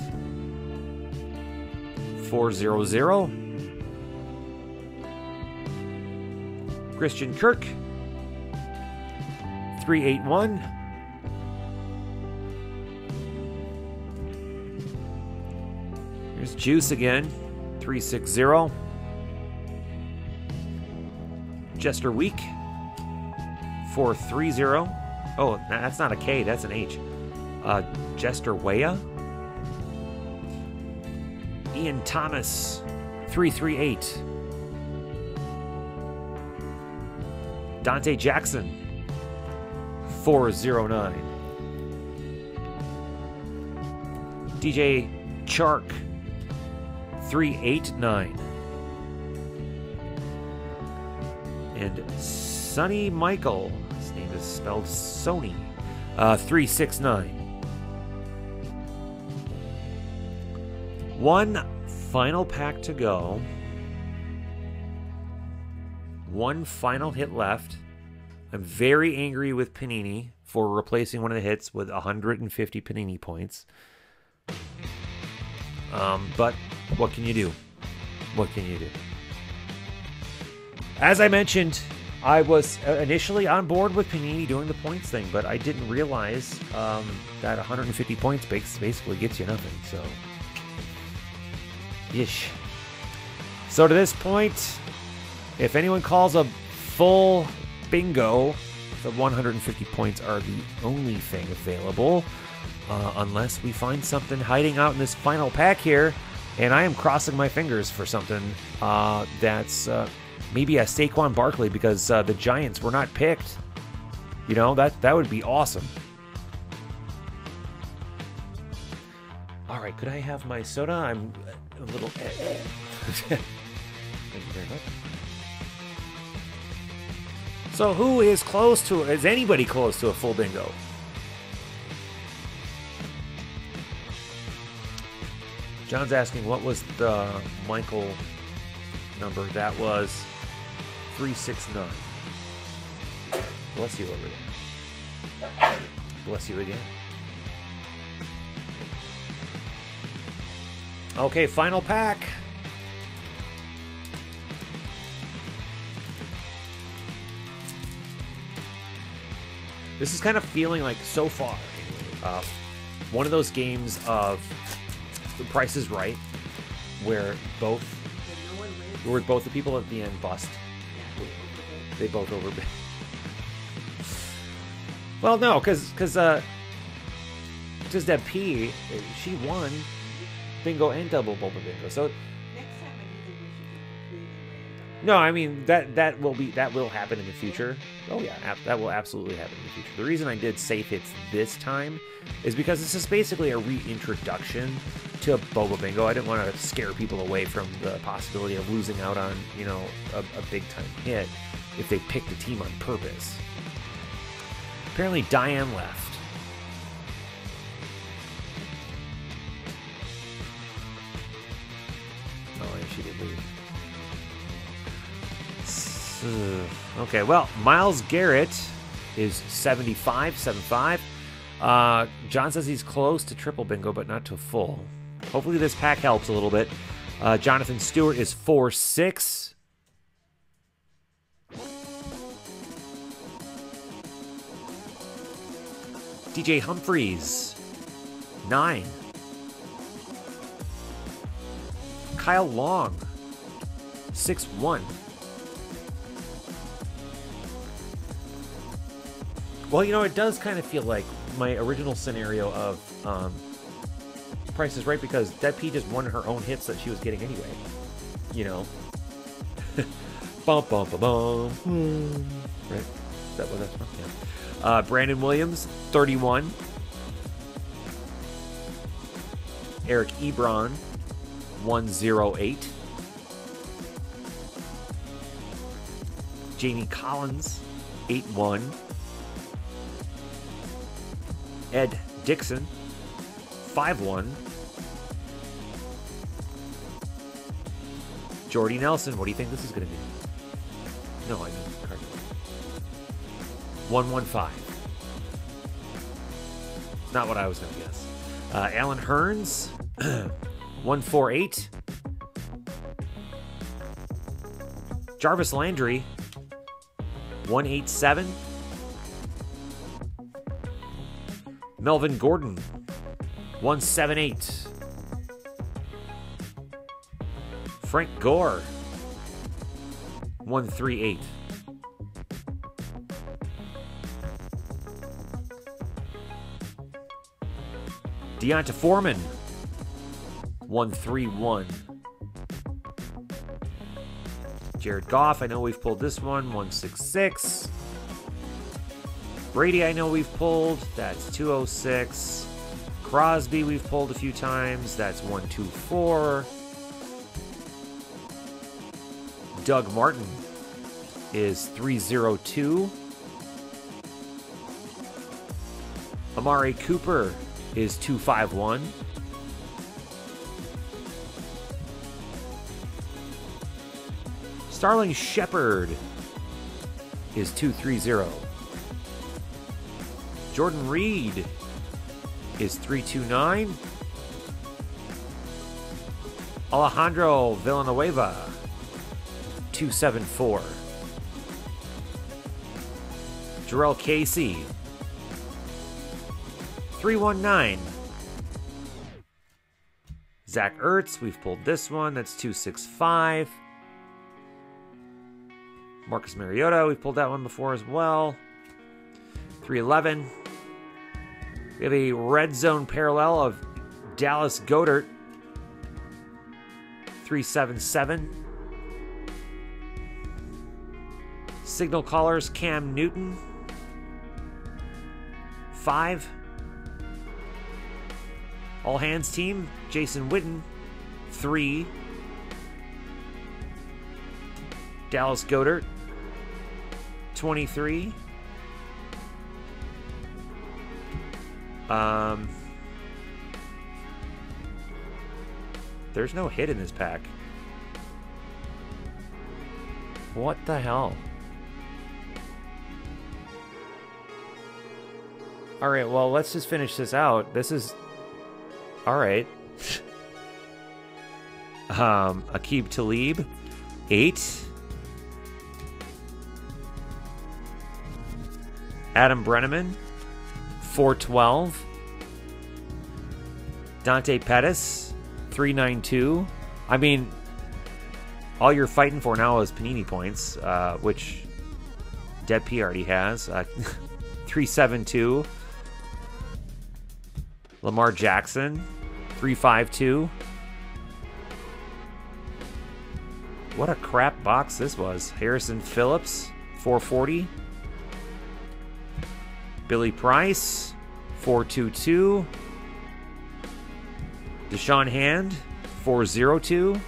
400. Christian Kirk, 381. Here's Juice again, 360. Jester Week, 430. Oh, that's not a K, that's an H. Jester Weah. Ian Thomas, 338. Dante Jackson, 409. DJ Chark, 389. And Sonny Michael, his name is spelled Sony, 369. One final pack to go. One final hit left. I'm very angry with Panini for replacing one of the hits with 150 Panini points. But what can you do? What can you do? As I mentioned, I was initially on board with Panini doing the points thing, but I didn't realize that 150 points basically gets you nothing. So, yeesh. So to this point, if anyone calls a full bingo, the 150 points are the only thing available, unless we find something hiding out in this final pack here. And I am crossing my fingers for something that's maybe a Saquon Barkley, because the Giants were not picked. You know, that would be awesome. All right, could I have my soda? I'm a little... Thank you very much. So who is close to... Is anybody close to a full bingo? John's asking, what was the Michael number? That was 369. Bless you over there. Bless you again. Okay, final pack. This is kind of feeling like, so far, one of those games of The Price is Right, where both the people at the end bust. They both overbid. Well, no, because Deb P, she won bingo and double boba bingo. So Next time I think we should do completely random. no, I mean that will happen in the future. Oh yeah, that will absolutely happen in the future. The reason I did safe hits this time is because this is basically a reintroduction to boba bingo. I didn't want to scare people away from the possibility of losing out on, you know, a big time hit. if they picked a team on purpose. Apparently Diane left. Oh, yeah, she did leave. Okay, well, Miles Garrett is 75, 75. John says he's close to triple bingo, but not to full. Hopefully this pack helps a little bit. Jonathan Stewart is 4-6. DJ Humphreys, 9. Kyle Long, 6-1. Well, you know, it does kind of feel like my original scenario of Price is Right, because Dead P just won her own hits that she was getting anyway. You know? Bum, bum, bum, bum. Right? Is that what that's from? Yeah. Brandon Williams, 31. Eric Ebron, 108. Jamie Collins, 8-1. Ed Dixon, 5-1. Jordy Nelson, what do you think this is going to be? No, I mean Cardinal. 115. Not what I was going to guess. Alan Hearns, 148. Jarvis Landry, 187. Melvin Gordon, 178. Frank Gore, 138. Deonta Foreman, 131. Jared Goff, I know we've pulled this one, 166. Brady, I know we've pulled, that's 206. Crosby, we've pulled a few times, that's 124. Doug Martin is 302. Amari Cooper is 251. Starling Shepard is 230. Jordan Reed is 329. Alejandro Villanueva, 274. Jarrell Casey, 319. Zach Ertz, we've pulled this one, that's 265. Marcus Mariota, we've pulled that one before as well, 311. We have a red zone parallel of Dallas Goedert, 377. Signal callers Cam Newton, 5. All hands team Jason Witten, 3. Dallas Goedert, 23. There's no hit in this pack. What the hell? Alright, well, let's just finish this out. This is... Alright. Aqib Talib, 8. Adam Brenneman, 412. Dante Pettis, 392. I mean, all you're fighting for now is Panini points, which Dead P already has. 372. Lamar Jackson, 352. What a crap box this was. Harrison Phillips, 440. Billy Price, 422. Deshaun Hand, 402.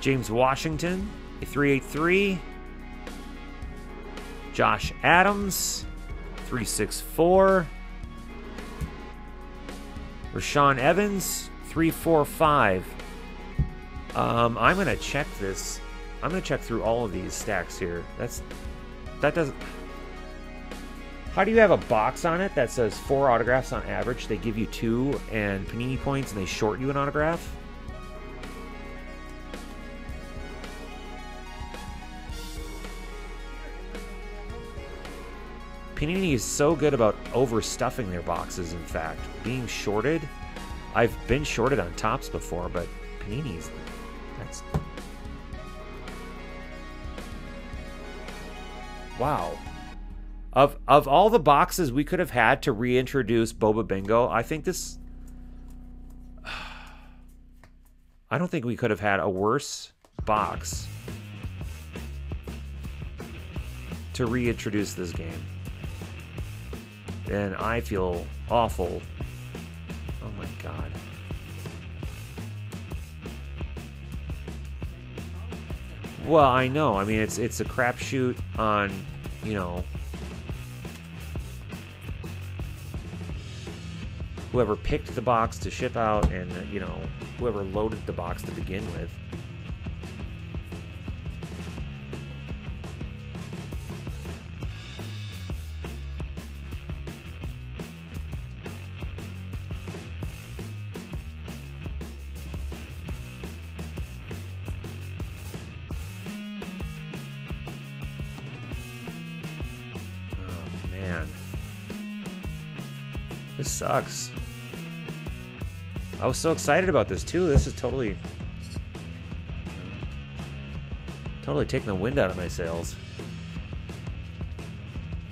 James Washington, 383. Josh Adams. 364. Rashawn Evans. 345. I'm gonna check this. I'm gonna check through all of these stacks here. That doesn't. How do you have a box on it that says 4 autographs on average? They give you 2 and Panini points, and they short you an autograph. Panini is so good about overstuffing their boxes, in fact. Being shorted. I've been shorted on Topps before, but Panini's... That's... Wow. Of all the boxes we could have had to reintroduce Boba Bingo, I think this... I don't think we could have had a worse box to reintroduce this game. And I feel awful. Oh my god. Well, I know. I mean, it's a crapshoot on, you know, whoever picked the box to ship out and, you know, whoever loaded the box to begin with. This sucks. I was so excited about this too. This is totally taking the wind out of my sails.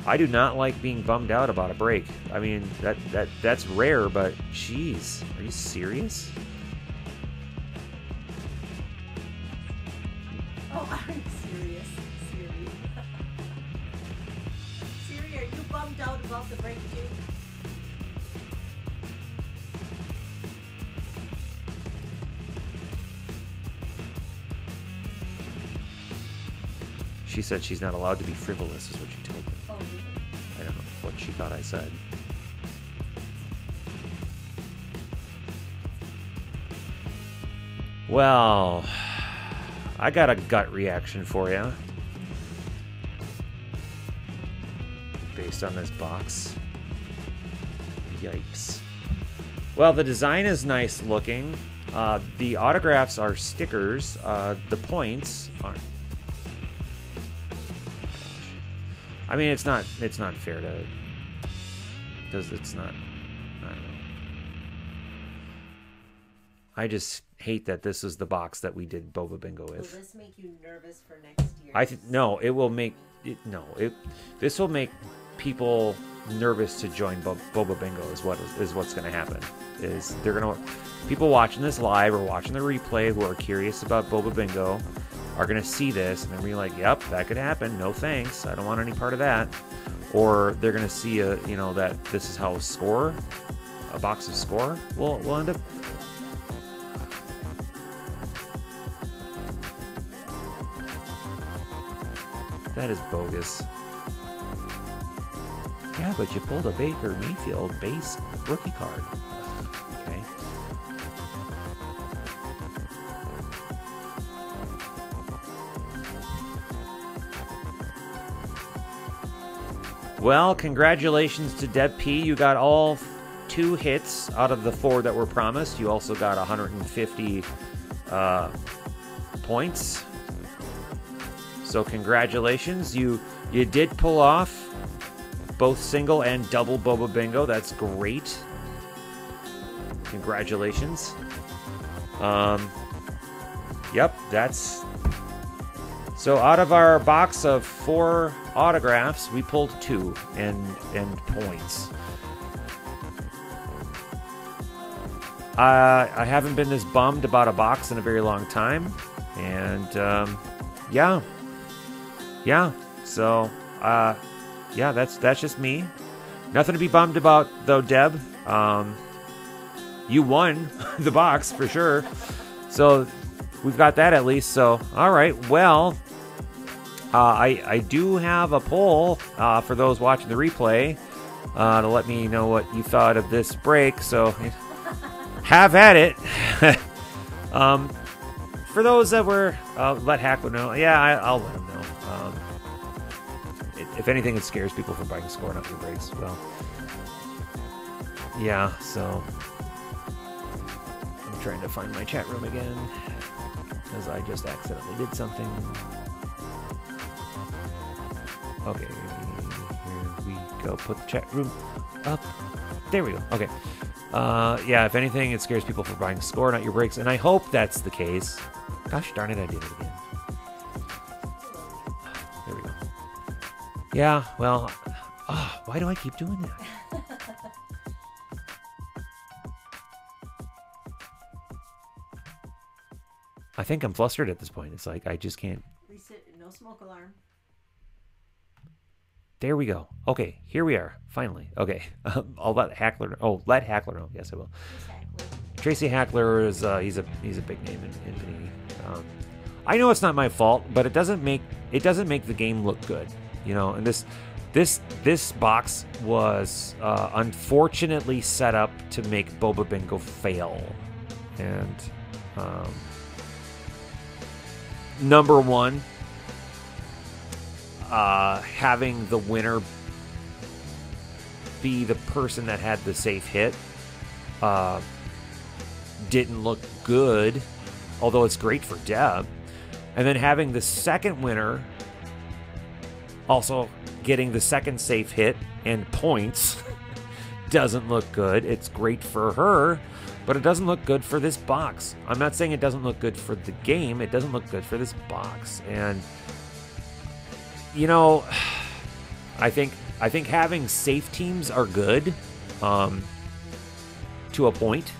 I do not like being bummed out about a break. I mean, that's rare, but jeez, are you serious? Oh, are you serious? Siri. Siri, are you bummed out about the break too? She said she's not allowed to be frivolous, is what she told me. Oh, really? I don't know what she thought I said. Well, I got a gut reaction for you. Based on this box. Yikes. Well, the design is nice looking. The autographs are stickers. The points aren't. I mean, it's not fair to, because it's not, I don't know. I just hate that this is the box that we did Boba Bingo with. Will this make you nervous for next year? No, it will make this will make people nervous to join Boba Bingo is what's going to happen. Is people watching this live or watching the replay who are curious about Boba Bingo are going to see this and they're going to be like, yep, that could happen. No thanks. I don't want any part of that. Or they're going to see that this is how a box of score will end up. That is bogus. Yeah, but you pulled a Baker Mayfield base rookie card. Okay. Well, congratulations to Deb P. You got all 2 hits out of the 4 that were promised. You also got 150 points. So congratulations. You did pull off both single and double Boba Bingo. That's great. Congratulations. Yep, that's... So out of our box of 4 autographs, we pulled 2 and points. I haven't been this bummed about a box in a very long time. And, yeah. So, yeah, that's just me. Nothing to be bummed about, though, Deb. You won the box, for sure. So, we've got that at least. So, all right. Well, I do have a poll for those watching the replay to let me know what you thought of this break. So, have at it. For those that were, let Hackler know. Yeah, I'll let him know. If anything, it scares people from buying scoring up your breaks. Well, yeah, so I'm trying to find my chat room again because I just accidentally did something. Okay, here we go. Put the chat room up. There we go. Okay. Yeah, if anything, it scares people from buying score, not your breaks, and I hope that's the case. Gosh darn it, I did it again. There we go. Yeah, well, why do I keep doing that? I think I'm flustered at this point. It's like I just can't. Reset, no smoke alarm. There we go. Okay, here we are. Finally. Okay, I'll let Hackler. Oh, let Hackler know. Yes, I will. Tracy Hackler is he's a big name in Panini. I know it's not my fault, but it doesn't make the game look good, you know. And this box was unfortunately set up to make Boba Bingo fail, and number one, having the winner be the person that had the safe hit didn't look good, although it's great for Deb. And then having the second winner also getting the second safe hit and points doesn't look good. It's great for her, but it doesn't look good for this box. I'm not saying it doesn't look good for the game. It doesn't look good for this box. And, you know, I think having safe teams are good to a point.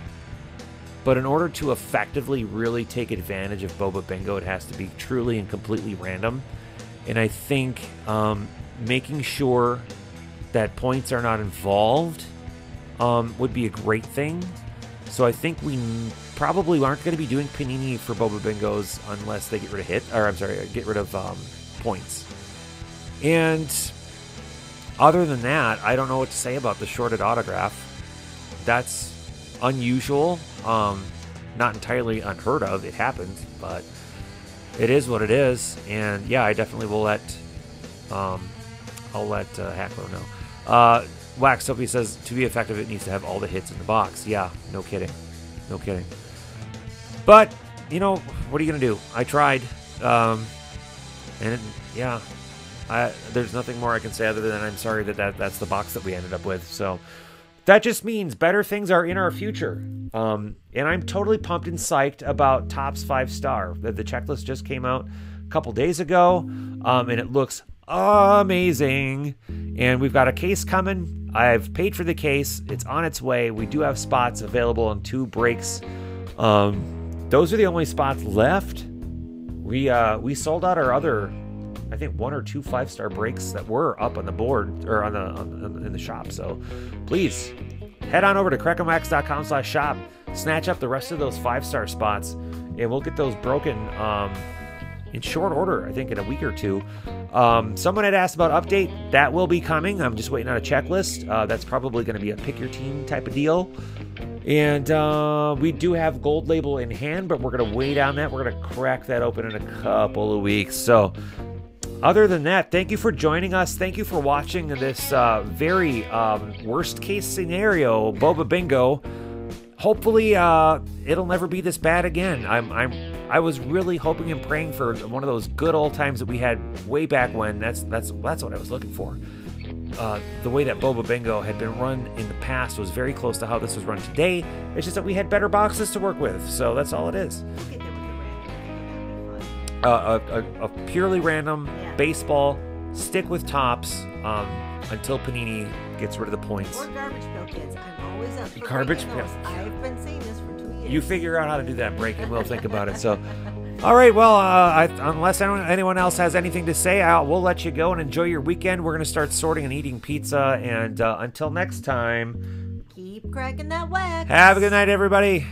But in order to effectively really take advantage of Boba Bingo, it has to be truly and completely random. And I think making sure that points are not involved would be a great thing. So I think we probably aren't going to be doing Panini for Boba Bingos unless they get rid of get rid of points. And other than that, I don't know what to say about the shorted autograph. That's unusual, not entirely unheard of. It happens, but it is what it is. And yeah, I definitely will let I'll let Hackler know. Wax Soapy says to be effective, it needs to have all the hits in the box. Yeah, no kidding, no kidding. But you know, what are you gonna do? I tried, and yeah, there's nothing more I can say other than I'm sorry that's the box that we ended up with. So. That just means better things are in our future. And I'm totally pumped and psyched about Topps 5-star. The checklist just came out a couple days ago, and it looks amazing. And we've got a case coming. I've paid for the case. It's on its way. We do have spots available in 2 breaks. Those are the only spots left. We sold out our other, I think, 1 or 2 5-star breaks that were up on the board or in the shop. So please head on over to KrakenWax.com/shop, snatch up the rest of those 5-star spots, and we'll get those broken in short order. I think in a week or 2. Someone had asked about update. That will be coming. I'm just waiting on a checklist. That's probably going to be a pick your team type of deal. And we do have Gold Label in hand, but we're going to wait on that. We're going to crack that open in a couple of weeks. So other than that, thank you for joining us. Thank you for watching this very worst case scenario Boba Bingo. Hopefully it'll never be this bad again. I was really hoping and praying for one of those good old times that we had way back when. That's what I was looking for. The way that Boba Bingo had been run in the past was very close to how this was run today. It's just that we had better boxes to work with. So that's all it is. A purely random baseball. Stick with Topps until Panini gets rid of the points. Or Garbage Pail Kids. I'm always up for Garbage breaking Pail. those. I've been saying this for 2 years. You figure out how to do that break, and we'll think about it. So, all right. Well, unless anyone else has anything to say, we'll let you go and enjoy your weekend. We're going to start sorting and eating pizza. And until next time, Keep cracking that wax. have a good night, everybody.